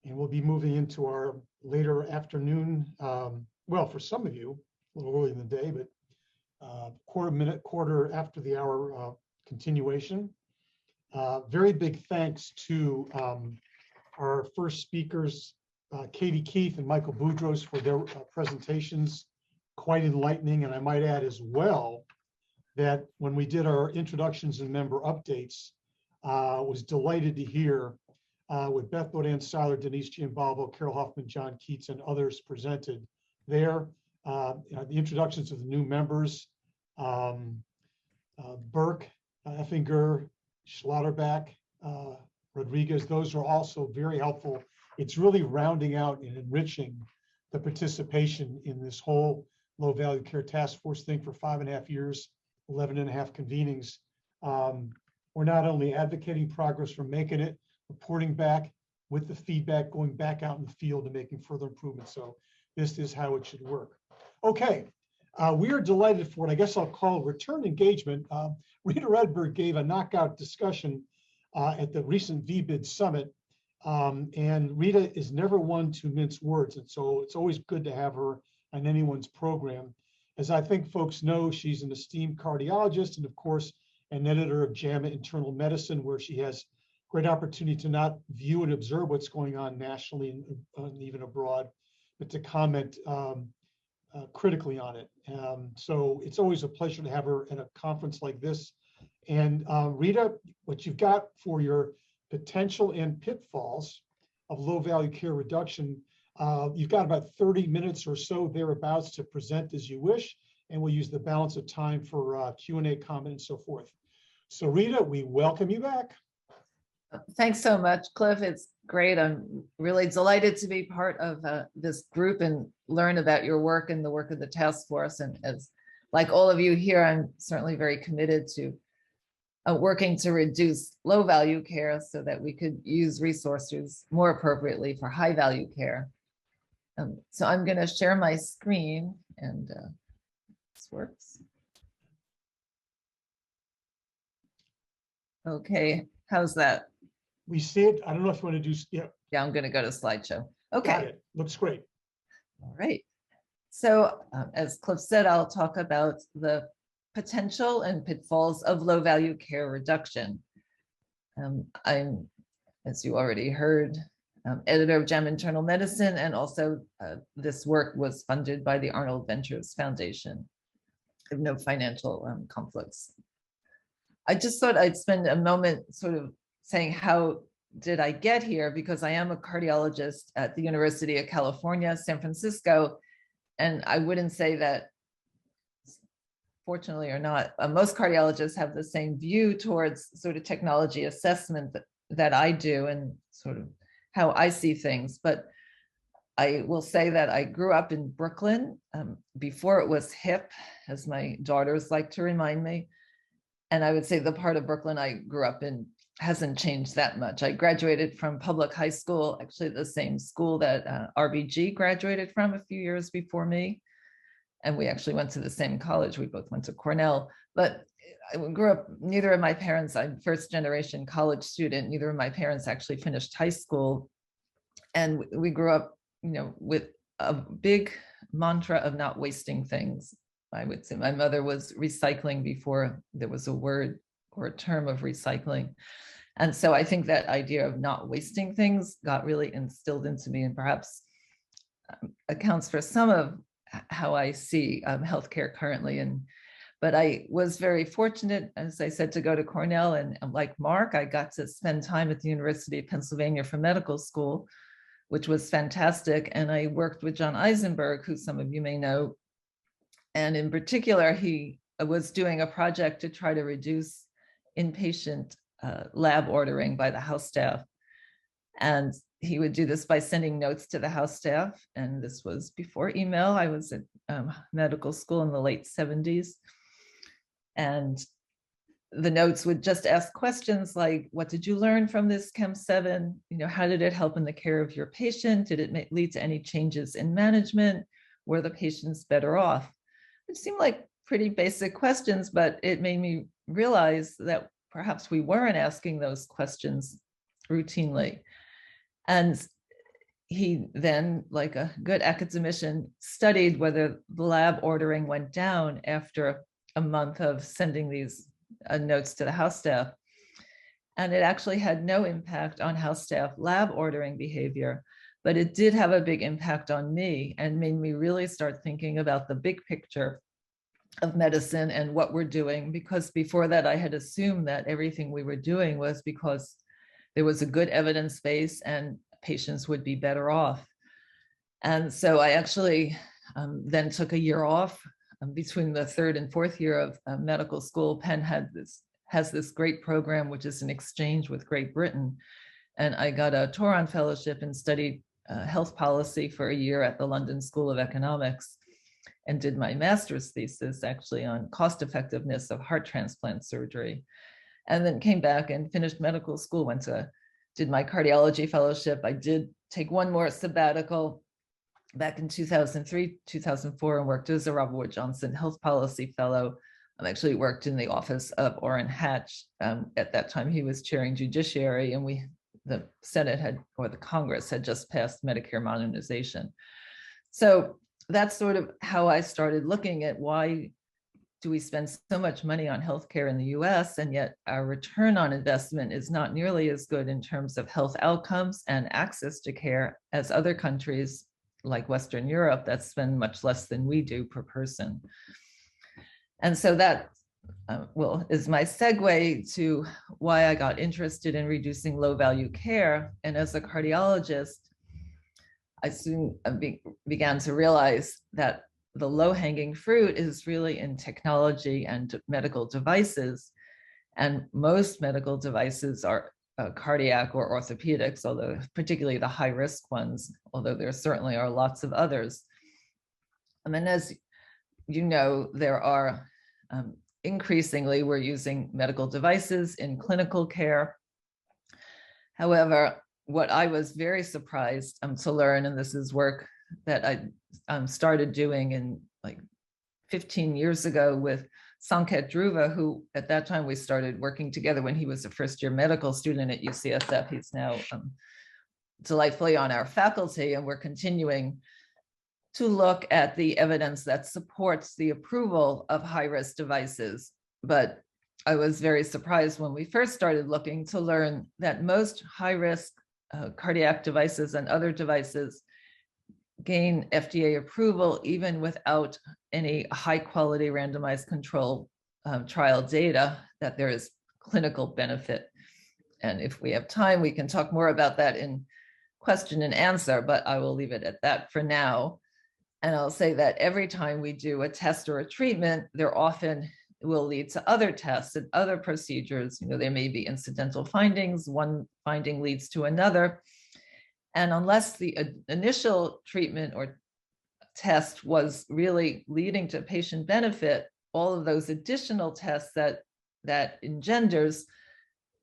And we'll be moving into our later afternoon. Well, for some of you, a little early in the day, but quarter after the hour continuation. Very big thanks to our first speakers, Katie Keith and Michael Boudros, for their presentations, quite enlightening. And I might add as well that when we did our introductions and member updates, was delighted to hear with Beth Bodan Seiler, Denise Giambalvo, Carol Hoffman, John Keats, and others presented there. The introductions of the new members, Burke, Effinger, Schlotterbeck, Rodriguez, those are also very helpful. It's really rounding out and enriching the participation in this whole low value care task force thing for 5.5 years, 11.5 convenings. We're not only advocating progress, we're making it, reporting back with the feedback, going back out in the field and making further improvements. So this is how it should work. Okay, we are delighted for what I guess I'll call return engagement. Rita Redberg gave a knockout discussion at the recent VBID Summit. And Rita is never one to mince words. And so it's always good to have her on anyone's program. As I think folks know, she's an esteemed cardiologist and of course, an editor of JAMA Internal Medicine, where she has great opportunity to not view and observe what's going on nationally and even abroad, but to comment critically on it. So it's always a pleasure to have her at a conference like this. And Rita, what you've got for your potential and pitfalls of low value care reduction, you've got about 30 minutes or so thereabouts to present as you wish, and we'll use the balance of time for Q&A, comment, and so forth. So Rita, we welcome you back. Thanks so much, Cliff. It's great. I'm really delighted to be part of this group and learn about your work and the work of the task force. And as like all of you here, I'm certainly very committed to working to reduce low value care so that we could use resources more appropriately for high value care. So I'm going to share my screen and this works. Okay, how's that? We see it. I don't know if you want to do, Yeah, I'm going to go to slideshow. Okay. Got it. Looks great. All right. So as Cliff said, I'll talk about the potential and pitfalls of low value care reduction. I'm, as you already heard, editor of JAMA Internal Medicine, and also this work was funded by the Arnold Ventures Foundation. have no financial conflicts. I just thought I'd spend a moment sort of saying, how did I get here? Because I am a cardiologist at the University of California, San Francisco, and I wouldn't say that, fortunately or not, most cardiologists have the same view towards sort of technology assessment that I do and sort of how I see things. But I will say that I grew up in Brooklyn before it was hip, as my daughters like to remind me. And I would say the part of Brooklyn I grew up in hasn't changed that much. I graduated from public high school, actually the same school that RBG graduated from a few years before me. And we actually went to the same college. We both went to Cornell, but I grew up, neither of my parents, I'm first generation college student, neither of my parents actually finished high school. And we grew up, with a big mantra of not wasting things. I would say my mother was recycling before there was a word or a term of recycling. And so I think that idea of not wasting things got really instilled into me, and perhaps accounts for some of how I see healthcare currently. But I was very fortunate, as I said, to go to Cornell, and like Mark, I got to spend time at the University of Pennsylvania for medical school, which was fantastic. And I worked with John Eisenberg, who some of you may know. And in particular, he was doing a project to try to reduce inpatient lab ordering by the house staff. And he would do this by sending notes to the house staff. And this was before email. I was at medical school in the late 70s. And the notes would just ask questions like, what did you learn from this Chem 7? How did it help in the care of your patient? Did it lead to any changes in management? Were the patients better off? It seemed like pretty basic questions, but it made me realize that perhaps we weren't asking those questions routinely. And he then, like a good academician, studied whether the lab ordering went down after a month of sending these notes to the house staff. And it actually had no impact on house staff lab ordering behavior, but it did have a big impact on me and made me really start thinking about the big picture of medicine and what we're doing, because before that I had assumed that everything we were doing was because there was a good evidence base and patients would be better off. And so I actually then took a year off between the third and fourth year of medical school. Penn has this great program, which is an exchange with Great Britain. And I got a Toron Fellowship and studied health policy for a year at the London School of Economics, and did my master's thesis actually on cost effectiveness of heart transplant surgery. And then came back and finished medical school, did my cardiology fellowship. I did take one more sabbatical back in 2003, 2004, and worked as a Robert Wood Johnson Health Policy Fellow. I actually worked in the office of Orrin Hatch. At that time, he was chairing Judiciary, and the Senate or the Congress had just passed Medicare modernization. So that's sort of how I started looking at why do we spend so much money on healthcare in the US, and yet our return on investment is not nearly as good in terms of health outcomes and access to care as other countries like Western Europe that spend much less than we do per person. And so that is my segue to why I got interested in reducing low value care. And as a cardiologist, I soon began to realize that the low-hanging fruit is really in technology and medical devices. And most medical devices are cardiac or orthopedics, although particularly the high-risk ones, although there certainly are lots of others. And then, as you know, there are increasingly, we're using medical devices in clinical care. However, what I was very surprised to learn, and this is work that I started doing in like 15 years ago with Sanket Dhruva, who at that time we started working together when he was a first-year medical student at UCSF. He's now delightfully on our faculty, and we're continuing to look at the evidence that supports the approval of high-risk devices. But I was very surprised when we first started looking to learn that most high-risk cardiac devices and other devices gain FDA approval even without any high quality randomized control trial data, that there is clinical benefit. And if we have time, we can talk more about that in question and answer, but I will leave it at that for now. And I'll say that every time we do a test or a treatment, there often will lead to other tests and other procedures. You know, there may be incidental findings, one finding leads to another. And unless the initial treatment or test was really leading to patient benefit, all of those additional tests that engenders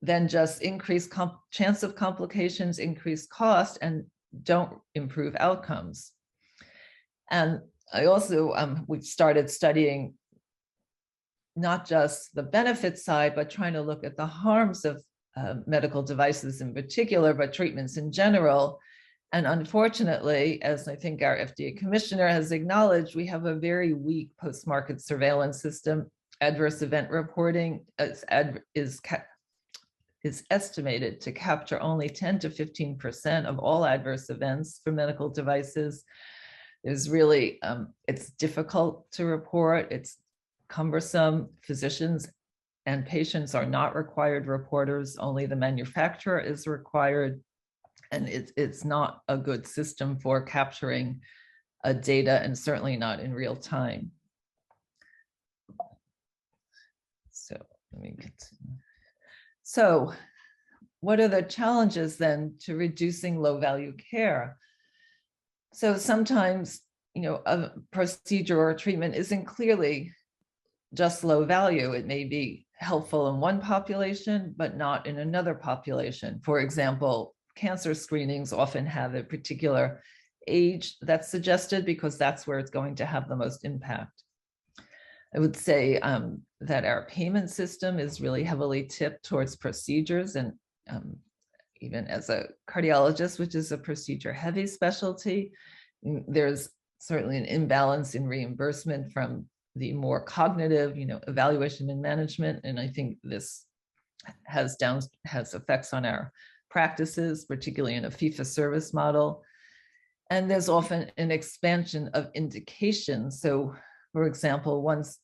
then just increase chance of complications, increase cost, and don't improve outcomes. And I also, we've started studying not just the benefit side, but trying to look at the harms of medical devices in particular, but treatments in general. And unfortunately, as I think our FDA commissioner has acknowledged, we have a very weak post-market surveillance system. Adverse event reporting is estimated to capture only 10 to 15% of all adverse events for medical devices. There's really, it's difficult to report, it's cumbersome. Physicians and patients are not required reporters, only the manufacturer is required. And it's not a good system for capturing data, and certainly not in real time. So let me continue. So what are the challenges then to reducing low value care? So sometimes, you know, a procedure or a treatment isn't clearly just low value. It may be helpful in one population, but not in another population. For example, cancer screenings often have a particular age that's suggested because that's where it's going to have the most impact. I would say that our payment system is really heavily tipped towards procedures, and even as a cardiologist, which is a procedure heavy specialty, there's certainly an imbalance in reimbursement from the more cognitive, you know, evaluation and management. And I think this has effects on our practices, particularly in a fee-for-service model. And there's often an expansion of indications. So for example, once,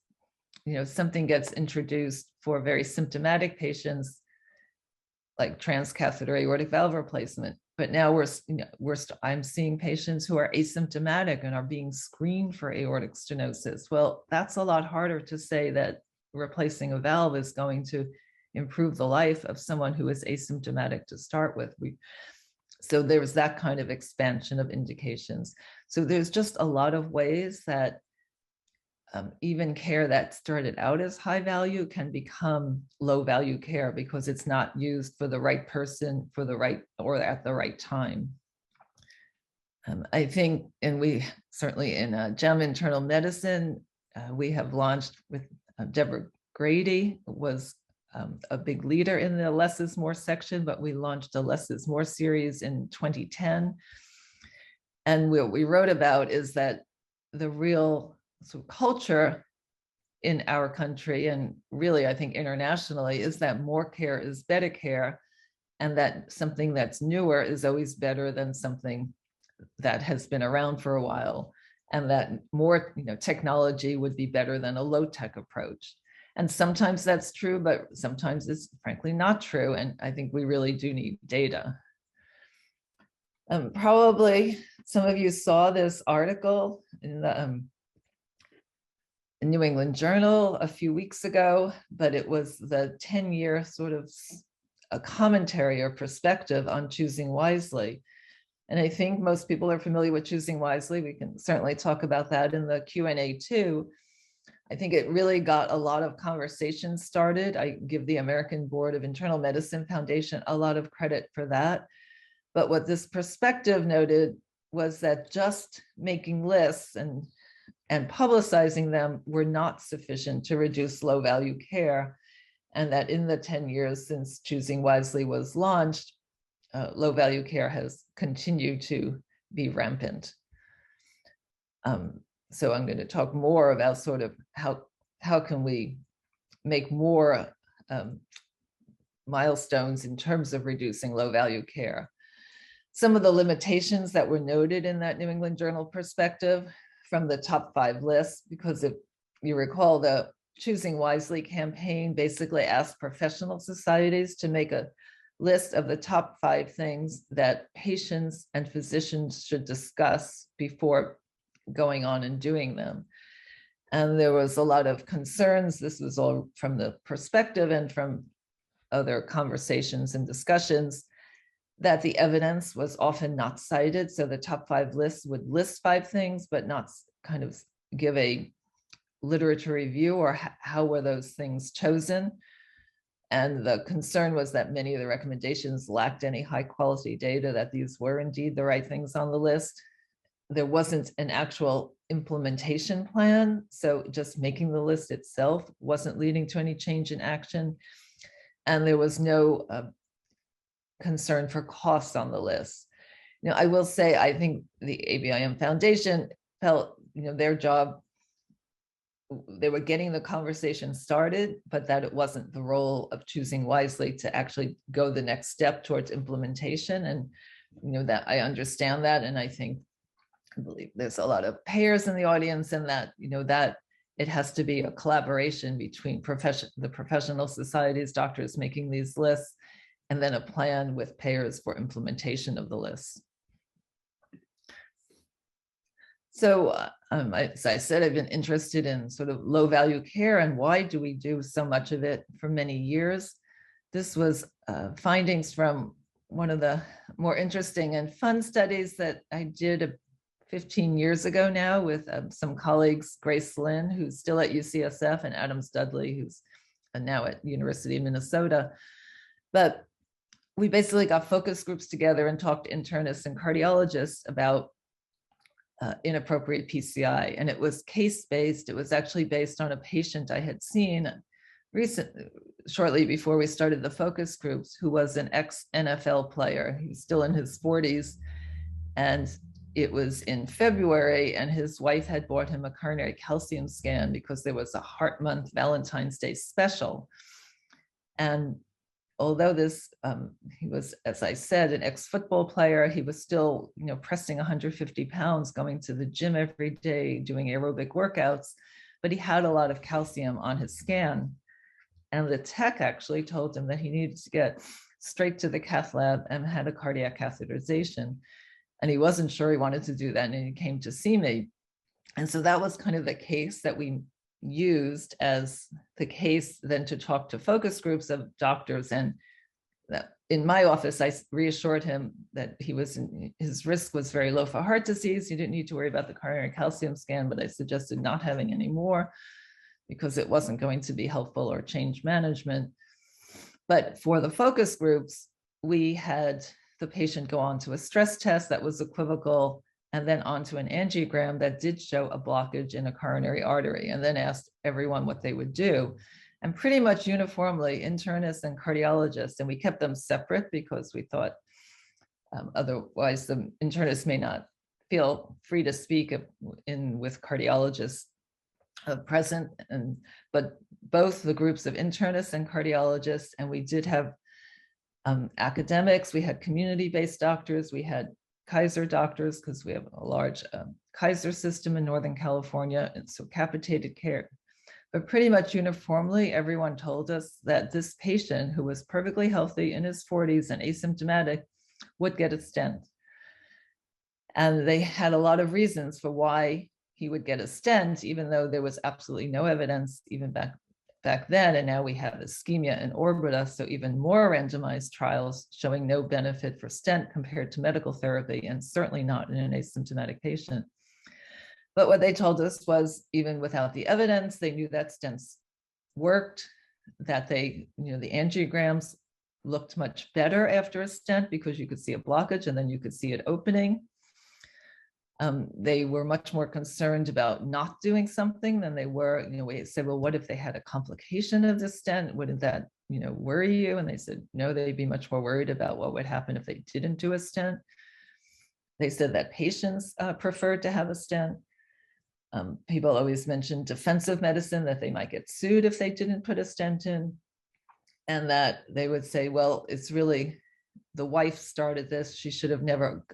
you know, something gets introduced for very symptomatic patients, like transcatheter aortic valve replacement, but now I'm seeing patients who are asymptomatic and are being screened for aortic stenosis. Well, that's a lot harder to say that replacing a valve is going to improve the life of someone who is asymptomatic to start with. So there's that kind of expansion of indications. So there's just a lot of ways that even care that started out as high value can become low value care because it's not used for the right person, for the right, or at the right time. I think, and we certainly in GEM Internal Medicine, we have launched with Deborah Grady was a big leader in the Less is More section, but we launched a Less is More series in 2010. And what we wrote about is that the real culture in our country, and really I think internationally, is that more care is better care, and that something that's newer is always better than something that has been around for a while, and that more, you know, technology would be better than a low-tech approach. And sometimes that's true, but sometimes it's frankly not true. And I think we really do need data. Probably some of you saw this article in the New England Journal a few weeks ago, but it was the 10-year sort of a commentary or perspective on choosing wisely. And I think most people are familiar with choosing wisely. We can certainly talk about that in the Q&A too. I think it really got a lot of conversations started. I give the American Board of Internal Medicine Foundation a lot of credit for that. But what this perspective noted was that just making lists and publicizing them were not sufficient to reduce low value care. And that in the 10 years since Choosing Wisely was launched, low value care has continued to be rampant. So I'm going to talk more about sort of how can we make more milestones in terms of reducing low value care. some of the limitations that were noted in that New England Journal perspective from the top 5 lists, because if you recall, the Choosing Wisely campaign basically asked professional societies to make a list of the top 5 things that patients and physicians should discuss before going on and doing them. And there was a lot of concerns. This was all from the perspective and from other conversations and discussions that the evidence was often not cited. So the top 5 lists would list 5 things, but not kind of give a literature review or how were those things chosen. And the concern was that many of the recommendations lacked any high quality data that these were indeed the right things on the list. There wasn't an actual implementation plan. So just making the list itself wasn't leading to any change in action. And there was no concern for costs on the list. I will say, I think the ABIM Foundation felt, their job, they were getting the conversation started, but that it wasn't the role of Choosing Wisely to actually go the next step towards implementation. And, that I understand that. And I believe there's a lot of payers in the audience, and that, that it has to be a collaboration between the professional societies, doctors making these lists, and then a plan with payers for implementation of the list. So as I said, I've been interested in sort of low value care and why do we do so much of it for many years. This was findings from one of the more interesting and fun studies that I did 15 years ago now with some colleagues, Grace Lynn, who's still at UCSF, and Adams Dudley, who's now at University of Minnesota. But we basically got focus groups together and talked to internists and cardiologists about inappropriate PCI. And it was case-based. It was actually based on a patient I had seen shortly before we started the focus groups, who was an ex-NFL player. He's still in his 40s. And it was in February, and his wife had bought him a coronary calcium scan because there was a Heart Month Valentine's Day special. And although he was, as I said, an ex-football player, he was still, pressing 150 pounds, going to the gym every day, doing aerobic workouts, but he had a lot of calcium on his scan. And the tech actually told him that he needed to get straight to the cath lab and had a cardiac catheterization. And he wasn't sure he wanted to do that. And he came to see me. And so that was kind of the case that we used as the case then to talk to focus groups of doctors. And in my office, I reassured him that his risk was very low for heart disease. He didn't need to worry about the coronary calcium scan, but I suggested not having any more because it wasn't going to be helpful or change management. But for the focus groups, we had the patient go on to a stress test that was equivocal, and then onto an angiogram that did show a blockage in a coronary artery, and then asked everyone what they would do. And pretty much uniformly, internists and cardiologists, and we kept them separate because we thought otherwise the internists may not feel free to speak with cardiologists present. But both the groups of internists and cardiologists, and we did have academics, we had community-based doctors, we had Kaiser doctors, because we have a large Kaiser system in Northern California, and so capitated care. But pretty much uniformly, everyone told us that this patient, who was perfectly healthy in his 40s and asymptomatic, would get a stent. And they had a lot of reasons for why he would get a stent, even though there was absolutely no evidence even back then. And now we have ischemia and orbita, so even more randomized trials showing no benefit for stent compared to medical therapy, and certainly not in an asymptomatic patient. But what they told us was, even without the evidence, they knew that stents worked, that the angiograms looked much better after a stent because you could see a blockage and then you could see it opening. They were much more concerned about not doing something than they were, we said, well, what if they had a complication of the stent? Wouldn't that, worry you? And they said, no, they'd be much more worried about what would happen if they didn't do a stent. They said that patients preferred to have a stent. People always mention defensive medicine, that they might get sued if they didn't put a stent in. And that they would say, well, it's really the wife started this. She should have never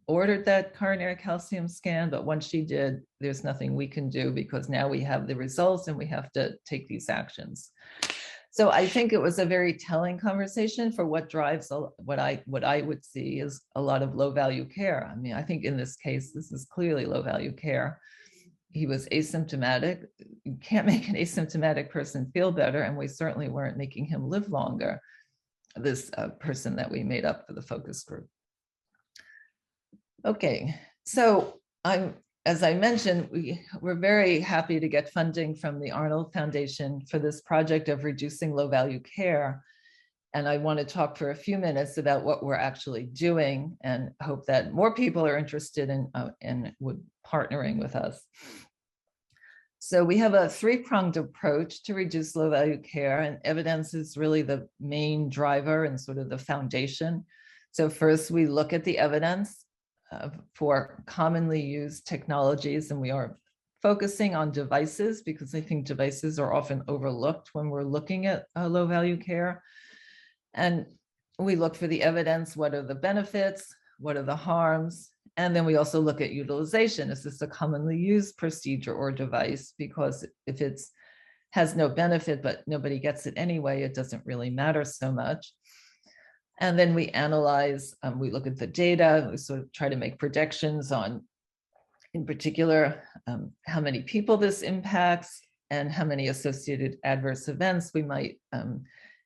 ordered that coronary calcium scan, but once she did, there's nothing we can do because now we have the results and we have to take these actions. So I think it was a very telling conversation for what drives what I would see is a lot of low value care. I mean, I think in this case, this is clearly low value care. He was asymptomatic. You can't make an asymptomatic person feel better, and we certainly weren't making him live longer, this person that we made up for the focus group. Okay, so as I mentioned, we're very happy to get funding from the Arnold Foundation for this project of reducing low value care. And I want to talk for a few minutes about what we're actually doing and hope that more people are interested in partnering with us. So we have a three-pronged approach to reduce low value care, and evidence is really the main driver and sort of the foundation. So first we look at the evidence for commonly used technologies, and we are focusing on devices because I think devices are often overlooked when we're looking at low value care. And we look for the evidence, what are the benefits, what are the harms, and then we also look at utilization. Is this a commonly used procedure or device? Because if it has no benefit, but nobody gets it anyway, it doesn't really matter so much. And then we analyze, we look at the data, we sort of try to make predictions on, in particular, how many people this impacts and how many associated adverse events we might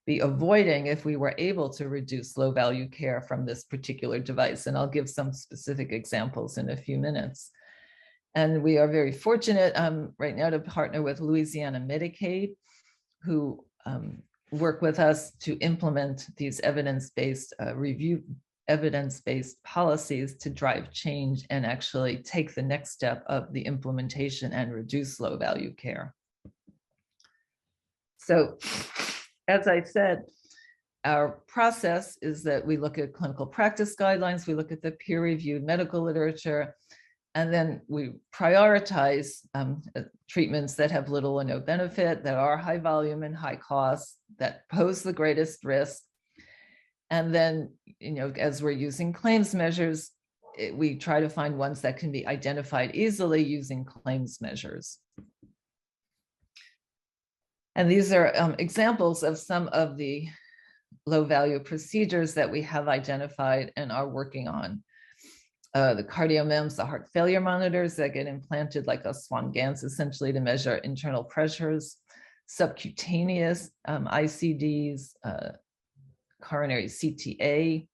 be avoiding if we were able to reduce low value care from this particular device. And I'll give some specific examples in a few minutes. And we are very fortunate right now to partner with Louisiana Medicaid, who work with us to implement these evidence-based evidence-based policies to drive change and actually take the next step of the implementation and reduce low value care. So, as I said, our process is that we look at clinical practice guidelines, we look at the peer-reviewed medical literature, and then we prioritize treatments that have little or no benefit, that are high volume and high cost, that pose the greatest risk. And then, as we're using claims measures, we try to find ones that can be identified easily using claims measures. And these are examples of some of the low value procedures that we have identified and are working on. The CardioMEMS, the heart failure monitors that get implanted like a Swan-Ganz, essentially to measure internal pressures, subcutaneous ICDs, coronary CTA,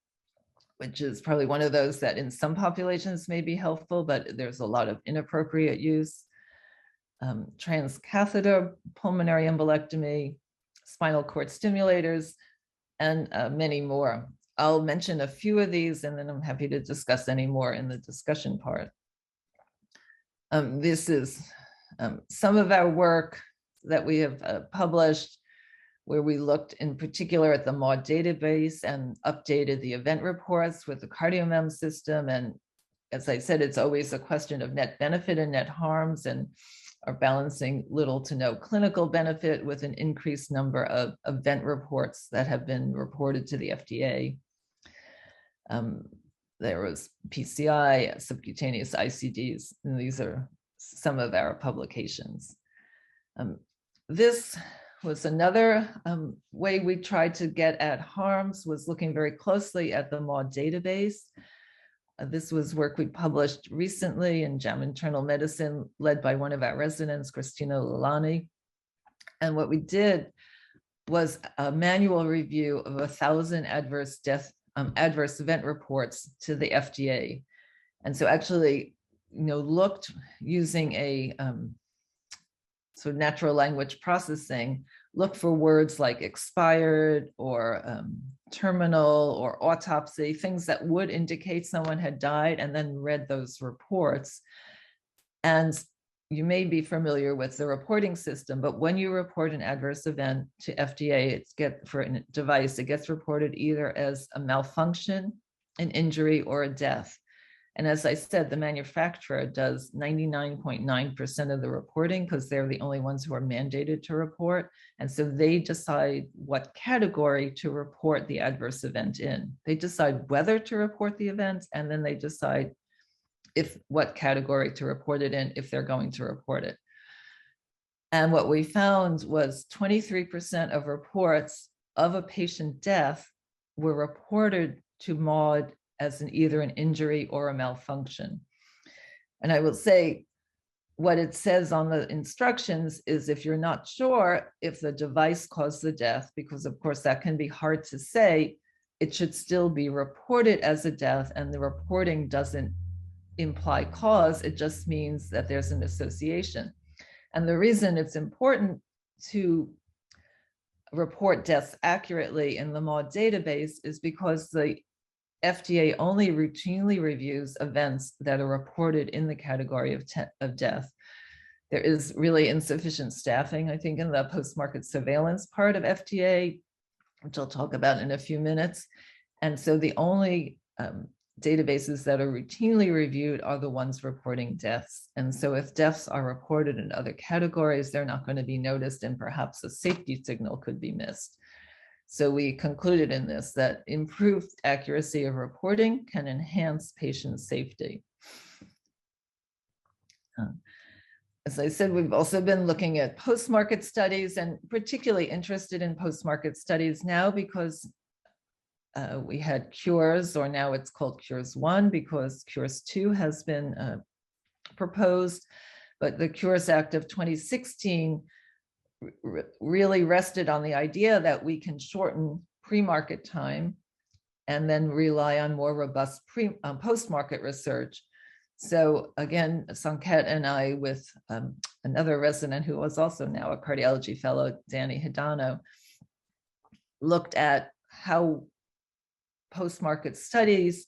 which is probably one of those that in some populations may be helpful, but there's a lot of inappropriate use. Transcatheter pulmonary embolectomy, spinal cord stimulators, and many more. I'll mention a few of these and then I'm happy to discuss any more in the discussion part. This is some of our work that we have published, where we looked in particular at the MAUDE database and updated the event reports with the CardioMEMS system. And as I said, it's always a question of net benefit and net harms, and are balancing little to no clinical benefit with an increased number of event reports that have been reported to the FDA. There was PCI, subcutaneous ICDs, and these are some of our publications. This was another way we tried to get at harms, was looking very closely at the MAUDE database. This was work we published recently in JAMA Internal Medicine, led by one of our residents, Christina Lalani. And what we did was a manual review of 1,000 adverse event reports to the FDA. And so actually, looked using a sort of natural language processing, look for words like expired or terminal or autopsy, things that would indicate someone had died, and then read those reports. And you may be familiar with the reporting system, but when you report an adverse event to FDA, for a device, it gets reported either as a malfunction, an injury, or a death. And as I said, the manufacturer does 99.9% of the reporting because they're the only ones who are mandated to report. And so they decide what category to report the adverse event in. They decide whether to report the event, and then they decide what category to report it in if they're going to report it. And what we found was 23% of reports of a patient death were reported to MAUDE as either an injury or a malfunction. And I will say what it says on the instructions is if you're not sure if the device caused the death, because of course that can be hard to say, it should still be reported as a death, and the reporting doesn't imply cause, it just means that there's an association. And the reason it's important to report deaths accurately in the MAUDE database is because the FDA only routinely reviews events that are reported in the category of death. There is really insufficient staffing, I think, in the post-market surveillance part of FDA, which I'll talk about in a few minutes. And so the only databases that are routinely reviewed are the ones reporting deaths. And so if deaths are reported in other categories, they're not going to be noticed, and perhaps a safety signal could be missed. So we concluded in this that improved accuracy of reporting can enhance patient safety. As I said, we've also been looking at post-market studies, and particularly interested in post-market studies now because we had Cures, or now it's called Cures 1 because Cures 2 has been proposed. But the Cures Act of 2016 really rested on the idea that we can shorten pre-market time and then rely on more robust post-market research. So again, Sanket and I, with another resident who was also now a cardiology fellow, Danny Hidano, looked at how post-market studies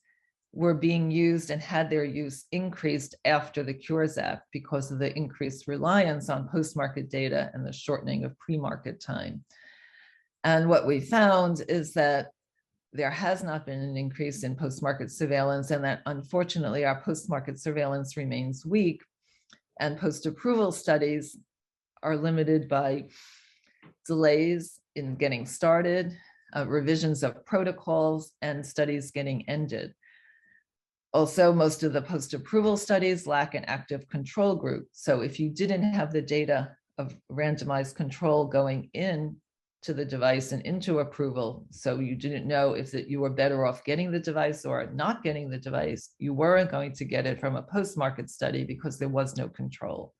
were being used and had their use increased after the Cures Act because of the increased reliance on post-market data and the shortening of pre-market time. And what we found is that there has not been an increase in post-market surveillance, and that unfortunately our post-market surveillance remains weak, and post-approval studies are limited by delays in getting started, revisions of protocols, and studies getting ended. Also, most of the post-approval studies lack an active control group. So if you didn't have the data of randomized control going in to the device and into approval, so you didn't know if you were better off getting the device or not getting the device, you weren't going to get it from a post-market study because there was no control.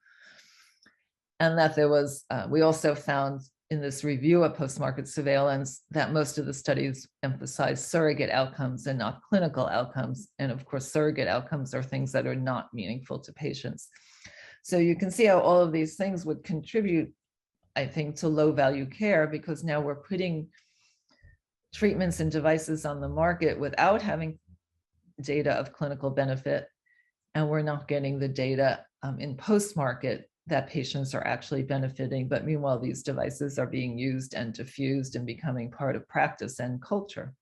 And that there was, we also found in this review of post-market surveillance that most of the studies emphasize surrogate outcomes and not clinical outcomes. And of course, surrogate outcomes are things that are not meaningful to patients. So you can see how all of these things would contribute, I think, to low value care, because now we're putting treatments and devices on the market without having data of clinical benefit, and we're not getting the data in post-market that patients are actually benefiting. But meanwhile, these devices are being used and diffused and becoming part of practice and culture.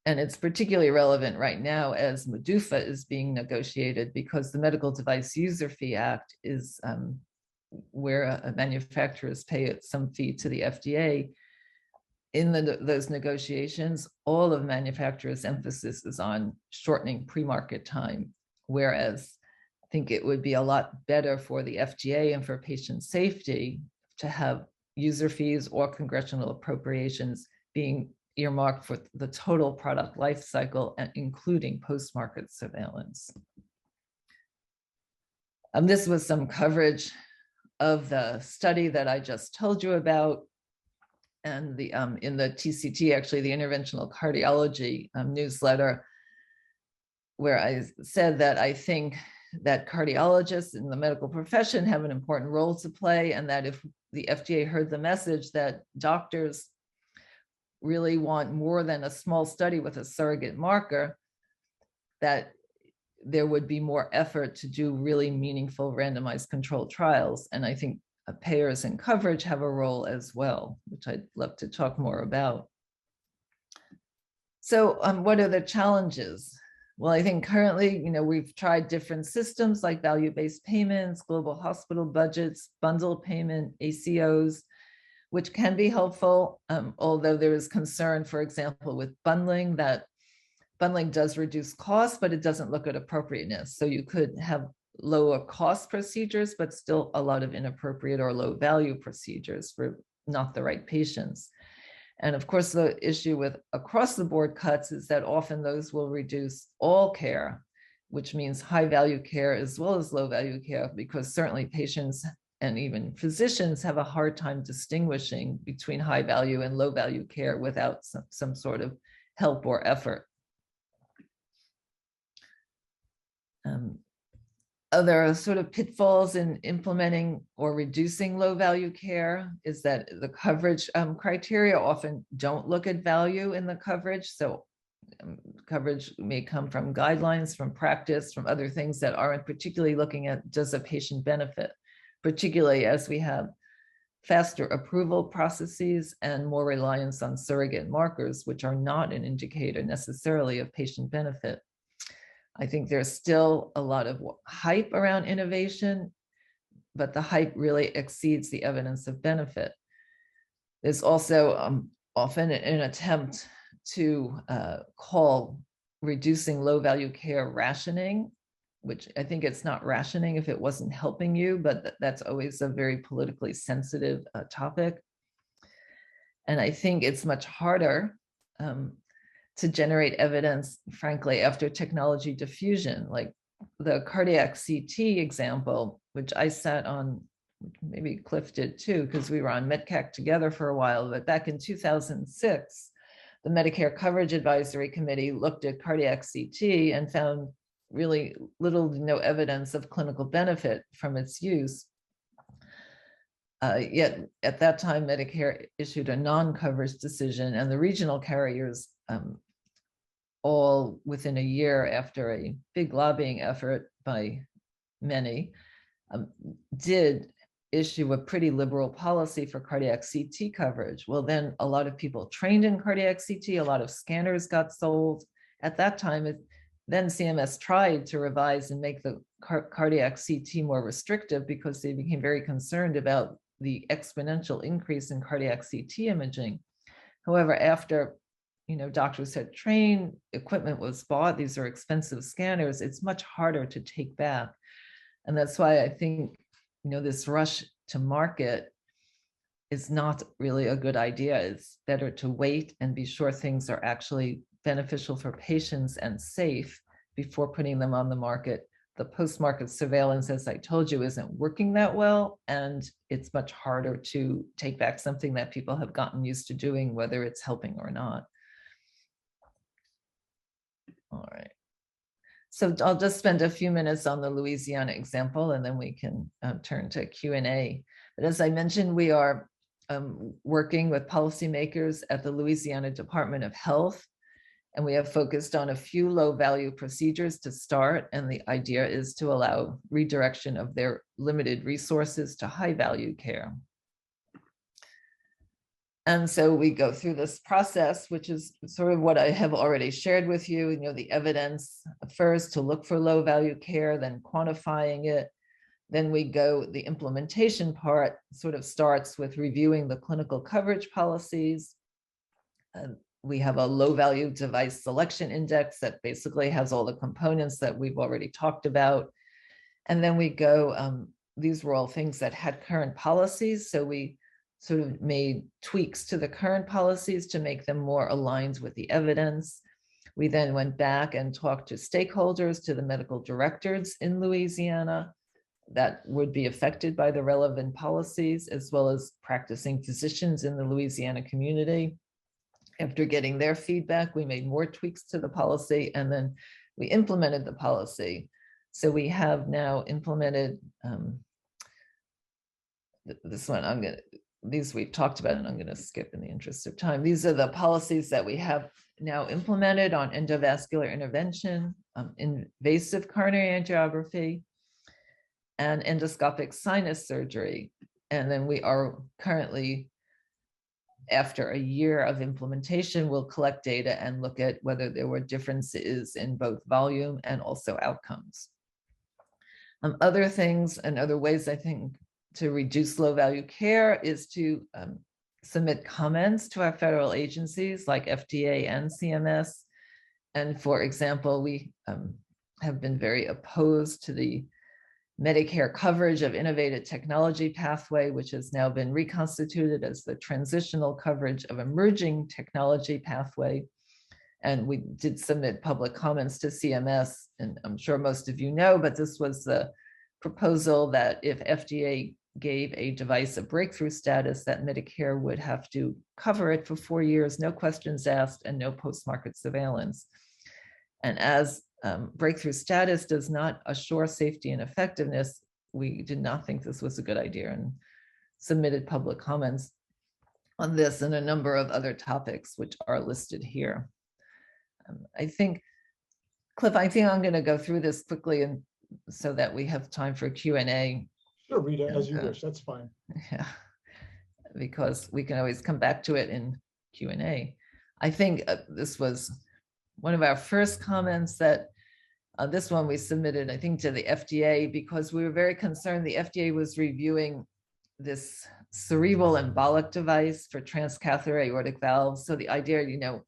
And it's particularly relevant right now as MDUFA is being negotiated, because the Medical Device User Fee Act is where manufacturers pay some fee to the FDA. In those negotiations, all of manufacturers' emphasis is on shortening pre-market time, whereas I think it would be a lot better for the FDA and for patient safety to have user fees or congressional appropriations being earmarked for the total product life cycle, and including post-market surveillance. This was some coverage of the study that I just told you about, and the in the TCT, actually the Interventional Cardiology newsletter, where I said that I think that cardiologists in the medical profession have an important role to play, and that if the FDA heard the message that doctors really want more than a small study with a surrogate marker, that there would be more effort to do really meaningful randomized controlled trials. And I think payers and coverage have a role as well, which I'd love to talk more about. So what are the challenges? Well, I think currently, we've tried different systems like value-based payments, global hospital budgets, bundle payment, ACOs, which can be helpful, although there is concern, for example, with bundling, that bundling does reduce costs, but it doesn't look at appropriateness. So you could have lower cost procedures, but still a lot of inappropriate or low value procedures for not the right patients. And of course, the issue with across the board cuts is that often those will reduce all care, which means high value care as well as low value care, because certainly patients and even physicians have a hard time distinguishing between high value and low value care without some sort of help or effort. Other sort of pitfalls in implementing or reducing low value care is that the coverage criteria often don't look at value in the coverage. So coverage may come from guidelines, from practice, from other things that aren't particularly looking at does a patient benefit, particularly as we have faster approval processes and more reliance on surrogate markers, which are not an indicator necessarily of patient benefit. I think there's still a lot of hype around innovation, but the hype really exceeds the evidence of benefit. There's also often an attempt to call reducing low value care rationing, which I think it's not rationing if it wasn't helping you, but that's always a very politically sensitive topic. And I think it's much harder to generate evidence, frankly, after technology diffusion, like the cardiac CT example, which I sat on, maybe Cliff did too, because we were on MedCAC together for a while, but back in 2006, the Medicare Coverage Advisory Committee looked at cardiac CT and found really little to no evidence of clinical benefit from its use. Yet at that time, Medicare issued a non-coverage decision, and the regional carriers all within a year after a big lobbying effort by many, did issue a pretty liberal policy for cardiac CT coverage. Well, then a lot of people trained in cardiac CT, a lot of scanners got sold. At that time, then CMS tried to revise and make the cardiac CT more restrictive because they became very concerned about the exponential increase in cardiac CT imaging. However, after doctors had trained, equipment was bought, these are expensive scanners, it's much harder to take back. And that's why I think, this rush to market is not really a good idea. It's better to wait and be sure things are actually beneficial for patients and safe before putting them on the market. The post-market surveillance, as I told you, isn't working that well, and it's much harder to take back something that people have gotten used to doing, whether it's helping or not. All right. So I'll just spend a few minutes on the Louisiana example, and then we can turn to Q&A. But as I mentioned, we are working with policymakers at the Louisiana Department of Health, and we have focused on a few low-value procedures to start, and the idea is to allow redirection of their limited resources to high-value care. And so we go through this process, which is sort of what I have already shared with you, the evidence first to look for low value care, then quantifying it. Then we go, the implementation part sort of starts with reviewing the clinical coverage policies. We have a low value device selection index that basically has all the components that we've already talked about. And then we go, these were all things that had current policies. So we sort of made tweaks to the current policies to make them more aligned with the evidence. We then went back and talked to stakeholders, to the medical directors in Louisiana that would be affected by the relevant policies, as well as practicing physicians in the Louisiana community. After getting their feedback, we made more tweaks to the policy, and then we implemented the policy. So we have now implemented this one. These we've talked about, and I'm going to skip in the interest of time. These are the policies that we have now implemented on endovascular intervention, invasive coronary angiography, and endoscopic sinus surgery. And then we are currently after a year of implementation, we'll collect data and look at whether there were differences in both volume and also outcomes. Other things and other ways, I think, to reduce low value care is to submit comments to our federal agencies like FDA and CMS. And for example, we have been very opposed to the Medicare coverage of innovative technology pathway, which has now been reconstituted as the transitional coverage of emerging technology pathway. And we did submit public comments to CMS, and I'm sure most of you know, but this was the proposal that if FDA gave a device a breakthrough status, that Medicare would have to cover it for 4 years, no questions asked, and no post-market surveillance. And as breakthrough status does not assure safety and effectiveness, we did not think this was a good idea and submitted public comments on this and a number of other topics which are listed here. I think, Cliff, I think I'm going to go through this quickly and so that we have time for Q&A. Sure, Rita, as you wish, that's fine. Yeah, because we can always come back to it in Q&A. I think this was one of our first comments that this one we submitted, I think, to the FDA because we were very concerned the FDA was reviewing this cerebral embolic device for transcatheter aortic valves. So the idea, you know,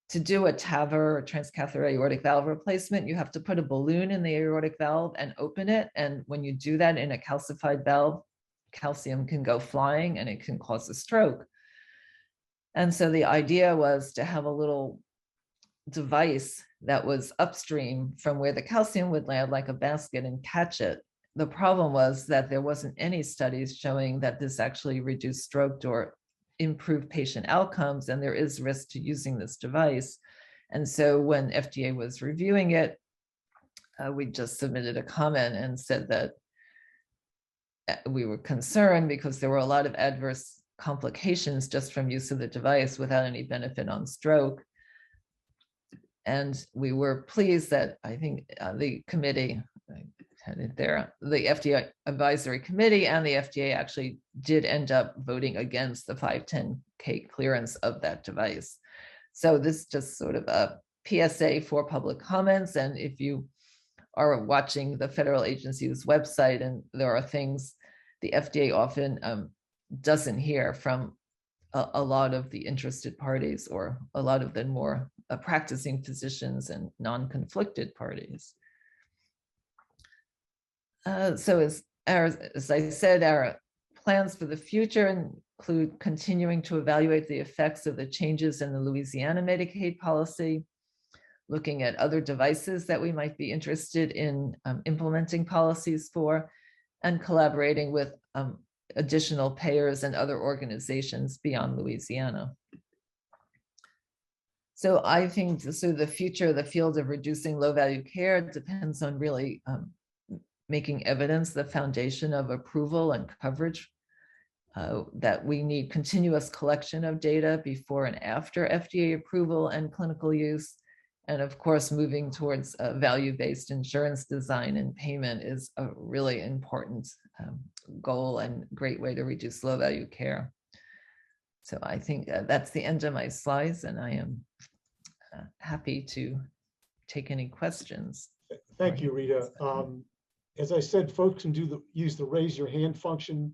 to do a TAVR or transcatheter aortic valve replacement, you have to put a balloon in the aortic valve and open it. And when you do that in a calcified valve, calcium can go flying and it can cause a stroke. And so the idea was to have a little device that was upstream from where the calcium would land like a basket and catch it. The problem was that there wasn't any studies showing that this actually reduced stroke or improved patient outcomes, and there is risk to using this device. And so when FDA was reviewing it, we just submitted a comment and said that we were concerned because there were a lot of adverse complications just from use of the device without any benefit on stroke. And we were pleased that I think the committee, I had it there, the FDA advisory committee and the FDA actually did end up voting against the 510(k) clearance of that device. So this just sort of a PSA for public comments. And if you are watching the federal agency's website and there are things the FDA often doesn't hear from a lot of the interested parties or a lot of the more practicing physicians and non-conflicted parties. So as I said, our plans for the future include continuing to evaluate the effects of the changes in the Louisiana Medicaid policy, looking at other devices that we might be interested in implementing policies for, and collaborating with additional payers and other organizations beyond Louisiana. So I think the future of the field of reducing low value care depends on really making evidence the foundation of approval and coverage, that we need continuous collection of data before and after FDA approval and clinical use. And of course, moving towards a value-based insurance design and payment is a really important goal and great way to reduce low value care. So I think that's the end of my slides, and I am happy to take any questions. Thank you, Rita. As I said, folks can use the raise your hand function.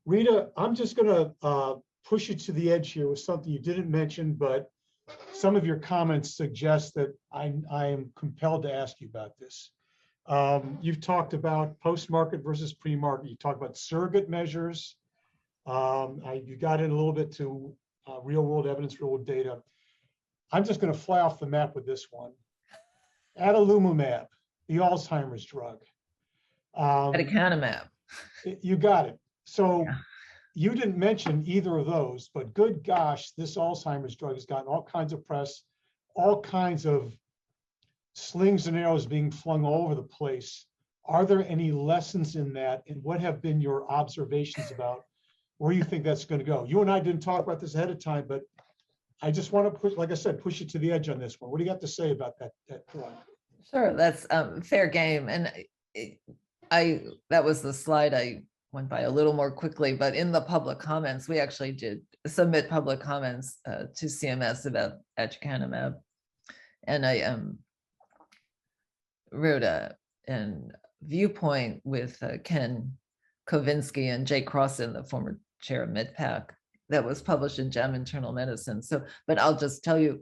Rita, I'm just going to push you to the edge here with something you didn't mention, but some of your comments suggest that I am compelled to ask you about this. You've talked about post-market versus pre-market. You talked about surrogate measures. You got in a little bit to real-world evidence, real-world data. I'm just going to fly off the map with this one. Adalimumab, the Alzheimer's drug. Aducanumab. You got it. So yeah. You didn't mention either of those, but good gosh, this Alzheimer's drug has gotten all kinds of press, all kinds of slings and arrows being flung all over the place. Are there any lessons in that, and what have been your observations about where you think that's going to go? You and I didn't talk about this ahead of time, but I just want to push, like I said, push you to the edge on this one. What do you got to say about that drug? Sure, that's fair game. And that was the slide I went by a little more quickly, but in the public comments, we actually did submit public comments to CMS about aducanumab. And I wrote a viewpoint with Ken Kovinsky and Jay Crossan, the former chair of MedPAC, that was published in JAMA Internal Medicine. So, but I'll just tell you,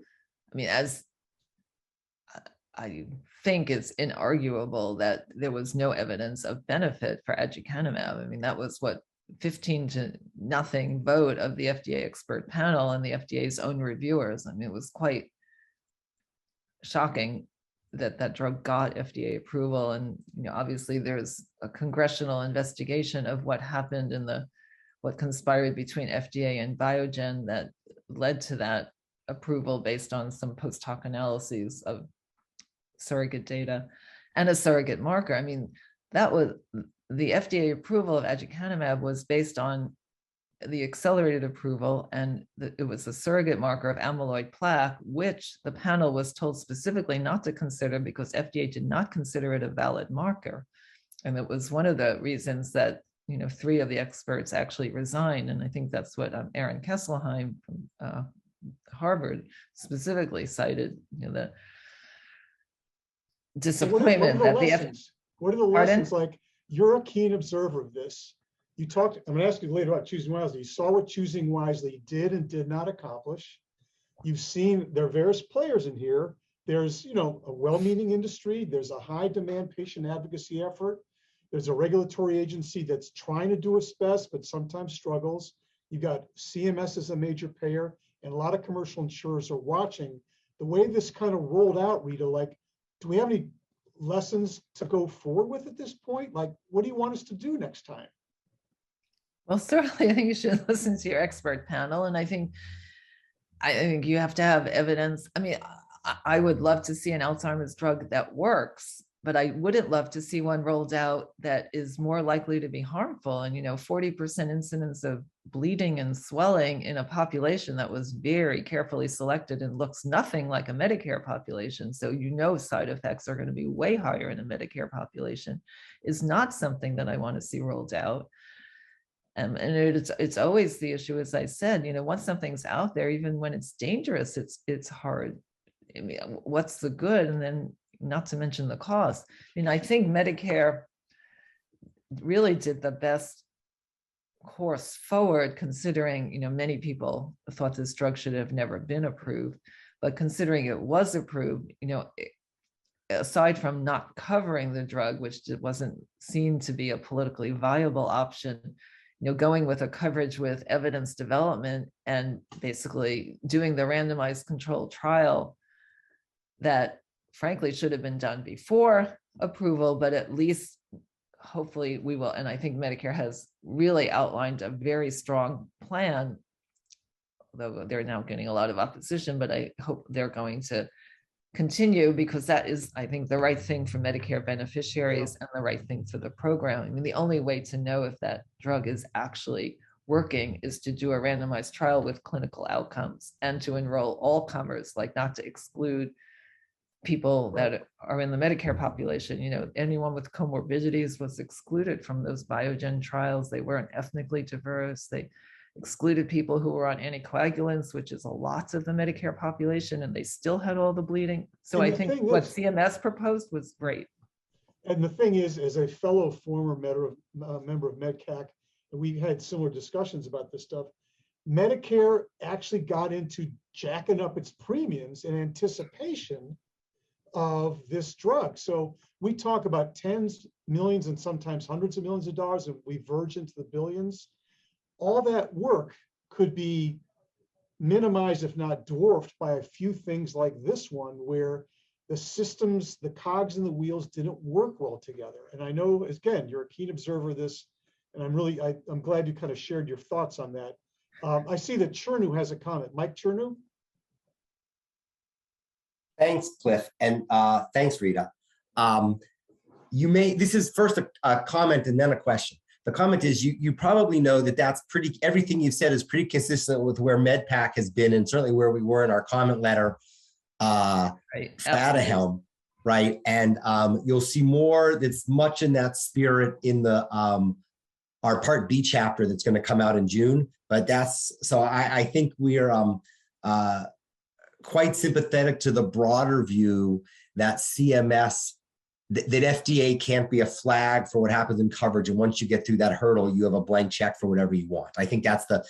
I mean, as I think it's inarguable that there was no evidence of benefit for aducanumab. I mean, that was what 15-0 vote of the FDA expert panel and the FDA's own reviewers. I mean, it was quite shocking that that drug got FDA approval. And obviously there's a congressional investigation of what happened in what conspired between FDA and Biogen that led to that approval based on some post hoc analyses of surrogate data and a surrogate marker. I mean, that was the FDA approval of aducanumab was based on the accelerated approval, and it was a surrogate marker of amyloid plaque, which the panel was told specifically not to consider because FDA did not consider it a valid marker. And it was one of the reasons that 3 of the experts actually resigned. And I think that's what Aaron Kesselheim from Harvard specifically cited, the disappointment what are the lessons? Like, you're a keen observer of this. You talked, I'm going to ask you later about choosing wisely. You saw what choosing wisely did and did not accomplish. You've seen there are various players in here. There's, a well-meaning industry. There's a high demand patient advocacy effort. There's a regulatory agency that's trying to do its best, but sometimes struggles. You've got CMS as a major payer, and a lot of commercial insurers are watching. The way this kind of rolled out, Rita, like, do we have any lessons to go forward with at this point? Like, what do you want us to do next time? Well, certainly, I think you should listen to your expert panel. And I think you have to have evidence. I mean, I would love to see an Alzheimer's drug that works, but I wouldn't love to see one rolled out that is more likely to be harmful. And, 40% incidence of bleeding and swelling in a population that was very carefully selected and looks nothing like a Medicare population. So, side effects are going to be way higher in a Medicare population is not something that I want to see rolled out. And it's always the issue, as I said, once something's out there, even when it's dangerous, it's hard. I mean, what's the good? And then not to mention the cost. I think Medicare really did the best course forward, considering, many people thought this drug should have never been approved, but considering it was approved, aside from not covering the drug, which wasn't seen to be a politically viable option, going with a coverage with evidence development and basically doing the randomized controlled trial that frankly should have been done before approval, but at least hopefully we will. And I think Medicare has really outlined a very strong plan, though they're now getting a lot of opposition, but I hope they're going to continue because that is, I think, the right thing for Medicare beneficiaries and the right thing for the program. I mean, the only way to know if that drug is actually working is to do a randomized trial with clinical outcomes and to enroll all comers, like not to exclude people that are in the Medicare population. Anyone with comorbidities was excluded from those Biogen trials. They weren't ethnically diverse. They excluded people who were on anticoagulants, which is a lot of the Medicare population, and they still had all the bleeding. So I think what CMS proposed was great. And the thing is, as a fellow former member of MedCAC, and we had similar discussions about this stuff, Medicare actually got into jacking up its premiums in anticipation of this drug. So we talk about tens, millions, and sometimes hundreds of millions of dollars, and we verge into the billions. All that work could be minimized, if not dwarfed, by a few things like this one, where the systems, the cogs in the wheels didn't work well together. And I know, again, you're a keen observer of this, and I'm glad you kind of shared your thoughts on that. I see that Chernu has a comment. Mike Chernu? Thanks, Cliff, and thanks, Rita. This is first a comment and then a question. The comment is you probably know that that's everything you've said is pretty consistent with where MedPAC has been and certainly where we were in our comment letter for Aduhelm, right? And you'll see more that's much in that spirit in the our Part B chapter that's going to come out in June. But I think we are quite sympathetic to the broader view that CMS, that FDA can't be a flag for what happens in coverage. And once you get through that hurdle, you have a blank check for whatever you want. I think that's the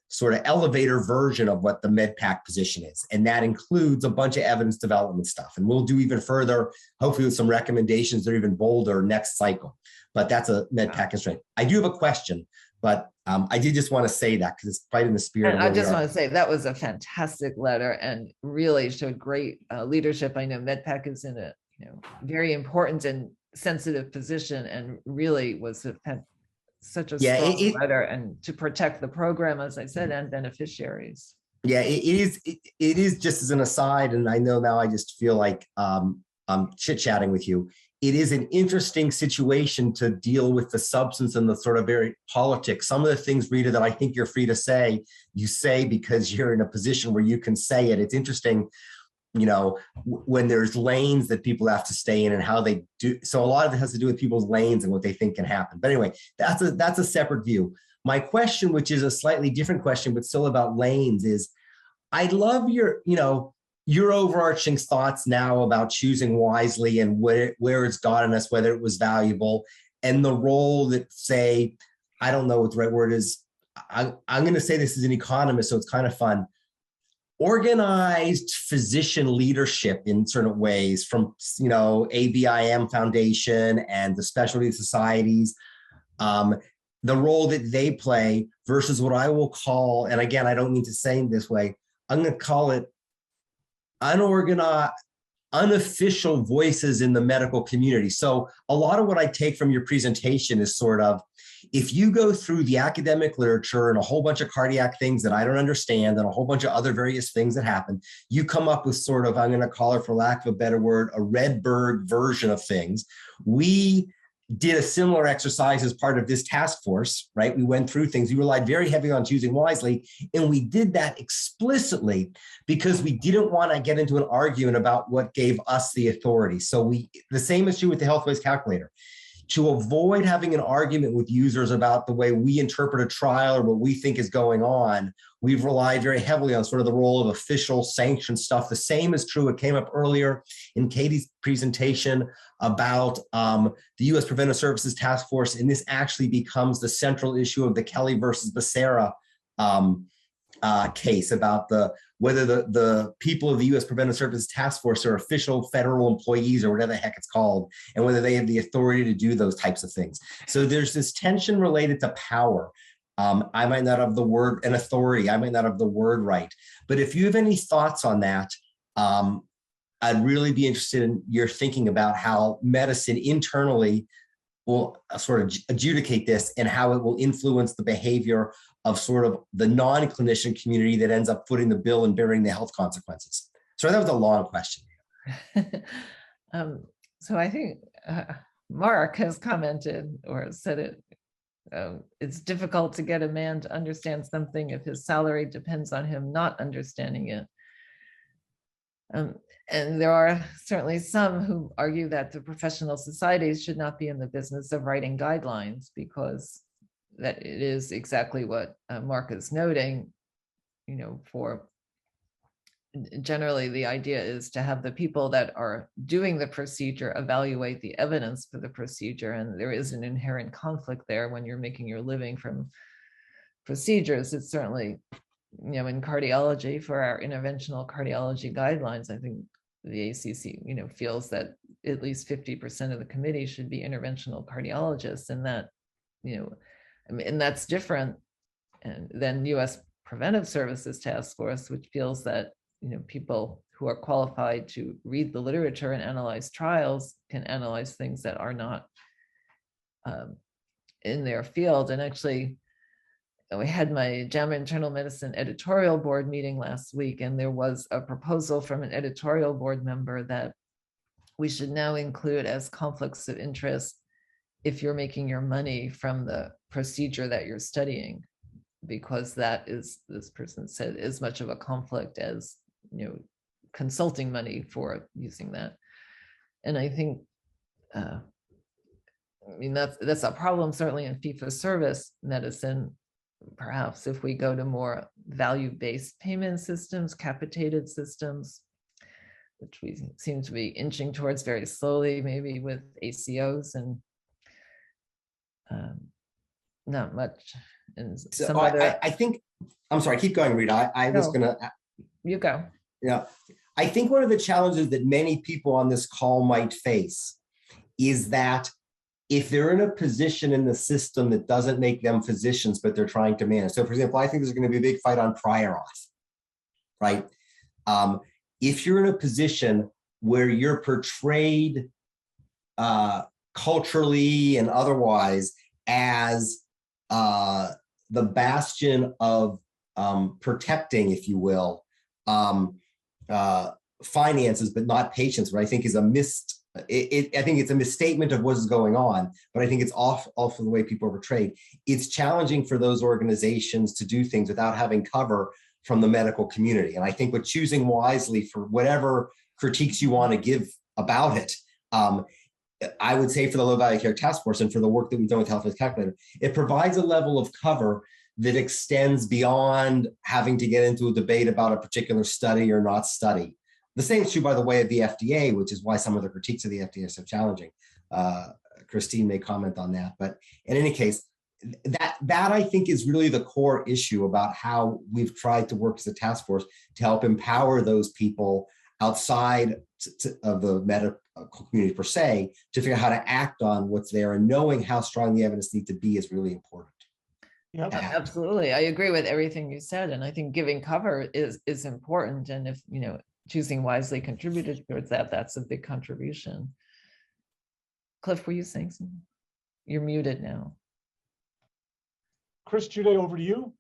sort of elevator version of what the MedPAC position is. And that includes a bunch of evidence development stuff. And we'll do even further, hopefully with some recommendations that are even bolder next cycle. But that's a MedPAC constraint. I do have a question, but I did just want to say that because it's right in the spirit. And I just want to say that was a fantastic letter and really showed great leadership. I know MedPAC is in a very important and sensitive position, and really was such a strong letter, and to protect the program, as I said, and beneficiaries. Yeah, it is just as an aside, and I know now I just feel like I'm chit-chatting with you. It is an interesting situation to deal with the substance and the sort of very politics. Some of the things, Rita, that I think you're free to say, you say because you're in a position where you can say it. It's interesting, when there's lanes that people have to stay in and how they do. So a lot of it has to do with people's lanes and what they think can happen. But anyway, that's a separate view. My question, which is a slightly different question, but still about lanes, is I'd love your overarching thoughts now about choosing wisely and where it's gotten us, whether it was valuable, and the role that, say, I don't know what the right word is. I'm going to say this as an economist, so it's kind of fun. Organized physician leadership in certain ways from, ABIM Foundation and the specialty societies, the role that they play versus what I will call, and again, I don't mean to say it this way, I'm going to call it unorganized, unofficial voices in the medical community. So a lot of what I take from your presentation is sort of, if you go through the academic literature and a whole bunch of cardiac things that I don't understand and a whole bunch of other various things that happen, you come up with sort of, I'm going to call it, for lack of a better word, a Redberg version of things. We did a similar exercise as part of this task force, right? We went through things. We relied very heavily on choosing wisely, and we did that explicitly because we didn't want to get into an argument about what gave us the authority. So the same is true with the health voice calculator. To avoid having an argument with users about the way we interpret a trial or what we think is going on, we've relied very heavily on sort of the role of official sanctioned stuff. The same is true. It came up earlier in Katie's presentation about the U.S. Preventive Services Task Force, and this actually becomes the central issue of the Kelly versus Becerra case about whether the people of the U.S. Preventive Services Task Force are official federal employees or whatever the heck it's called, and whether they have the authority to do those types of things. So there's this tension related to power. I might not have the word and authority. I might not have the word right. But if you have any thoughts on that, I'd really be interested in your thinking about how medicine internally will sort of adjudicate this and how it will influence the behavior of sort of the non-clinician community that ends up footing the bill and bearing the health consequences. So that was a long question. So I think Mark has commented or said it. It's difficult to get a man to understand something if his salary depends on him not understanding it. And there are certainly some who argue that the professional societies should not be in the business of writing guidelines, because that it is exactly what Mark is noting, for generally the idea is to have the people that are doing the procedure evaluate the evidence for the procedure. And there is an inherent conflict there when you're making your living from procedures. It's certainly, in cardiology, for our interventional cardiology guidelines, I think the ACC, feels that at least 50% of the committee should be interventional cardiologists, and that, and that's different than U.S. Preventive Services Task Force, which feels that, people who are qualified to read the literature and analyze trials can analyze things that are not in their field. And actually, we had my JAMA Internal Medicine editorial board meeting last week, and there was a proposal from an editorial board member that we should now include as conflicts of interest if you're making your money from the procedure that you're studying, because that is, this person said, as much of a conflict as, consulting money for using that. And I think I mean, that's a problem certainly in fee-for-service medicine. Perhaps if we go to more value-based payment systems, capitated systems, which we seem to be inching towards very slowly, maybe with ACOs and not much. And So some other. I think, I'm sorry, keep going, Rita. I was No. gonna. You go. Yeah. I think one of the challenges that many people on this call might face is that if they're in a position in the system that doesn't make them physicians, but they're trying to manage. So for example, I think there's going to be a big fight on prior auth, right? If you're in a position where you're portrayed culturally and otherwise as the bastion of protecting, if you will, finances, but not patients, what I think is a I think it's a misstatement of what is going on, but I think it's off of the way people are portrayed. It's challenging for those organizations to do things without having cover from the medical community. And I think with choosing wisely, for whatever critiques you want to give about it, I would say for the Low Value Care Task Force and for the work that we've done with Health Risk Calculator, it provides a level of cover that extends beyond having to get into a debate about a particular study or not study. The same is true, by the way, of the FDA, which is why some of the critiques of the FDA are so challenging. Christine may comment on that. But in any case, that I think is really the core issue about how we've tried to work as a task force to help empower those people outside of the medical community per se, to figure out how to act on what's there, and knowing how strong the evidence needs to be is really important. Yeah, absolutely. I agree with everything you said. And I think giving cover is important. And if, choosing wisely contributed towards that, that's a big contribution. Cliff, were you saying something? You're muted now. Chris Jude, over to you.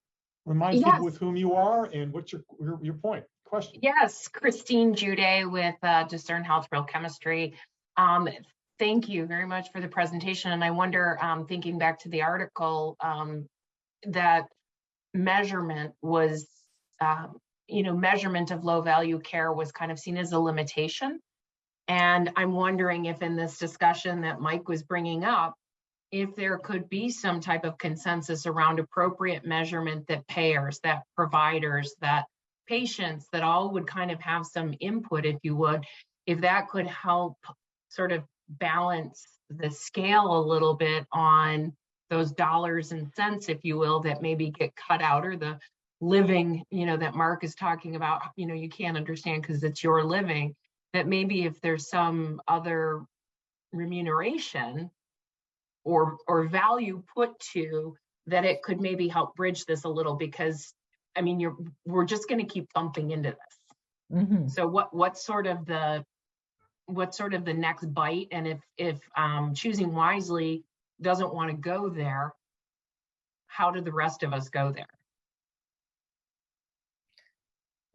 Remind people with whom you are and what's your point, question. Yes, Christine Jude with Discern Health Real Chemistry. Thank you very much for the presentation. And I wonder, thinking back to the article, that measurement was, measurement of low value care was kind of seen as a limitation. And I'm wondering if in this discussion that Mike was bringing up, if there could be some type of consensus around appropriate measurement that payers, that providers, that patients, that all would kind of have some input, if you would, if that could help sort of balance the scale a little bit on those dollars and cents, if you will, that maybe get cut out, or the living, that Mark is talking about, you can't understand because it's your living, that maybe if there's some other remuneration or value put to that, it could maybe help bridge this a little, because we're just going to keep bumping into this. Mm-hmm. So what's sort of the next bite? And if choosing wisely doesn't want to go there, how do the rest of us go there?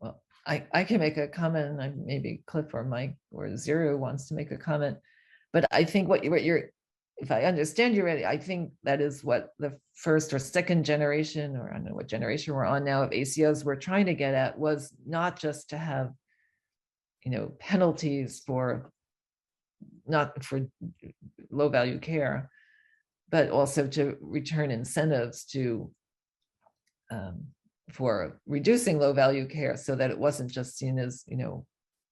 Well, I can make a comment, and maybe Cliff or Mike or Zero wants to make a comment, but I think what you're, if I understand you right, I think that is what the first or second generation, or I don't know what generation we're on now, of ACOs were trying to get at, was not just to have, penalties for low value care, but also to return incentives to for reducing low value care, so that it wasn't just seen as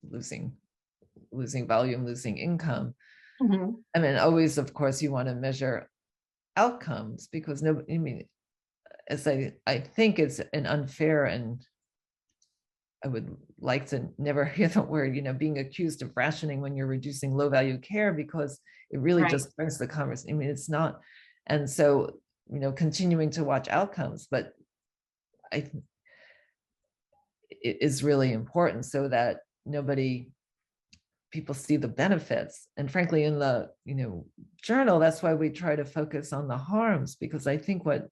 losing volume, losing income. Mm-hmm. Always, of course, you want to measure outcomes, because as I think it's an unfair, and I would like to never hear the word, being accused of rationing when you're reducing low value care, because it really just brings the conversation. It's not. And so, continuing to watch outcomes, but it is really important, so that people see the benefits. And frankly, in the journal, that's why we try to focus on the harms, because I think what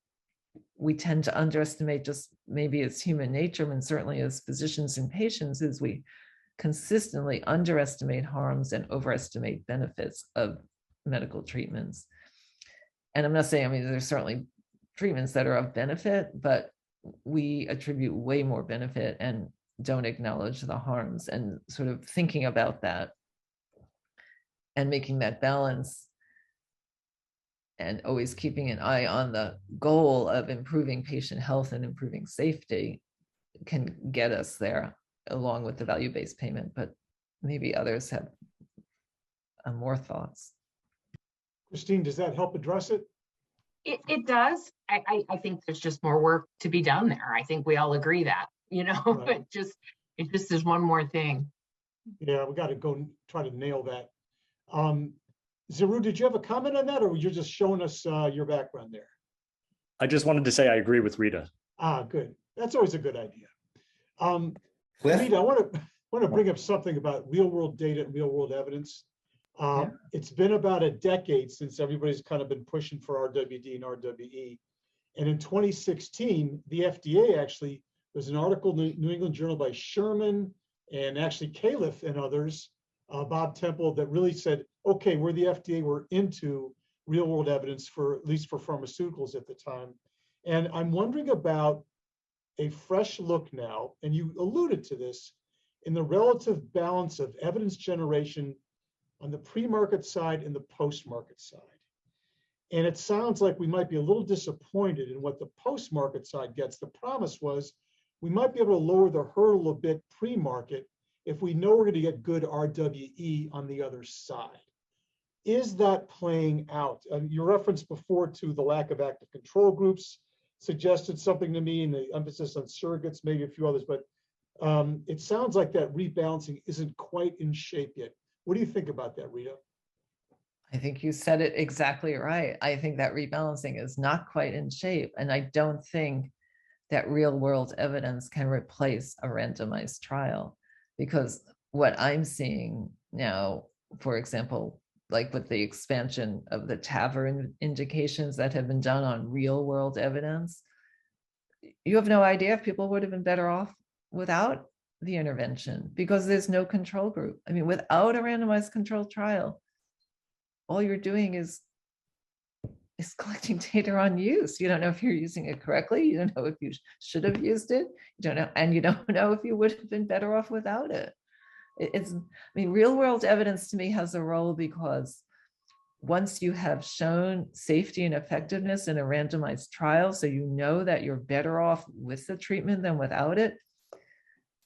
we tend to underestimate, just maybe it's human nature, and certainly as physicians and patients, is we consistently underestimate harms and overestimate benefits of medical treatments. And I'm not saying, there's certainly treatments that are of benefit, but we attribute way more benefit and don't acknowledge the harms. And sort of thinking about that and making that balance and always keeping an eye on the goal of improving patient health and improving safety can get us there along with the value-based payment, but maybe others have more thoughts. Christine, does that help address it? It does. I think there's just more work to be done there. I think we all agree that, Right. it just is one more thing. Yeah, we got to go try to nail that. Zaru, did you have a comment on that, or you're just showing us your background there? I just wanted to say I agree with Rita. Good. That's always a good idea. Cliff? Rita, I want to bring up something about real world data and real world evidence. It's been about a decade since everybody's kind of been pushing for RWD and RWE. And in 2016, the FDA actually, there's an article in the New England Journal by Sherman and actually Califf and others, Bob Temple, that really said, okay, we're the FDA, we're into real world evidence for, at least for pharmaceuticals at the time. And I'm wondering about a fresh look now, and you alluded to this, in the relative balance of evidence generation on the pre-market side and the post-market side. And it sounds like we might be a little disappointed in what the post-market side gets. The promise was we might be able to lower the hurdle a bit pre-market if we know we're going to get good RWE on the other side. Is that playing out? Your reference before to the lack of active control groups suggested something to me, and the emphasis on surrogates, maybe a few others, but it sounds like that rebalancing isn't quite in shape yet. What do you think about that, Rita? I think you said it exactly right. I think that rebalancing is not quite in shape. And I don't think that real world evidence can replace a randomized trial, because what I'm seeing now, for example, like with the expansion of the TAVR indications that have been done on real world evidence, you have no idea if people would have been better off without the intervention, because there's no control group. I mean, without a randomized controlled trial, all you're doing is collecting data on use. You don't know if you're using it correctly. You don't know if you should have used it. You don't know, and you don't know if you would have been better off without it. I mean, real world evidence to me has a role, because once you have shown safety and effectiveness in a randomized trial, so you know that you're better off with the treatment than without it,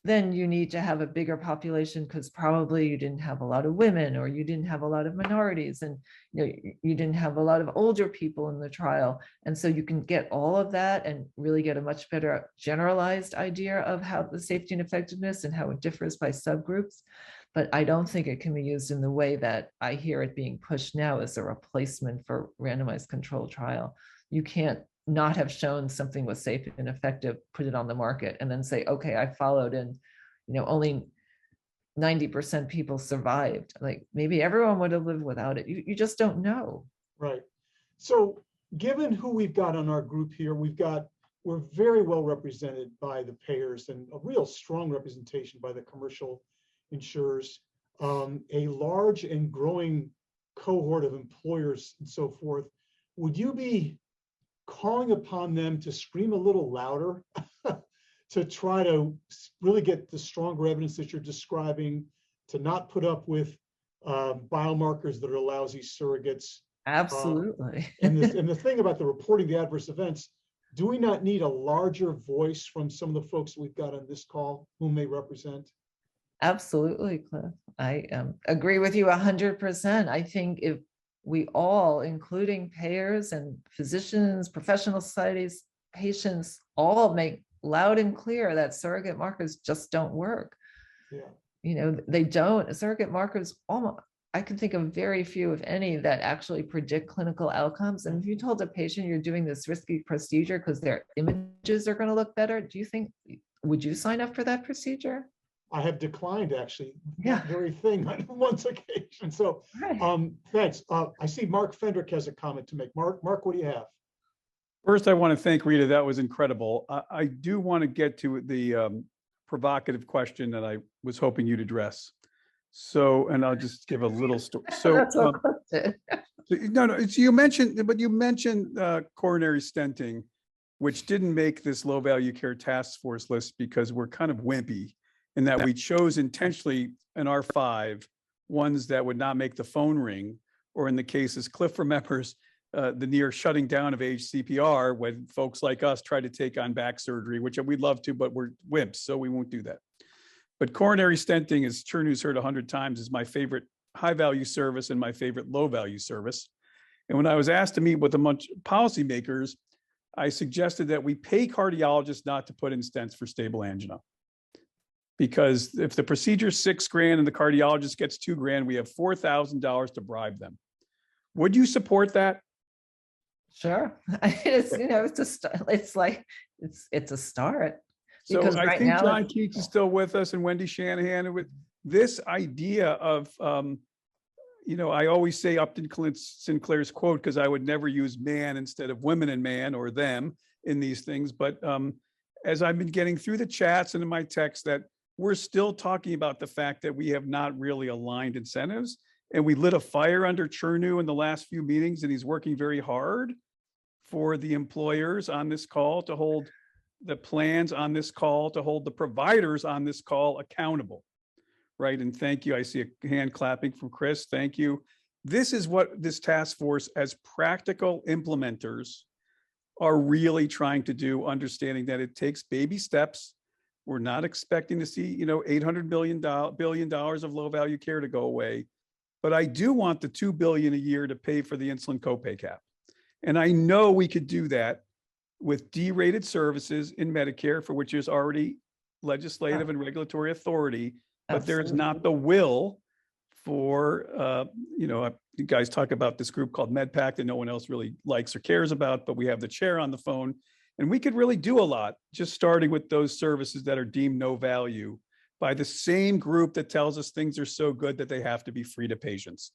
then you need to have a bigger population, because probably you didn't have a lot of women, or you didn't have a lot of minorities, and you didn't have a lot of older people in the trial. And so you can get all of that and really get a much better generalized idea of how the safety and effectiveness and how it differs by subgroups. But I don't think it can be used in the way that I hear it being pushed now as a replacement for randomized controlled trial. You can't not have shown something was safe and effective, put it on the market, and then say, okay, I followed, and only 90% people survived. Like, maybe everyone would have lived without it. You just don't know. Right. So given who we've got on our group here, we're very well represented by the payers, and a real strong representation by the commercial insurers, a large and growing cohort of employers and so forth. Would you be calling upon them to scream a little louder to try to really get the stronger evidence that you're describing, to not put up with biomarkers that are lousy surrogates? Absolutely. And the thing about the reporting the adverse events, do we not need a larger voice from some of the folks that we've got on this call whom they represent? Absolutely, Cliff. I agree with you 100%. I think if we all, including payers and physicians, professional societies, patients, all make loud and clear that surrogate markers just don't work. Yeah. They don't. Surrogate markers, almost, I can think of very few, if any, that actually predict clinical outcomes. And if you told a patient you're doing this risky procedure because their images are going to look better, would you sign up for that procedure? I have declined, actually, Yeah. that very thing on one occasion. So thanks. I see Mark Fendrick has a comment to make. Mark, what do you have? First, I want to thank Rita. That was incredible. I do want to get to the provocative question that I was hoping you'd address. So, and I'll just give a little story. So, you mentioned coronary stenting, which didn't make this low value care task force list because we're kind of wimpy in that we chose intentionally in R5 ones that would not make the phone ring, or in the cases Cliff remembers, the near shutting down of HCPR when folks like us try to take on back surgery, which we'd love to, but we're wimps, so we won't do that. But coronary stenting, as Chernu's heard 100 times, is my favorite high-value service and my favorite low-value service. And when I was asked to meet with a bunch of policymakers, I suggested that we pay cardiologists not to put in stents for stable angina. Because if the procedure's $6,000 and the cardiologist gets $2,000, we have $4,000 to bribe them. Would you support that? Sure. It's, you know, it's like, it's a start. So Because I right think now John Keats is still with us and Wendy Shanahan with this idea of, you know, I always say Upton Sinclair's quote, because I would never use man instead of women and man or them in these things. But as I've been getting through the chats and in my text, that we're still talking about the fact that we have not really aligned incentives. And we lit a fire under Chernu in the last few meetings, and he's working very hard for the employers on this call to hold the plans on this call, to hold the providers on this call accountable. Right. And thank you. I see a hand clapping from Chris. Thank you. This is what this task force, as practical implementers, are really trying to do, understanding that it takes baby steps. We're not expecting to see, you know, $800 billion of low value care to go away. But I do want the $2 billion a year to pay for the insulin copay cap. And I know we could do that with D-rated services in Medicare, for which there's already legislative and regulatory authority, but there's not the will for, you know, you guys talk about this group called MedPAC that no one else really likes or cares about, but we have the chair on the phone, and we could really do a lot, just starting with those services that are deemed no value by the same group that tells us things are so good that they have to be free to patients.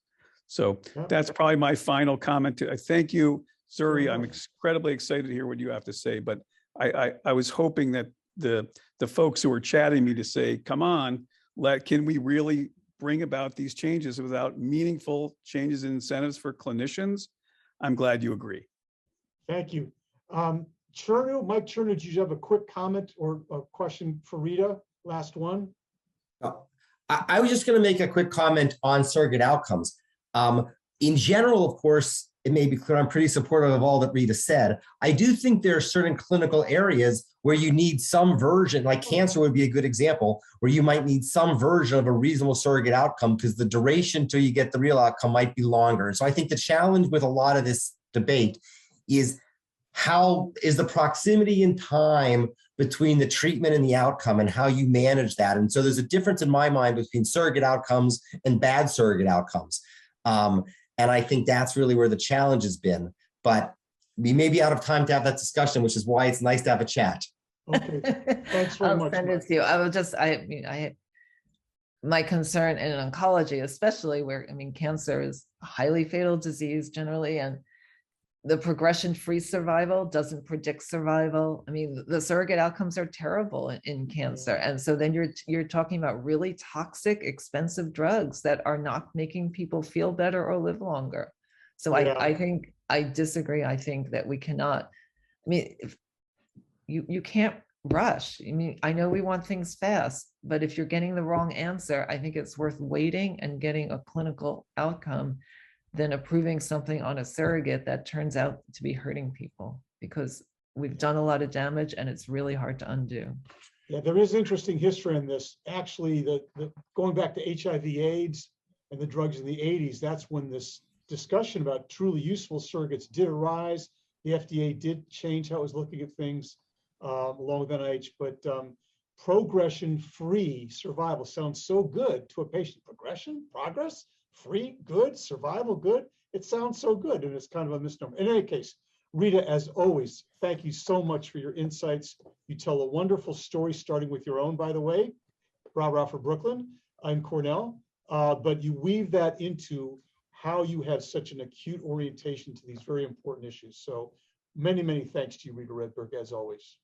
So that's probably my final comment. I thank you, Zuri. I'm incredibly excited to hear what you have to say, but I was hoping that the folks who are chatting me to say, come on, can we really bring about these changes without meaningful changes in incentives for clinicians? I'm glad you agree. Thank you. Chernu, Mike Chernu, do you have a quick comment or a question for Rita? Last one. I was just going to make a quick comment on surrogate outcomes. In general, of course, it may be clear I'm pretty supportive of all that Rita said. I do think there are certain clinical areas where you need some version, like cancer would be a good example, where you might need some version of a reasonable surrogate outcome because the duration till you get the real outcome might be longer. And so I think the challenge with a lot of this debate is how is the proximity in time between the treatment and the outcome and how you manage that. And so there's a difference in my mind between surrogate outcomes and bad surrogate outcomes. And I think that's really where the challenge has been. But we may be out of time to have that discussion, which is why it's nice to have a chat. Okay, thanks very much. I'll send it to you. I will just, my concern in oncology, especially where, I mean, cancer is a highly fatal disease generally, and the progression-free survival doesn't predict survival. I mean, the surrogate outcomes are terrible in cancer. And so then you're talking about really toxic, expensive drugs that are not making people feel better or live longer. So I think I disagree. I think that we cannot, I mean, if you can't rush. I mean, I know we want things fast, but if you're getting the wrong answer, I think it's worth waiting and getting a clinical outcome than approving something on a surrogate that turns out to be hurting people, because we've done a lot of damage and it's really hard to undo. Yeah, there is interesting history in this. Actually, going back to HIV/AIDS and the drugs in the 80s, that's when this discussion about truly useful surrogates did arise. The FDA did change how it was looking at things along with NIH, but progression-free survival sounds so good to a patient. Progression, progress, free, good, survival, good. It sounds so good, and it's kind of a misnomer. In any case, Rita, as always, thank you so much for your insights. You tell a wonderful story, starting with your own, by the way, rah-rah for Brooklyn and Cornell, but you weave that into how you have such an acute orientation to these very important issues. So many, many thanks to you, Rita Redberg, as always.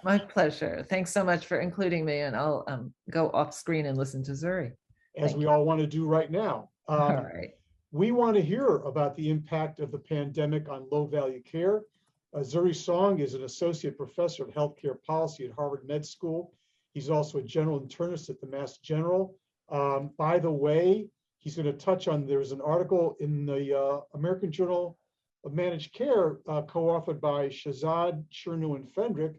My pleasure. Thanks so much for including me, and I'll go off screen and listen to Zuri. As we all want to do right now. All right. We want to hear about the impact of the pandemic on low-value care. Zuri Song is an associate professor of healthcare policy at Harvard Med School. He's also a general internist at the Mass General. By the way, he's going to touch on, there's an article in the American Journal of managed care co-authored by Shahzad, Chernu, and Fendrick,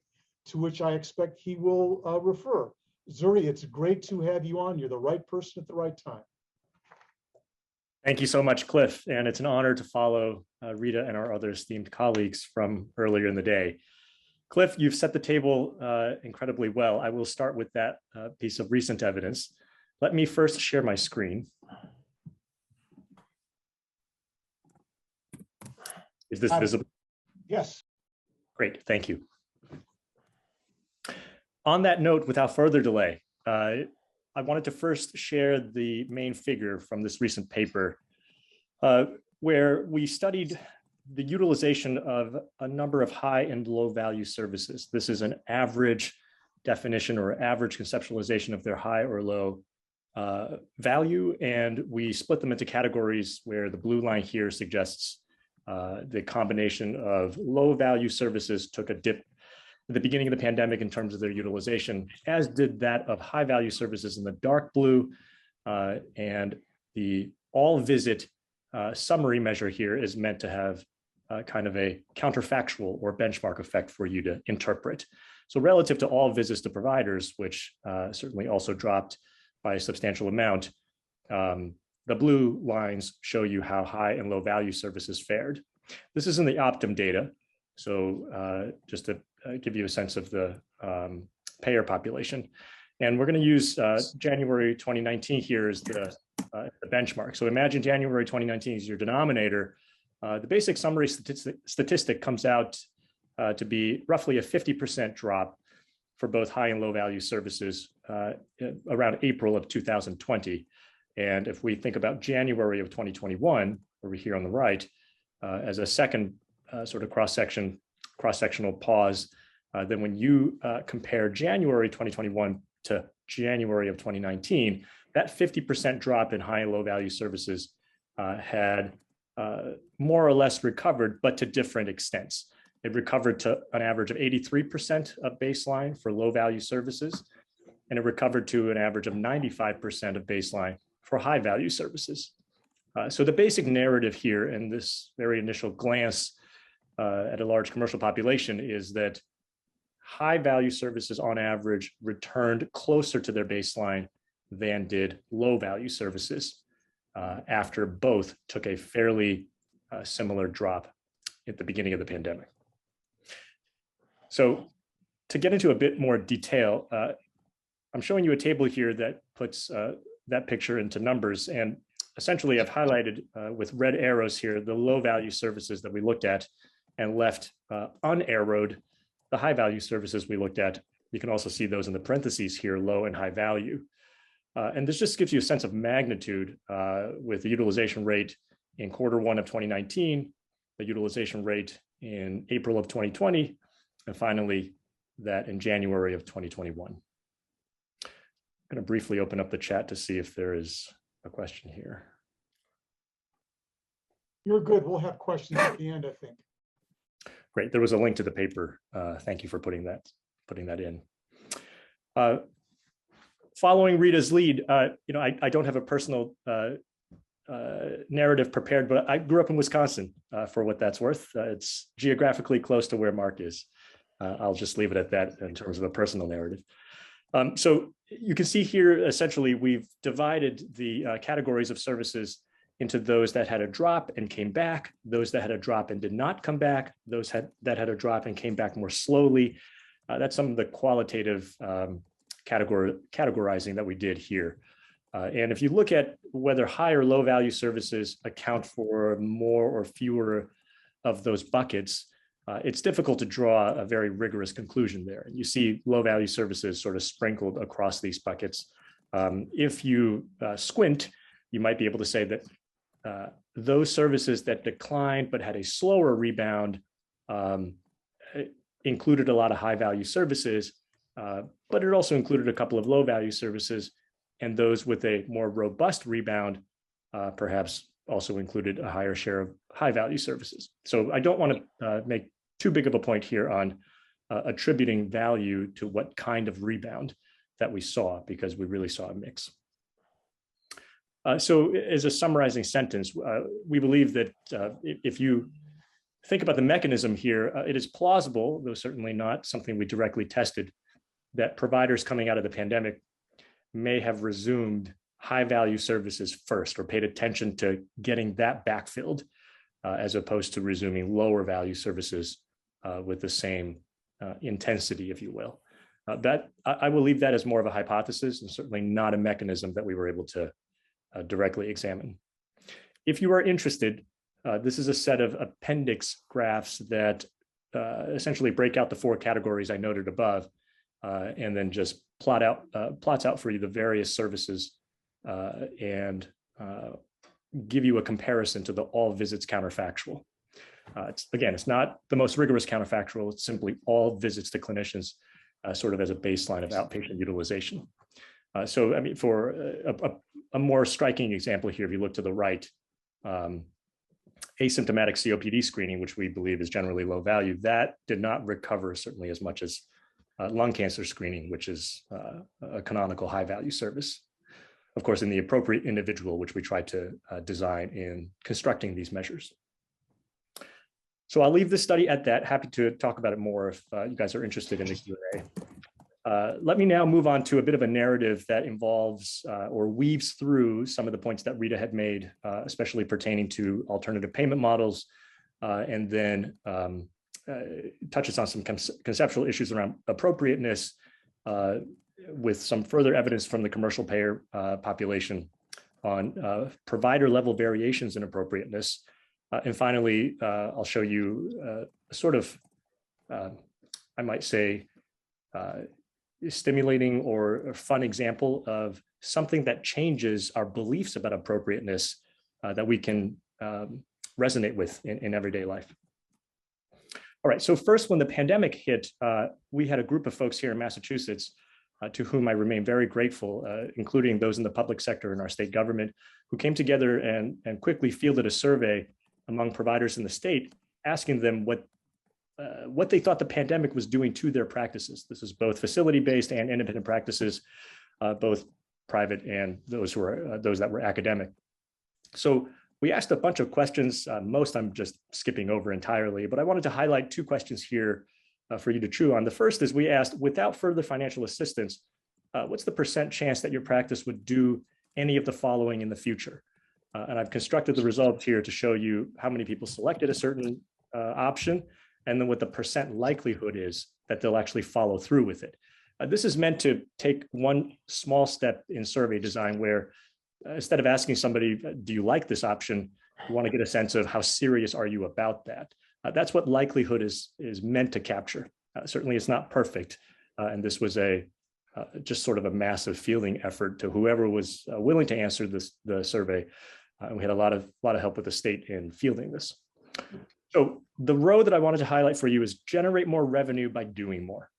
to which I expect he will refer. Zuri, it's great to have you on. You're the right person at the right time. Thank you so much, Cliff. And it's an honor to follow Rita and our other esteemed colleagues from earlier in the day. Cliff, you've set the table incredibly well. I will start with that piece of recent evidence. Let me first share my screen. Is this visible? Yes. Great, thank you. On that note, without further delay, I wanted to first share the main figure from this recent paper, where we studied the utilization of a number of high and low value services. This is an average definition or average conceptualization of their high or low value. And we split them into categories where the blue line here suggests the combination of low value services took a dip at the beginning of the pandemic in terms of their utilization, as did that of high value services in the dark blue. And the all visit summary measure here is meant to have kind of a counterfactual or benchmark effect for you to interpret. So relative to all visits to providers, which certainly also dropped by a substantial amount, the blue lines show you how high and low value services fared. This is in the Optum data. So just to give you a sense of the payer population. And we're going to use January 2019 here as the benchmark. So imagine January 2019 is your denominator. The basic summary statistic comes out to be roughly a 50% drop for both high and low value services around April of 2020. And if we think about January of 2021, over here on the right, as a second sort of cross-sectional pause, then when you compare January 2021 to January of 2019, that 50% drop in high and low value services had more or less recovered, but to different extents. It recovered to an average of 83% of baseline for low value services, and it recovered to an average of 95% of baseline for high value services. So the basic narrative here in this very initial glance at a large commercial population is that high value services on average returned closer to their baseline than did low value services after both took a fairly similar drop at the beginning of the pandemic. So to get into a bit more detail, I'm showing you a table here that puts that picture into numbers. And essentially I've highlighted with red arrows here the low value services that we looked at and left unarrowed the high value services we looked at. You can also see those in the parentheses here, low and high value. And this just gives you a sense of magnitude with the utilization rate in Q1 of 2019, the utilization rate in April of 2020, and finally that in January of 2021. I'm going to briefly open up the chat to see if there is a question here. You're good. We'll have questions at the end, I think. Great. There was a link to the paper. Thank you for putting that in. Following Rita's lead, I don't have a personal narrative prepared, but I grew up in Wisconsin for what that's worth. It's geographically close to where Mark is. I'll just leave it at that in terms of a personal narrative. So you can see here, essentially, we've divided the categories of services into those that had a drop and came back, those that had a drop and did not come back, those that had a drop and came back more slowly. That's some of the qualitative categorizing that we did here. And if you look at whether high or low value services account for more or fewer of those buckets, it's difficult to draw a very rigorous conclusion there. You see low value services sort of sprinkled across these buckets. If you squint, you might be able to say that those services that declined but had a slower rebound included a lot of high value services, but it also included a couple of low value services, and those with a more robust rebound perhaps also included a higher share of high value services. So I don't want to make too big of a point here on attributing value to what kind of rebound that we saw, because we really saw a mix. So as a summarizing sentence, we believe that if you think about the mechanism here, it is plausible, though certainly not something we directly tested, that providers coming out of the pandemic may have resumed high value services first or paid attention to getting that backfilled as opposed to resuming lower value services with the same intensity, if you will. That I will leave that as more of a hypothesis and certainly not a mechanism that we were able to directly examine. If you are interested, this is a set of appendix graphs that essentially break out the 4 categories I noted above, and then just plots out for you the various services and give you a comparison to the all visits counterfactual. It's not the most rigorous counterfactual, it's simply all visits to clinicians sort of as a baseline of outpatient utilization. So, I mean, for a more striking example here, if you look to the right, asymptomatic COPD screening, which we believe is generally low value, that did not recover certainly as much as lung cancer screening, which is a canonical high value service. Of course, in the appropriate individual, which we tried to design in constructing these measures. So I'll leave this study at that. Happy to talk about it more if you guys are interested in the Q&A. Let me now move on to a bit of a narrative that involves or weaves through some of the points that Rita had made, especially pertaining to alternative payment models, and then touches on some conceptual issues around appropriateness with some further evidence from the commercial payer population on provider level variations in appropriateness. And finally, I'll show you a sort of, I might say, stimulating or a fun example of something that changes our beliefs about appropriateness that we can resonate with in everyday life. All right, so first, when the pandemic hit, we had a group of folks here in Massachusetts to whom I remain very grateful, including those in the public sector and our state government, who came together and quickly fielded a survey among providers in the state, asking them what they thought the pandemic was doing to their practices. This is both facility-based and independent practices, both private and those that were academic. So we asked a bunch of questions. Most I'm just skipping over entirely, but I wanted to highlight 2 questions here for you to chew on. The first is we asked, without further financial assistance, what's the % chance that your practice would do any of the following in the future? And I've constructed the results here to show you how many people selected a certain option, and then what the % likelihood is that they'll actually follow through with it. This is meant to take one small step in survey design where instead of asking somebody, do you like this option, you want to get a sense of how serious are you about that. That's what likelihood is meant to capture. Certainly it's not perfect. And this was just sort of a massive fielding effort to whoever was willing to answer the survey. We had a lot of help with the state in fielding this. So the row that I wanted to highlight for you is generate more revenue by doing more.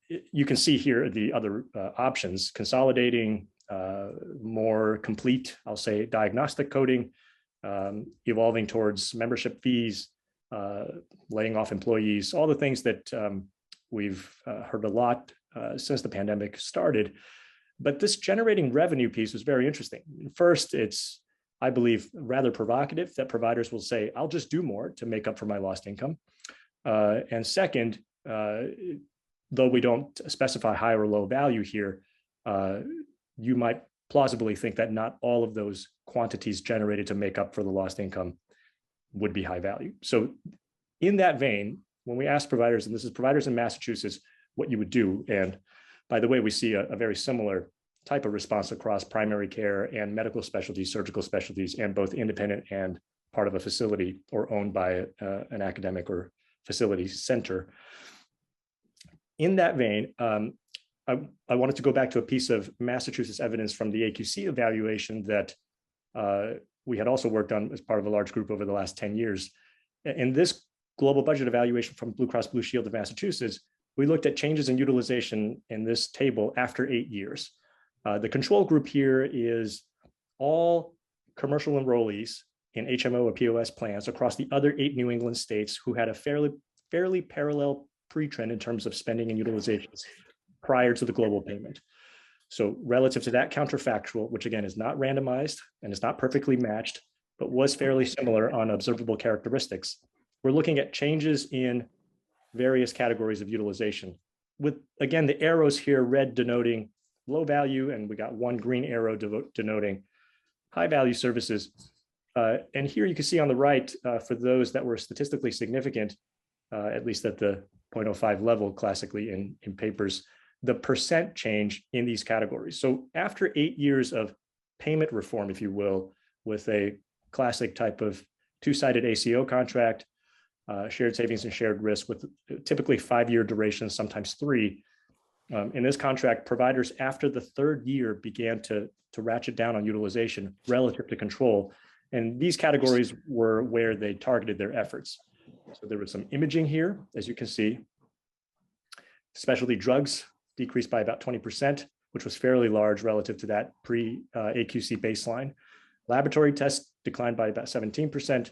You can see here the other options: consolidating, more complete, I'll say, diagnostic coding, evolving towards membership fees, laying off employees, all the things that we've heard a lot since the pandemic started. But this generating revenue piece was very interesting. First, it's, I believe, rather provocative that providers will say, I'll just do more to make up for my lost income. And second, though we don't specify high or low value here, you might plausibly think that not all of those quantities generated to make up for the lost income would be high value. So in that vein, when we ask providers, and this is providers in Massachusetts, what you would do, and by the way, we see a very similar type of response across primary care and medical specialties, surgical specialties, and both independent and part of a facility or owned by an academic or facility center. In that vein, I wanted to go back to a piece of Massachusetts evidence from the AQC evaluation that we had also worked on as part of a large group over the last 10 years. In this global budget evaluation from Blue Cross Blue Shield of Massachusetts, we looked at changes in utilization in this table after 8 years. The control group here is all commercial enrollees in HMO or POS plans across the other 8 New England states who had a fairly parallel pre-trend in terms of spending and utilization prior to the global payment. So relative to that counterfactual, which again is not randomized and is not perfectly matched, but was fairly similar on observable characteristics, we're looking at changes in various categories of utilization. With, again, the arrows here, red denoting low value, and we got one green arrow denoting high value services. And here you can see on the right, for those that were statistically significant, at least at the 0.05 level classically in papers, the percent change in these categories. So after 8 years of payment reform, if you will, with a classic type of two-sided ACO contract, shared savings and shared risk with typically 5-year duration, sometimes 3. In this contract, providers after the 3rd year began to ratchet down on utilization relative to control. And these categories were where they targeted their efforts. So there was some imaging here, as you can see. Specialty drugs decreased by about 20%, which was fairly large relative to that pre-AQC baseline. Laboratory tests declined by about 17%.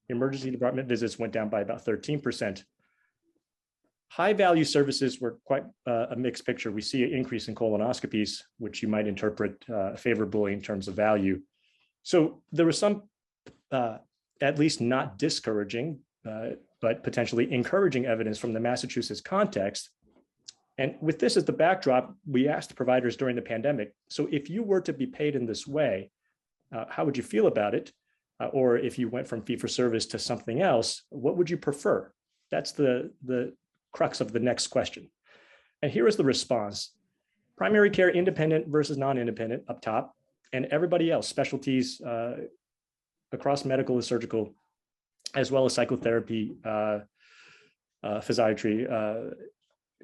Emergency department visits went down by about 13%. High value services were quite a mixed picture. We see an increase in colonoscopies, which you might interpret favorably in terms of value. So there was some, at least not discouraging, but potentially encouraging evidence from the Massachusetts context. And with this as the backdrop, we asked providers during the pandemic, so if you were to be paid in this way, how would you feel about it? Or if you went from fee-for-service to something else, what would you prefer? That's the crux of the next question. And here is the response. Primary care independent versus non-independent up top, and everybody else, specialties across medical and surgical, as well as psychotherapy, physiatry,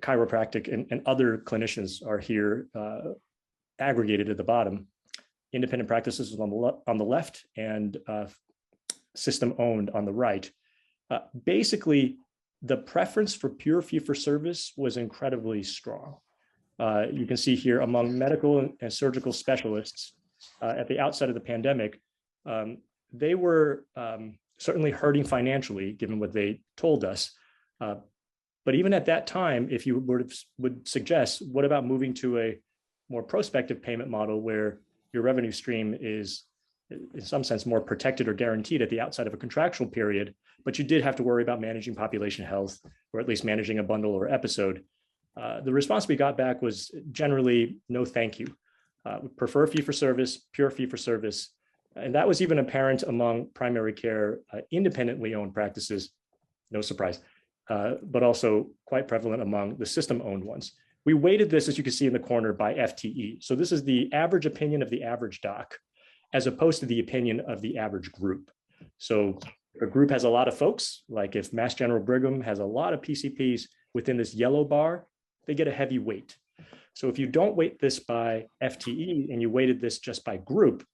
chiropractic, and other clinicians are here aggregated at the bottom. Independent practices on the left and system owned on the right. Basically, the preference for pure fee-for-service was incredibly strong. You can see here among medical and surgical specialists at the outset of the pandemic, they were certainly hurting financially, given what they told us. But even at that time, if you would suggest, what about moving to a more prospective payment model where your revenue stream is, in some sense, more protected or guaranteed at the outside of a contractual period, but you did have to worry about managing population health, or at least managing a bundle or episode. The response we got back was generally, no, thank you. We prefer fee-for-service, pure fee-for-service. And that was even apparent among primary care independently owned practices, no surprise, but also quite prevalent among the system-owned ones. We weighted this, as you can see in the corner, by FTE. So this is the average opinion of the average doc, as opposed to the opinion of the average group. So if a group has a lot of folks, like if Mass General Brigham has a lot of PCPs within this yellow bar, they get a heavy weight. So if you don't weight this by FTE and you weighted this just by group,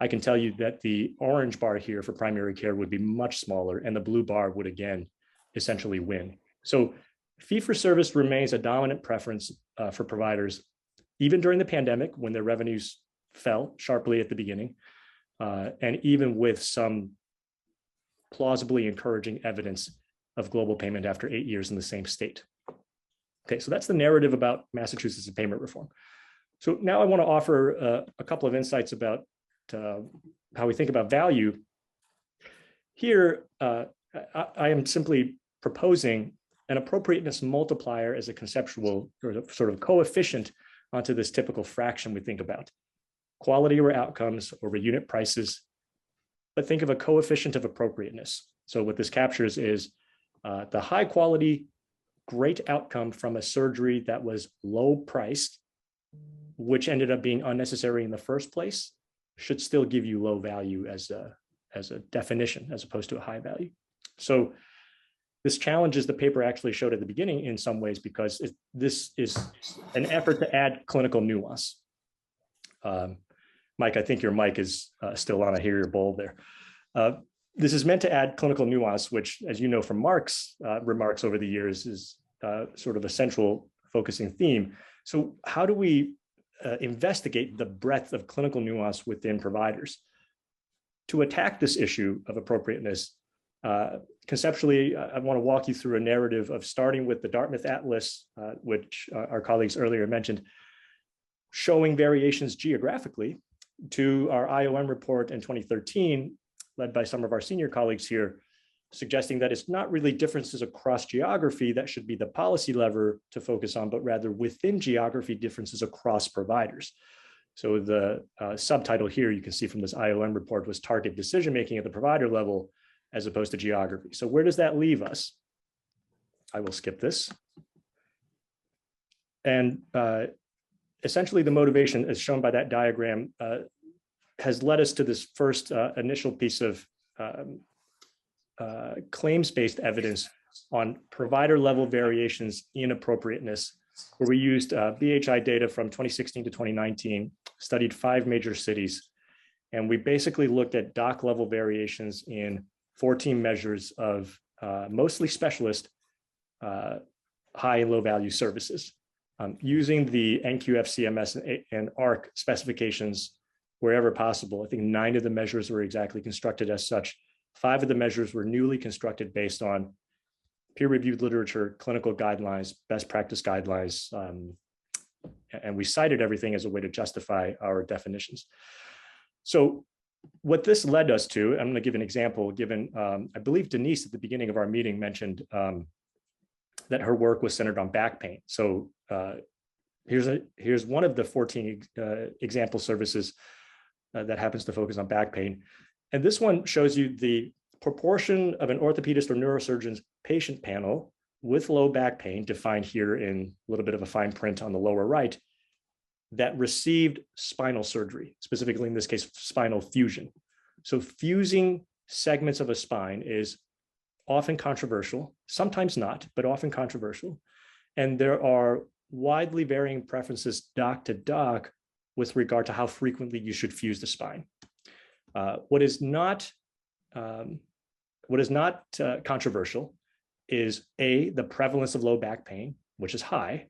I can tell you that the orange bar here for primary care would be much smaller, and the blue bar would again essentially win. So fee-for-service remains a dominant preference for providers, even during the pandemic when their revenues fell sharply at the beginning, and even with some plausibly encouraging evidence of global payment after 8 years in the same state. Okay, so that's the narrative about Massachusetts and payment reform. So now I want to offer a couple of insights about how we think about value. Here, I am simply proposing an appropriateness multiplier as a conceptual or sort of coefficient onto this typical fraction we think about. Quality over outcomes over unit prices, but think of a coefficient of appropriateness. So what this captures is the high quality, great outcome from a surgery that was low priced, which ended up being unnecessary in the first place, should still give you low value as a definition, as opposed to a high value. So this challenges the paper actually showed at the beginning in some ways, because this is an effort to add clinical nuance. Mike, I think your mic is still on. I hear your bowl there. This is meant to add clinical nuance, which, as you know from Mark's remarks over the years, is sort of a central focusing theme. So how do we investigate the breadth of clinical nuance within providers? To attack this issue of appropriateness, conceptually, I want to walk you through a narrative of starting with the Dartmouth Atlas, which our colleagues earlier mentioned, showing variations geographically, to our IOM report in 2013, led by some of our senior colleagues here, suggesting that it's not really differences across geography that should be the policy lever to focus on, but rather within geography differences across providers. So the subtitle here you can see from this IOM report was target decision-making at the provider level as opposed to geography. So where does that leave us? I will skip this. And essentially the motivation as shown by that diagram has led us to this first initial piece of claims-based evidence on provider level variations in appropriateness, where we used BHI data from 2016 to 2019, studied 5 major cities, and we basically looked at doc level variations in 14 measures of mostly specialist high and low value services, using the NQF, CMS, and ARC specifications wherever possible. I think 9 of the measures were exactly constructed as such. 5 of the measures were newly constructed based on peer-reviewed literature, clinical guidelines, best practice guidelines, and we cited everything as a way to justify our definitions. So what this led us to, I'm going to give an example, given I believe Denise at the beginning of our meeting mentioned that her work was centered on back pain. So here's one of the 14 example services that happens to focus on back pain. And this one shows you the proportion of an orthopedist or neurosurgeon's patient panel with low back pain, defined here in a little bit of a fine print on the lower right, that received spinal surgery, specifically in this case, spinal fusion. So fusing segments of a spine is often controversial, sometimes not, but often controversial. And there are widely varying preferences doc to doc with regard to how frequently you should fuse the spine. What is not controversial is the prevalence of low back pain, which is high.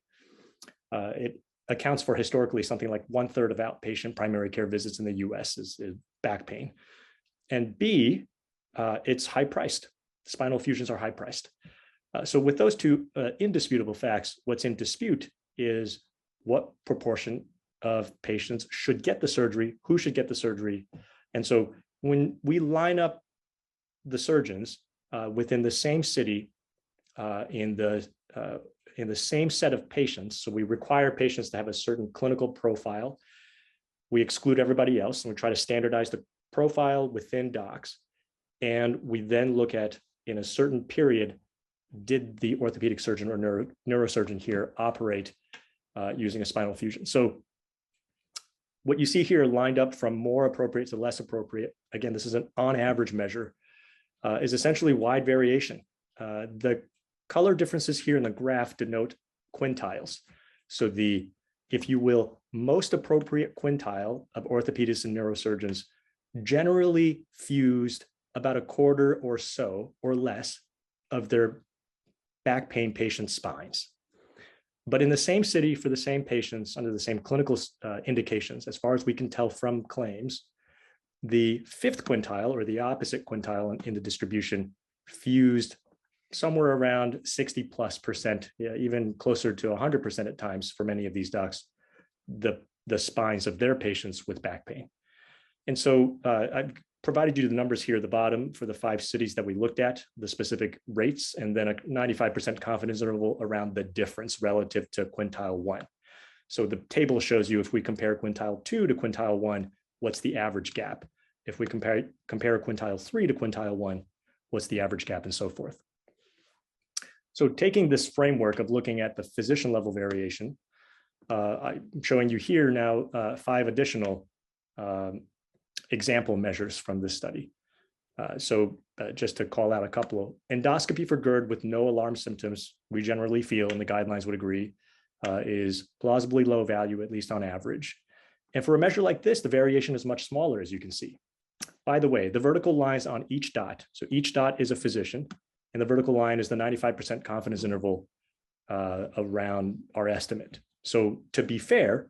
It accounts for historically something like 1/3 of outpatient primary care visits in the US is back pain. And B, it's high priced. Spinal fusions are high priced. So with those two indisputable facts, what's in dispute is what proportion of patients should get the surgery, who should get the surgery. And so when we line up the surgeons within the same city in the same set of patients, so we require patients to have a certain clinical profile, we exclude everybody else, and we try to standardize the profile within docs. And we then look at, in a certain period, did the orthopedic surgeon or neurosurgeon here operate using a spinal fusion? So what you see here lined up from more appropriate to less appropriate, again, this is an on average measure, is essentially wide variation. The color differences here in the graph denote quintiles. So the, if you will, most appropriate quintile of orthopedists and neurosurgeons generally fused about 1/4 or so or less of their back pain patients' spines. But in the same city for the same patients under the same clinical indications, as far as we can tell from claims, the 5th quintile or the opposite quintile in the distribution fused somewhere around 60+%, even closer to 100% at times for many of these docs, the spines of their patients with back pain. And so I've provided you the numbers here at the bottom for the 5 cities that we looked at, the specific rates, and then a 95% confidence interval around the difference relative to quintile 1. So the table shows you if we compare quintile 2 to quintile 1, what's the average gap? If we compare quintile 3 to quintile 1, what's the average gap, and so forth. So taking this framework of looking at the physician level variation, I'm showing you here now 5 additional example measures from this study. Just to call out a couple, endoscopy for GERD with no alarm symptoms, we generally feel, and the guidelines would agree, is plausibly low value, at least on average. And for a measure like this, the variation is much smaller, as you can see. By the way, the vertical lines on each dot, so each dot is a physician, and the vertical line is the 95% confidence interval around our estimate. So to be fair,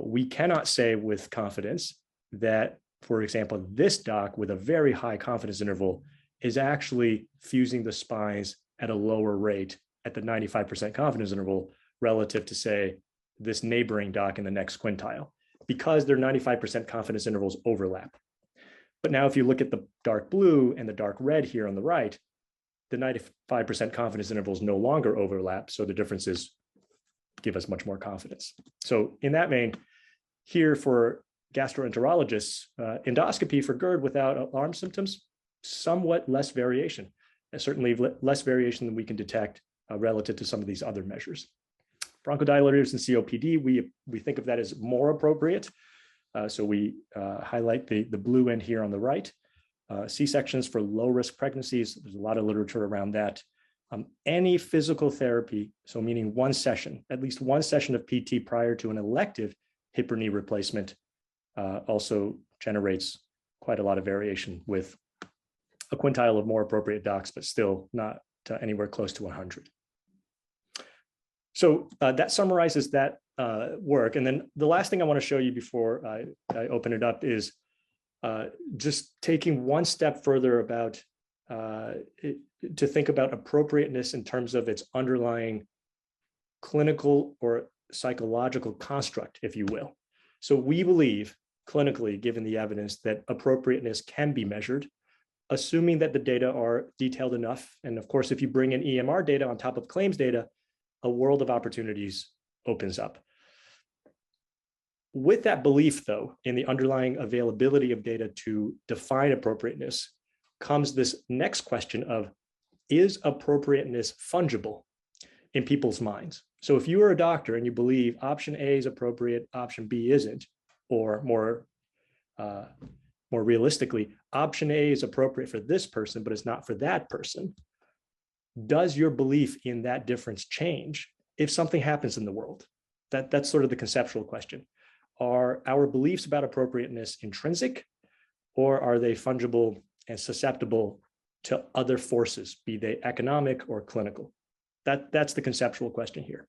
we cannot say with confidence that, for example, this doc with a very high confidence interval is actually fusing the spines at a lower rate at the 95% confidence interval relative to, say, this neighboring doc in the next quintile, because their 95% confidence intervals overlap. But now if you look at the dark blue and the dark red here on the right, the 95% confidence intervals no longer overlap. So the differences give us much more confidence. So in that vein, here for gastroenterologists, endoscopy for GERD without alarm symptoms, somewhat less variation, and certainly less variation than we can detect relative to some of these other measures. Bronchodilators and COPD, we think of that as more appropriate. So we highlight the blue end here on the right. C-sections for low-risk pregnancies, there's a lot of literature around that. Any physical therapy, so meaning one session, at least one session of PT prior to an elective hip or knee replacement also generates quite a lot of variation with a quintile of more appropriate docs, but still not anywhere close to 100. So that summarizes that work. And then the last thing I want to show you before I open it up is just taking one step further about to think about appropriateness in terms of its underlying clinical or psychological construct, if you will. So we believe clinically, given the evidence, that appropriateness can be measured, assuming that the data are detailed enough. And of course, if you bring in EMR data on top of claims data, a world of opportunities opens up. With that belief, though, in the underlying availability of data to define appropriateness, comes this next question of, is appropriateness fungible in people's minds? So if you are a doctor and you believe option A is appropriate, option B isn't, or more realistically, option A is appropriate for this person, but it's not for that person, does your belief in that difference change if something happens in the world? That's sort of the conceptual question. Are our beliefs about appropriateness intrinsic, or are they fungible and susceptible to other forces, be they economic or clinical? That's the conceptual question here.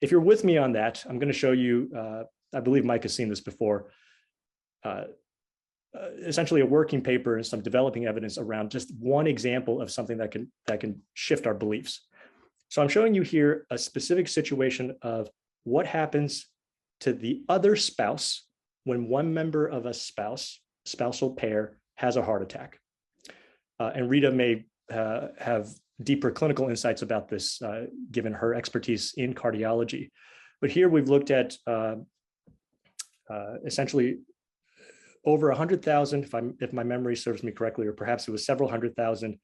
If you're with me on that, I'm going to show you, I believe Mike has seen this before, essentially a working paper and some developing evidence around just one example of something that can shift our beliefs. So I'm showing you here a specific situation of what happens to the other spouse when one member of a spousal pair has a heart attack. And Rita may have deeper clinical insights about this, given her expertise in cardiology. But here we've looked at essentially over 100,000, if my memory serves me correctly, or perhaps it was several 100,000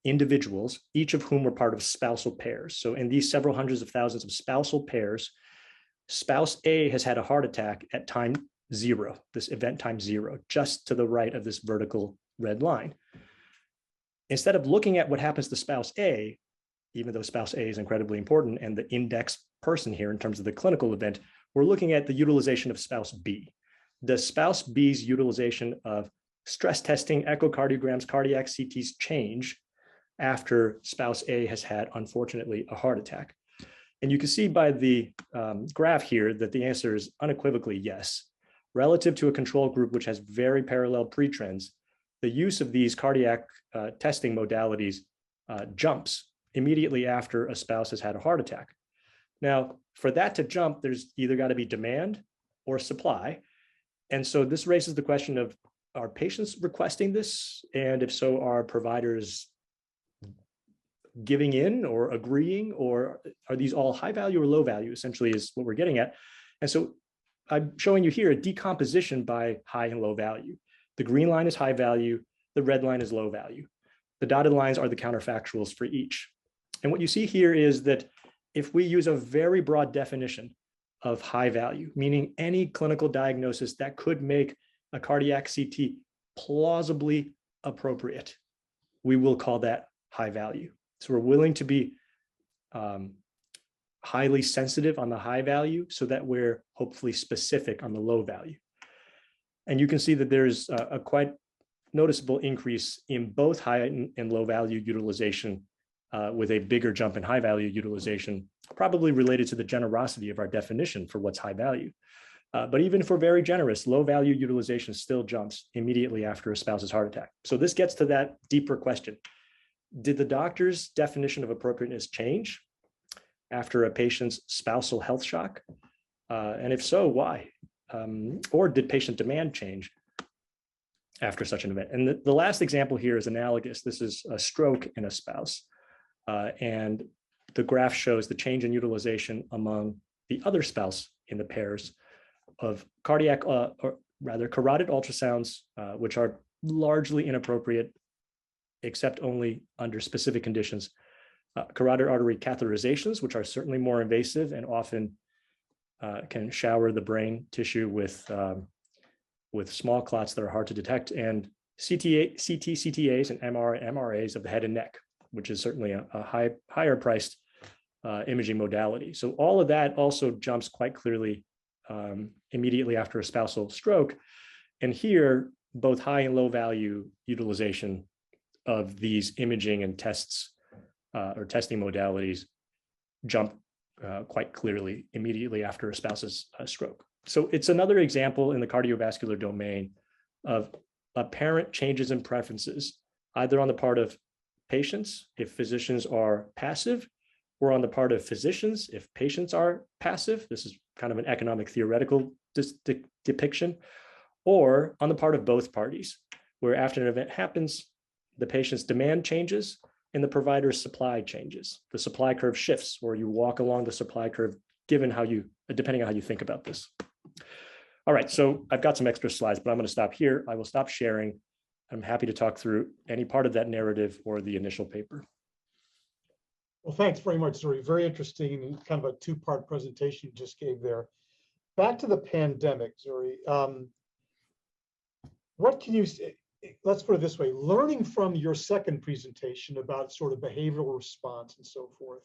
individuals, each of whom were part of spousal pairs. So in these several hundreds of thousands of spousal pairs, spouse A has had a heart attack at time 0, this event time 0, just to the right of this vertical red line. Instead of looking at what happens to spouse A, even though spouse A is incredibly important and the index person here in terms of the clinical event, we're looking at the utilization of spouse B. Does spouse B's utilization of stress testing, echocardiograms, cardiac CTs change after spouse A has had, unfortunately, a heart attack? And you can see by the graph here that the answer is unequivocally yes. Relative to a control group which has very parallel pre-trends, the use of these cardiac testing modalities jumps immediately after a spouse has had a heart attack. Now, for that to jump, there's either got to be demand or supply. And so this raises the question of, are patients requesting this? And if so, are providers giving in or agreeing, or are these all high value or low value, essentially is what we're getting at. And so I'm showing you here a decomposition by high and low value. The green line is high value, the red line is low value. The dotted lines are the counterfactuals for each. And what you see here is that if we use a very broad definition of high value, meaning any clinical diagnosis that could make a cardiac CT plausibly appropriate, we will call that high value. So we're willing to be highly sensitive on the high value so that we're hopefully specific on the low value. And you can see that there's a quite noticeable increase in both high and low value utilization, with a bigger jump in high value utilization, probably related to the generosity of our definition for what's high value. But even if we're very generous, low value utilization still jumps immediately after a spouse's heart attack. So this gets to that deeper question. Did the doctor's definition of appropriateness change after a patient's spousal health shock? And if so, why? Or did patient demand change? after such an event. And the last example here is analogous. This is a stroke in a spouse. And the graph shows the change in utilization among the other spouse in the pairs of cardiac, or rather carotid ultrasounds, which are largely inappropriate, except only under specific conditions. Carotid artery catheterizations, which are certainly more invasive and often can shower the brain tissue with small clots that are hard to detect, and CTCTAs and MRAs of the head and neck, which is certainly a higher priced imaging modality. So all of that also jumps quite clearly immediately after a spousal stroke. And here, both high and low value utilization of these imaging and tests or testing modalities jump quite clearly immediately after a spouse's stroke. So it's another example in the cardiovascular domain of apparent changes in preferences, either on the part of patients, if physicians are passive, or on the part of physicians, if patients are passive. This is kind of an economic theoretical depiction, or on the part of both parties, where after an event happens, the patient's demand changes and the provider's supply changes. The supply curve shifts, or you walk along the supply curve, depending on how you think about this. All right, so I've got some extra slides, but I'm going to stop here. I will stop sharing. I'm happy to talk through any part of that narrative or the initial paper. Well, thanks very much, Zuri. Very interesting and kind of a two-part presentation you just gave there. Back to the pandemic, Zuri. What can you say? Let's put it this way, learning from your second presentation about sort of behavioral response and so forth,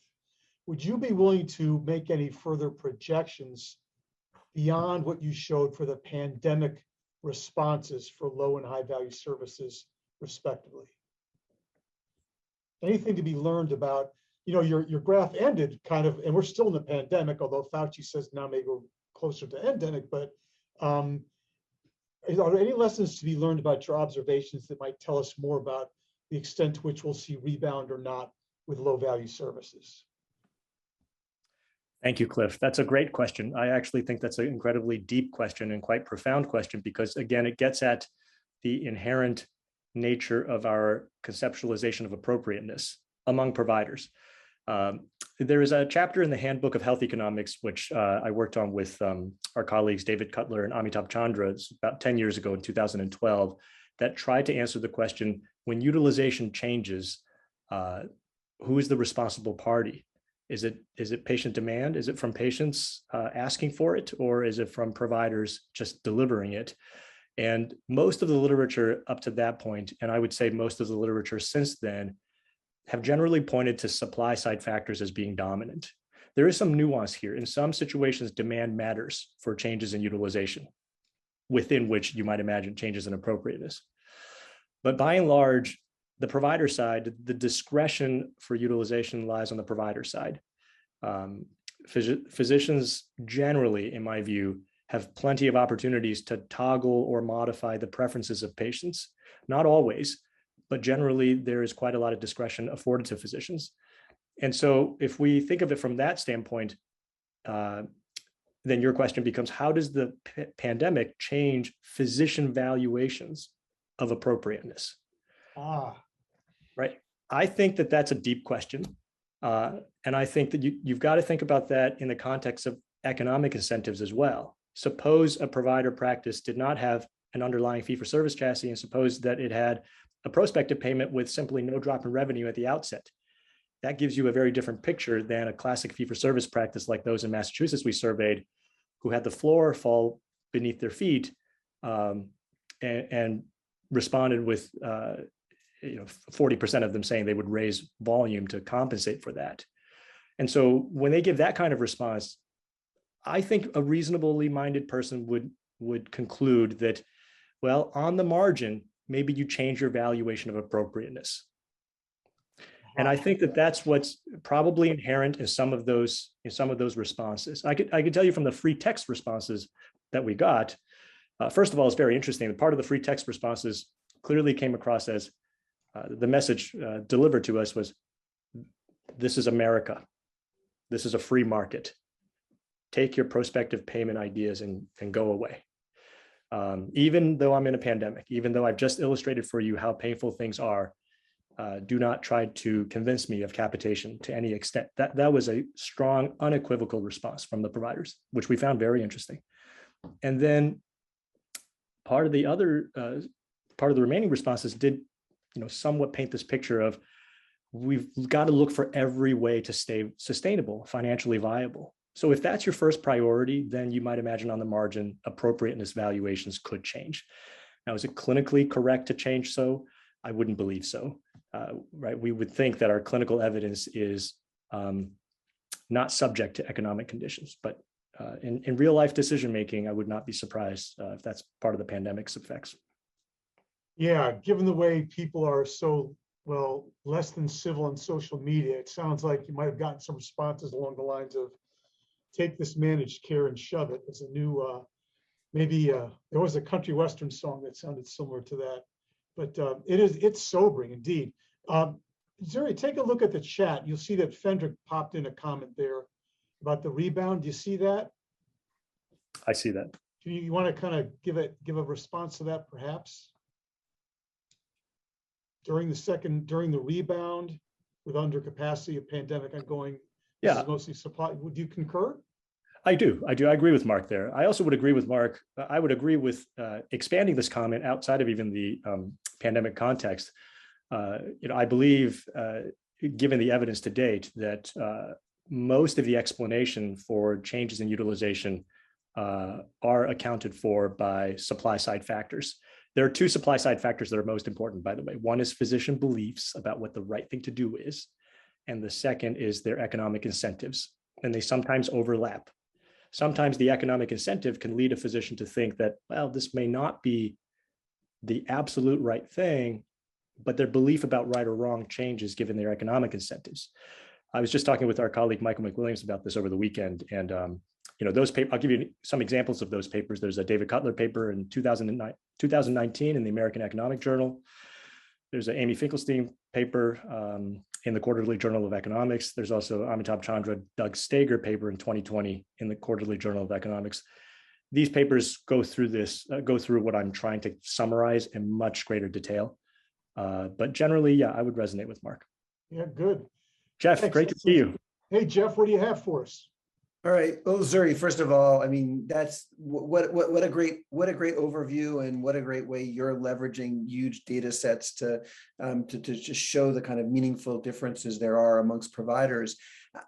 would you be willing to make any further projections beyond what you showed for the pandemic responses for low and high value services, respectively? Anything to be learned about, your graph ended kind of, and we're still in the pandemic, although Fauci says now maybe we're closer to endemic, but are there any lessons to be learned about your observations that might tell us more about the extent to which we'll see rebound or not with low value services? Thank you, Cliff. That's a great question. I actually think that's an incredibly deep question and quite profound question, because again, it gets at the inherent nature of our conceptualization of appropriateness among providers. There is a chapter in the Handbook of Health Economics, which I worked on with our colleagues David Cutler and Amitabh Chandra about 10 years ago in 2012, that tried to answer the question, when utilization changes, who is the responsible party? Is it patient demand? Is it from patients asking for it? Or is it from providers just delivering it? And most of the literature up to that point, and I would say most of the literature since then, have generally pointed to supply side factors as being dominant. There is some nuance here. In some situations, demand matters for changes in utilization, within which you might imagine changes in appropriateness. But by and large, the provider side, the discretion for utilization lies on the provider side. Physicians generally, in my view, have plenty of opportunities to toggle or modify the preferences of patients. Not always, but generally there is quite a lot of discretion afforded to physicians. And so if we think of it from that standpoint, then your question becomes, how does the pandemic change physician valuations of appropriateness? Right. I think that that's a deep question. And I think that you've got to think about that in the context of economic incentives as well. Suppose a provider practice did not have an underlying fee-for-service chassis, and suppose that it had a prospective payment with simply no drop in revenue at the outset. That gives you a very different picture than a classic fee-for-service practice like those in Massachusetts we surveyed, who had the floor fall beneath their feet and responded with 40% of them saying they would raise volume to compensate for that. And so when they give that kind of response, I think a reasonably minded person would conclude that, well, on the margin, maybe you change your valuation of appropriateness. And I think that that's what's probably inherent in some of those responses. I could tell you from the free text responses that we got. First of all, it's very interesting. The part of the free text responses clearly came across as the message delivered to us was, this is America. This is a free market. Take your prospective payment ideas and go away. Even though I'm in a pandemic, even though I've just illustrated for you how painful things are, do not try to convince me of capitation to any extent. That was a strong, unequivocal response from the providers, which we found very interesting. And then part of the remaining responses did, somewhat paint this picture of we've got to look for every way to stay sustainable, financially viable. So if that's your first priority, then you might imagine on the margin, appropriateness valuations could change. Now, is it clinically correct to change so? I wouldn't believe so, right? We would think that our clinical evidence is not subject to economic conditions, but in real life decision-making, I would not be surprised if that's part of the pandemic's effects. Yeah, given the way people are so, well, less than civil on social media, it sounds like you might have gotten some responses along the lines of, take this managed care and shove it. It's a new, maybe there was a country western song that sounded similar to that, but it's sobering indeed. Zuri, take a look at the chat. You'll see that Fendrick popped in a comment there about the rebound. Do you see that? I see that. Do you want to kind of give a response to that perhaps? During the rebound with undercapacity, a pandemic ongoing, this is mostly supply. Would you concur? I do. I agree with Mark there. I also would agree with Mark. I would agree with expanding this comment outside of even the pandemic context. I believe, given the evidence to date, that most of the explanation for changes in utilization are accounted for by supply side factors. There are two supply side factors that are most important, by the way. One is physician beliefs about what the right thing to do is. And the second is their economic incentives. And they sometimes overlap. Sometimes the economic incentive can lead a physician to think that, well, this may not be the absolute right thing, but their belief about right or wrong changes given their economic incentives. I was just talking with our colleague, Michael McWilliams, about this over the weekend. And those papers, I'll give you some examples of those papers. There's a David Cutler paper in 2019 in the American Economic Journal. There's an Amy Finkelstein paper in the Quarterly Journal of Economics. There's also Amitabh Chandra, Doug Steger paper in 2020 in the Quarterly Journal of Economics. These papers go through what I'm trying to summarize in much greater detail. But generally, yeah, I would resonate with Mark. Yeah, good. Jeff, Thanks. great to see you. Hey, Jeff, what do you have for us? All right. Well, Zuri, first of all, I mean, that's what a great overview, and what a great way you're leveraging huge data sets to just show the kind of meaningful differences there are amongst providers.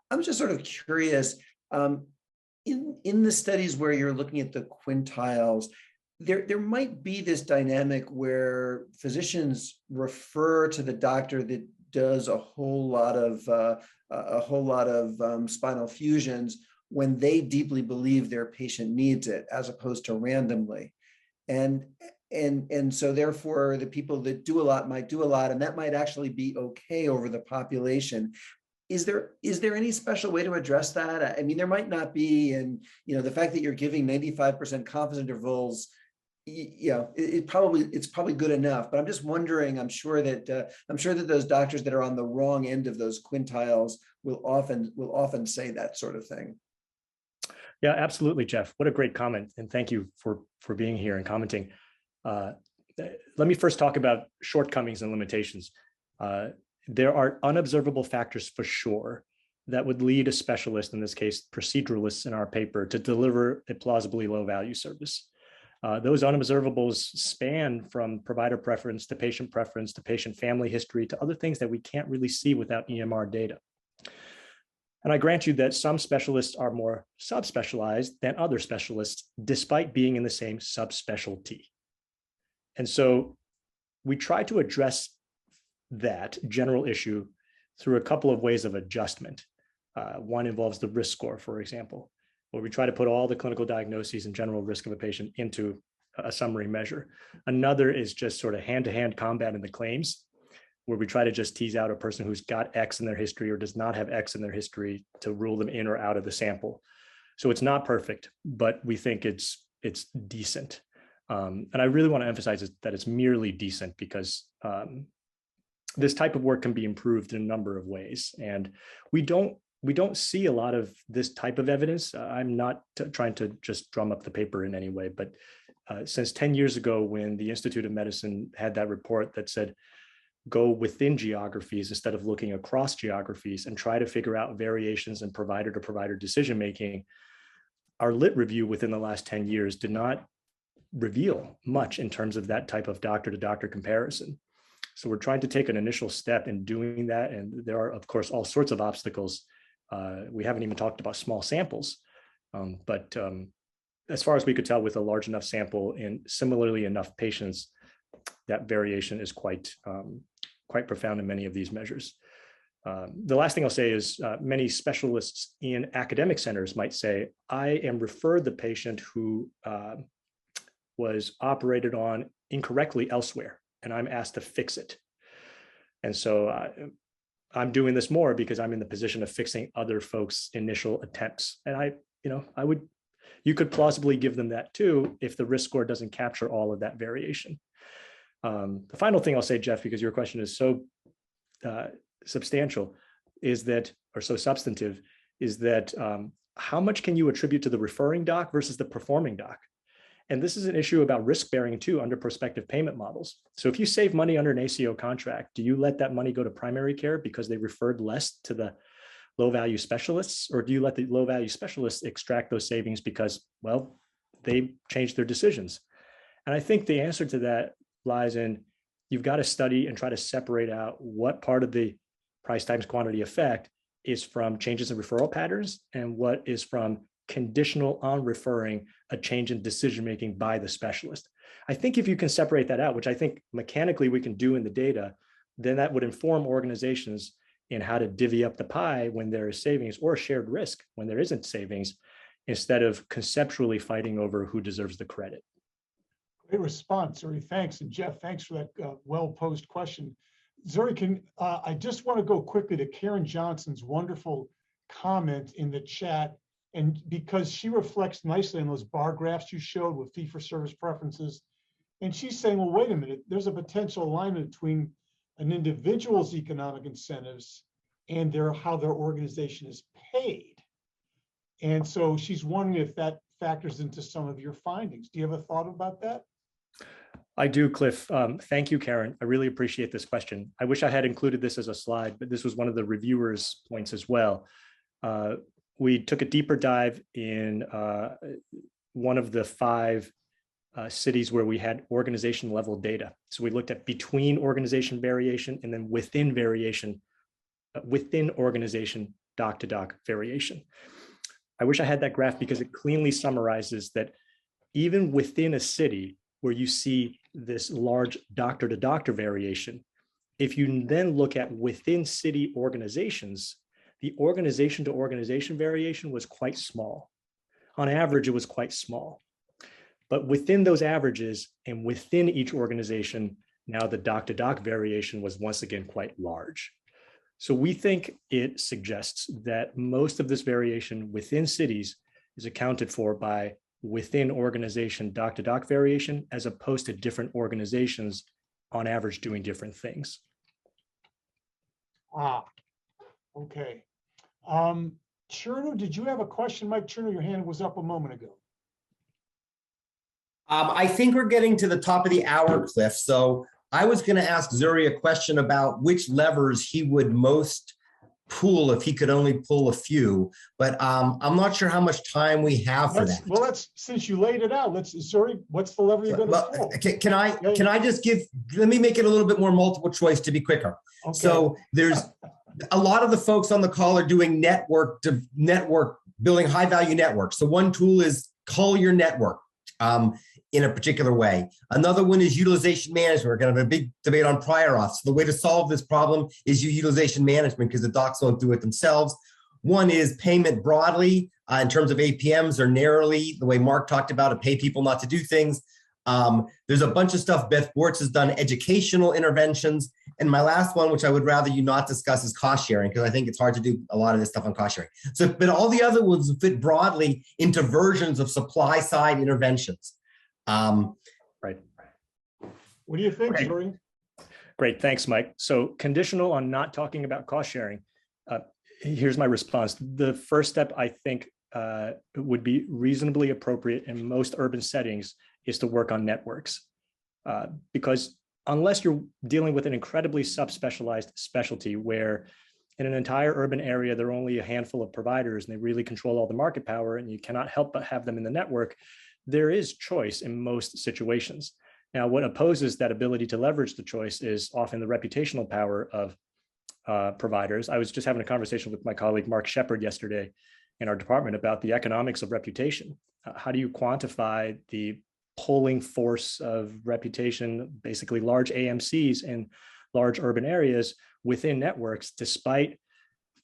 I'm just sort of curious, in the studies where you're looking at the quintiles, there might be this dynamic where physicians refer to the doctor that does a whole lot of spinal fusions when they deeply believe their patient needs it, as opposed to randomly. And so therefore the people that do a lot might do a lot, and that might actually be okay over the population. Is there any special way to address that? I mean, there might not be, and the fact that you're giving 95% confidence intervals, it's probably good enough. But I'm just wondering. I'm sure that those doctors that are on the wrong end of those quintiles will often say that sort of thing. Yeah, absolutely, Jeff. What a great comment, and thank you for being here and commenting. Let me first talk about shortcomings and limitations. There are unobservable factors for sure that would lead a specialist, in this case, proceduralists in our paper, to deliver a plausibly low value service. Those unobservables span from provider preference to patient family history, to other things that we can't really see without EMR data. And I grant you that some specialists are more subspecialized than other specialists, despite being in the same subspecialty. And so we try to address that general issue through a couple of ways of adjustment. One involves the risk score, for example, where we try to put all the clinical diagnoses and general risk of a patient into a summary measure. Another is just sort of hand-to-hand combat in the claims, where we try to just tease out a person who's got X in their history or does not have X in their history to rule them in or out of the sample. So it's not perfect, but we think it's decent. And I really want to emphasize that it's merely decent, because this type of work can be improved in a number of ways. And we don't see a lot of this type of evidence. I'm not trying to just drum up the paper in any way, but Since 10 years ago, when the Institute of Medicine had that report that said, go within geographies instead of looking across geographies and try to figure out variations in provider to provider decision-making, our lit review within the last 10 years did not reveal much in terms of that type of doctor to doctor comparison. So we're trying to take an initial step in doing that. And there are, of course, all sorts of obstacles. We haven't even talked about small samples, but as far as we could tell with a large enough sample and similarly enough patients, that variation is quite profound in many of these measures. The last thing I'll say is many specialists in academic centers might say, I am referred the patient who was operated on incorrectly elsewhere, and I'm asked to fix it. And so I'm doing this more because I'm in the position of fixing other folks' initial attempts. And you could plausibly give them that too if the risk score doesn't capture all of that variation. The final thing I'll say, Jeff, because your question is so substantial, or so substantive, is that how much can you attribute to the referring doc versus the performing doc? And this is an issue about risk bearing too under prospective payment models. So if you save money under an ACO contract, do you let that money go to primary care because they referred less to the low value specialists, or do you let the low value specialists extract those savings because, well, they changed their decisions? And I think the answer to that lies in, you've got to study and try to separate out what part of the price times quantity effect is from changes in referral patterns and what is from conditional on referring a change in decision-making by the specialist. I think if you can separate that out, which I think mechanically we can do in the data, then that would inform organizations in how to divvy up the pie when there is savings, or shared risk when there isn't savings, instead of conceptually fighting over who deserves the credit. Great response, Zuri. Thanks. And Jeff, thanks for that well-posed question. Zuri, I just want to go quickly to Karen Johnson's wonderful comment in the chat, and because she reflects nicely on those bar graphs you showed with fee-for-service preferences. And she's saying, well, wait a minute, there's a potential alignment between an individual's economic incentives and how their organization is paid. And so she's wondering if that factors into some of your findings. Do you have a thought about that? I do, Cliff. Thank you, Karen. I really appreciate this question. I wish I had included this as a slide, but this was one of the reviewers' points as well. We took a deeper dive in one of the 5 cities where we had organization level data. So we looked at between organization variation and then within variation, within organization doc to doc variation. I wish I had that graph because it cleanly summarizes that even within a city where you see this large doctor to doctor variation, if you then look at within city organizations, the organization to organization variation was quite small. On average, it was quite small. But within those averages and within each organization, now the doc to doc variation was once again quite large. So we think it suggests that most of this variation within cities is accounted for by within organization doc to doc variation, as opposed to different organizations on average doing different things. Okay. Cherno, did you have a question? Mike Cherno, your hand was up a moment ago. I think we're getting to the top of the hour, Cliff. So I was going to ask Zuri a question about which levers he would most pull if he could only pull a few, but I'm not sure how much time we have for that. Well, since you laid it out, Zuri, what's the lever you're going to pull? Can I just let me make it a little bit more multiple choice to be quicker. Okay. So there's a lot of the folks on the call are doing building high value networks. So one tool is call your network in a particular way. Another one is utilization management. We're going to have a big debate on prior auths. So the way to solve this problem is utilization management, because the docs won't do it themselves. One is payment broadly in terms of APMs or narrowly, the way Mark talked about it, pay people not to do things. There's a bunch of stuff Beth Bortz has done, educational interventions. And my last one, which I would rather you not discuss, is cost sharing, because I think it's hard to do a lot of this stuff on cost sharing. So, but all the other ones fit broadly into versions of supply side interventions. Right. What do you think, Zuri? Great, thanks, Mike. So conditional on not talking about cost sharing, here's my response. The first step, I think, would be reasonably appropriate in most urban settings, is to work on networks. Because unless you're dealing with an incredibly subspecialized specialty where in an entire urban area, there are only a handful of providers and they really control all the market power and you cannot help but have them in the network, there is choice in most situations. Now, what opposes that ability to leverage the choice is often the reputational power of providers. I was just having a conversation with my colleague, Mark Shepard, yesterday in our department about the economics of reputation. How do you quantify the pulling force of reputation, basically large AMCs in large urban areas within networks, despite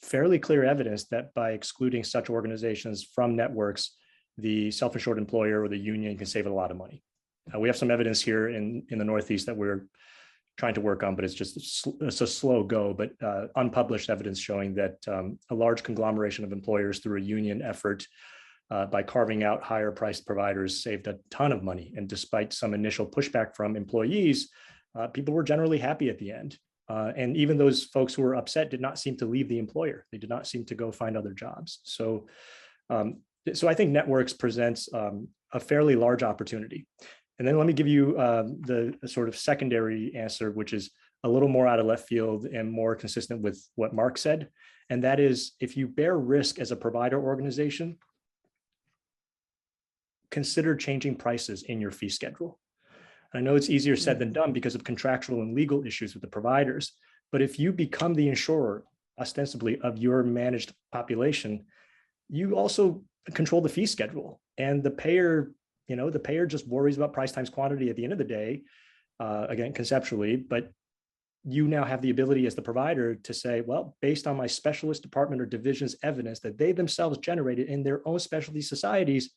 fairly clear evidence that by excluding such organizations from networks, the self-insured employer or the union can save a lot of money. We have some evidence here in the Northeast that we're trying to work on, but it's a slow go, but unpublished evidence showing that a large conglomeration of employers through a union effort by carving out higher priced providers saved a ton of money. And despite some initial pushback from employees, people were generally happy at the end. And even those folks who were upset did not seem to leave the employer. They did not seem to go find other jobs. So I think networks presents a fairly large opportunity. And then let me give you the sort of secondary answer, which is a little more out of left field and more consistent with what Mark said. And that is, if you bear risk as a provider organization, consider changing prices in your fee schedule. I know it's easier said than done because of contractual and legal issues with the providers, but if you become the insurer ostensibly of your managed population, you also control the fee schedule, and the payer just worries about price times quantity at the end of the day, again, conceptually, but you now have the ability as the provider to say, well, based on my specialist department or division's evidence that they themselves generated in their own specialty societies,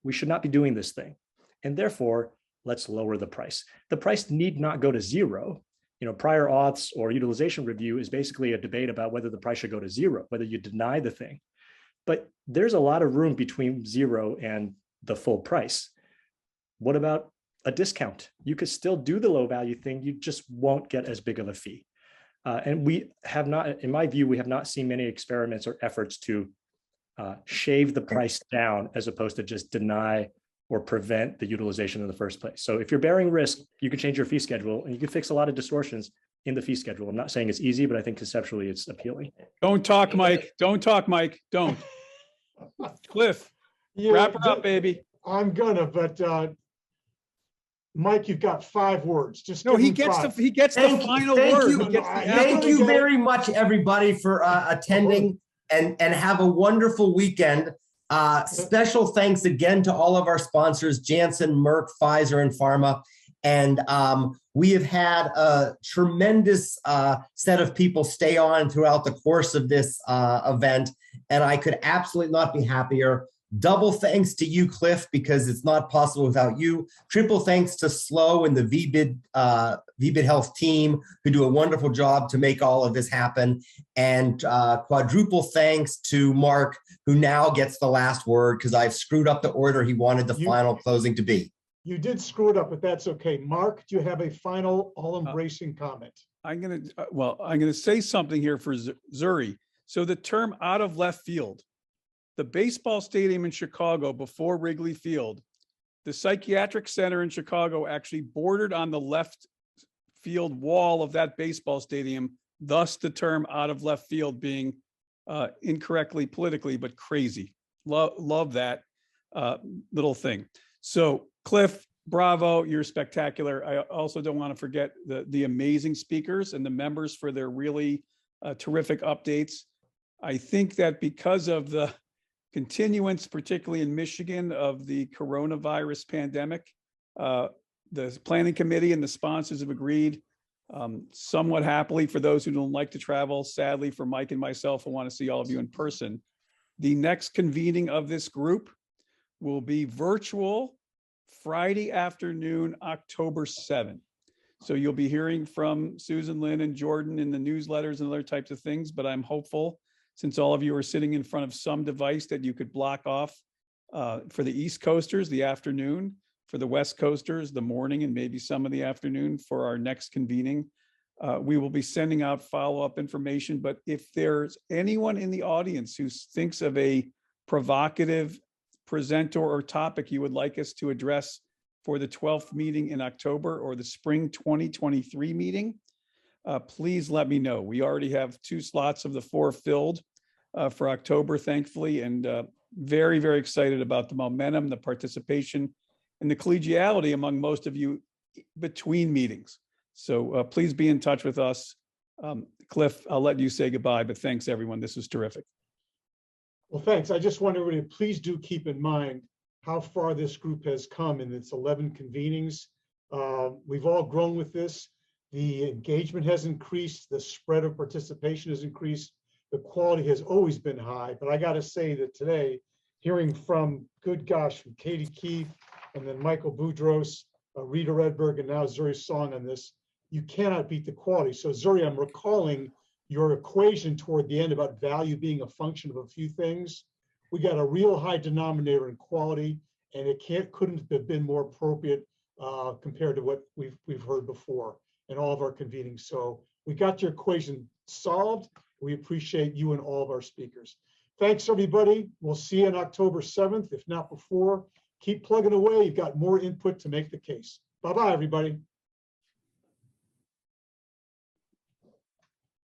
we should not be doing this thing. And therefore, let's lower the price. The price need not go to zero. Prior auths or utilization review is basically a debate about whether the price should go to zero, whether you deny the thing. But there's a lot of room between zero and the full price. What about a discount? You could still do the low value thing, you just won't get as big of a fee. And we have not, in my view, we have not seen many experiments or efforts to shave the price down as opposed to just deny or prevent the utilization in the first place. So if you're bearing risk, you can change your fee schedule and you can fix a lot of distortions in the fee schedule. I'm not saying it's easy, but I think conceptually it's appealing. Don't talk, Mike. Don't talk, Mike. Don't. Cliff, wrap her up, baby. I'm gonna, but Mike, you've got 5 words. Just no, he gets the final word. Thank you very much, everybody, for attending, and have a wonderful weekend. Special thanks again to all of our sponsors, Janssen, Merck, Pfizer, and Pharma. And we have had a tremendous set of people stay on throughout the course of this event. And I could absolutely not be happier. Double thanks to you, Cliff, because it's not possible without you. Triple thanks to Slow and the VBID Health team, who do a wonderful job to make all of this happen. And quadruple thanks to Mark, who now gets the last word because I've screwed up the order he wanted the final closing to be. You did screw it up, but that's okay. Mark, do you have a final all-embracing comment? I'm gonna say something here for Zuri. So the term out of left field, the baseball stadium in Chicago before Wrigley Field, the psychiatric center in Chicago actually bordered on the left field wall of that baseball stadium, thus the term out of left field being incorrectly politically, but crazy. Love that little thing. So Cliff, bravo, you're spectacular. I also don't want to forget the amazing speakers and the members for their really terrific updates. I think that because of the continuance, particularly in Michigan, of the coronavirus pandemic, the planning committee and the sponsors have agreed, somewhat happily for those who don't like to travel, sadly for Mike and myself who want to see all of you in person, the next convening of this group will be virtual Friday afternoon, October 7th. So you'll be hearing from Susan, Lynn, and Jordan in the newsletters and other types of things, but I'm hopeful, since all of you are sitting in front of some device, that you could block off for the East Coasters, the afternoon, for the West Coasters, the morning, and maybe some of the afternoon for our next convening. We will be sending out follow-up information, but if there's anyone in the audience who thinks of a provocative presenter or topic you would like us to address for the 12th meeting in October or the spring 2023 meeting, please let me know. We already have 2 slots of the 4 filled for October, thankfully, and very, very excited about the momentum, the participation, and the collegiality among most of you between meetings. So please be in touch with us. Cliff, I'll let you say goodbye, but thanks everyone. This was terrific. Well, thanks. I just want everybody to please do keep in mind how far this group has come in its 11 convenings. We've all grown with this. The engagement has increased. The spread of participation has increased. The quality has always been high. But I got to say that today, hearing from, good gosh, from Katie Keith and then Michael Boudros, Rita Redberg, and now Zuri Song on this, you cannot beat the quality. So Zuri, I'm recalling your equation toward the end about value being a function of a few things. We got a real high denominator in quality, and it couldn't have been more appropriate compared to what we've heard before in all of our convenings. So we got your equation solved. We appreciate you and all of our speakers. Thanks, everybody. We'll see you on October 7th, if not before. Keep plugging away. You've got more input to make the case. Bye-bye, everybody.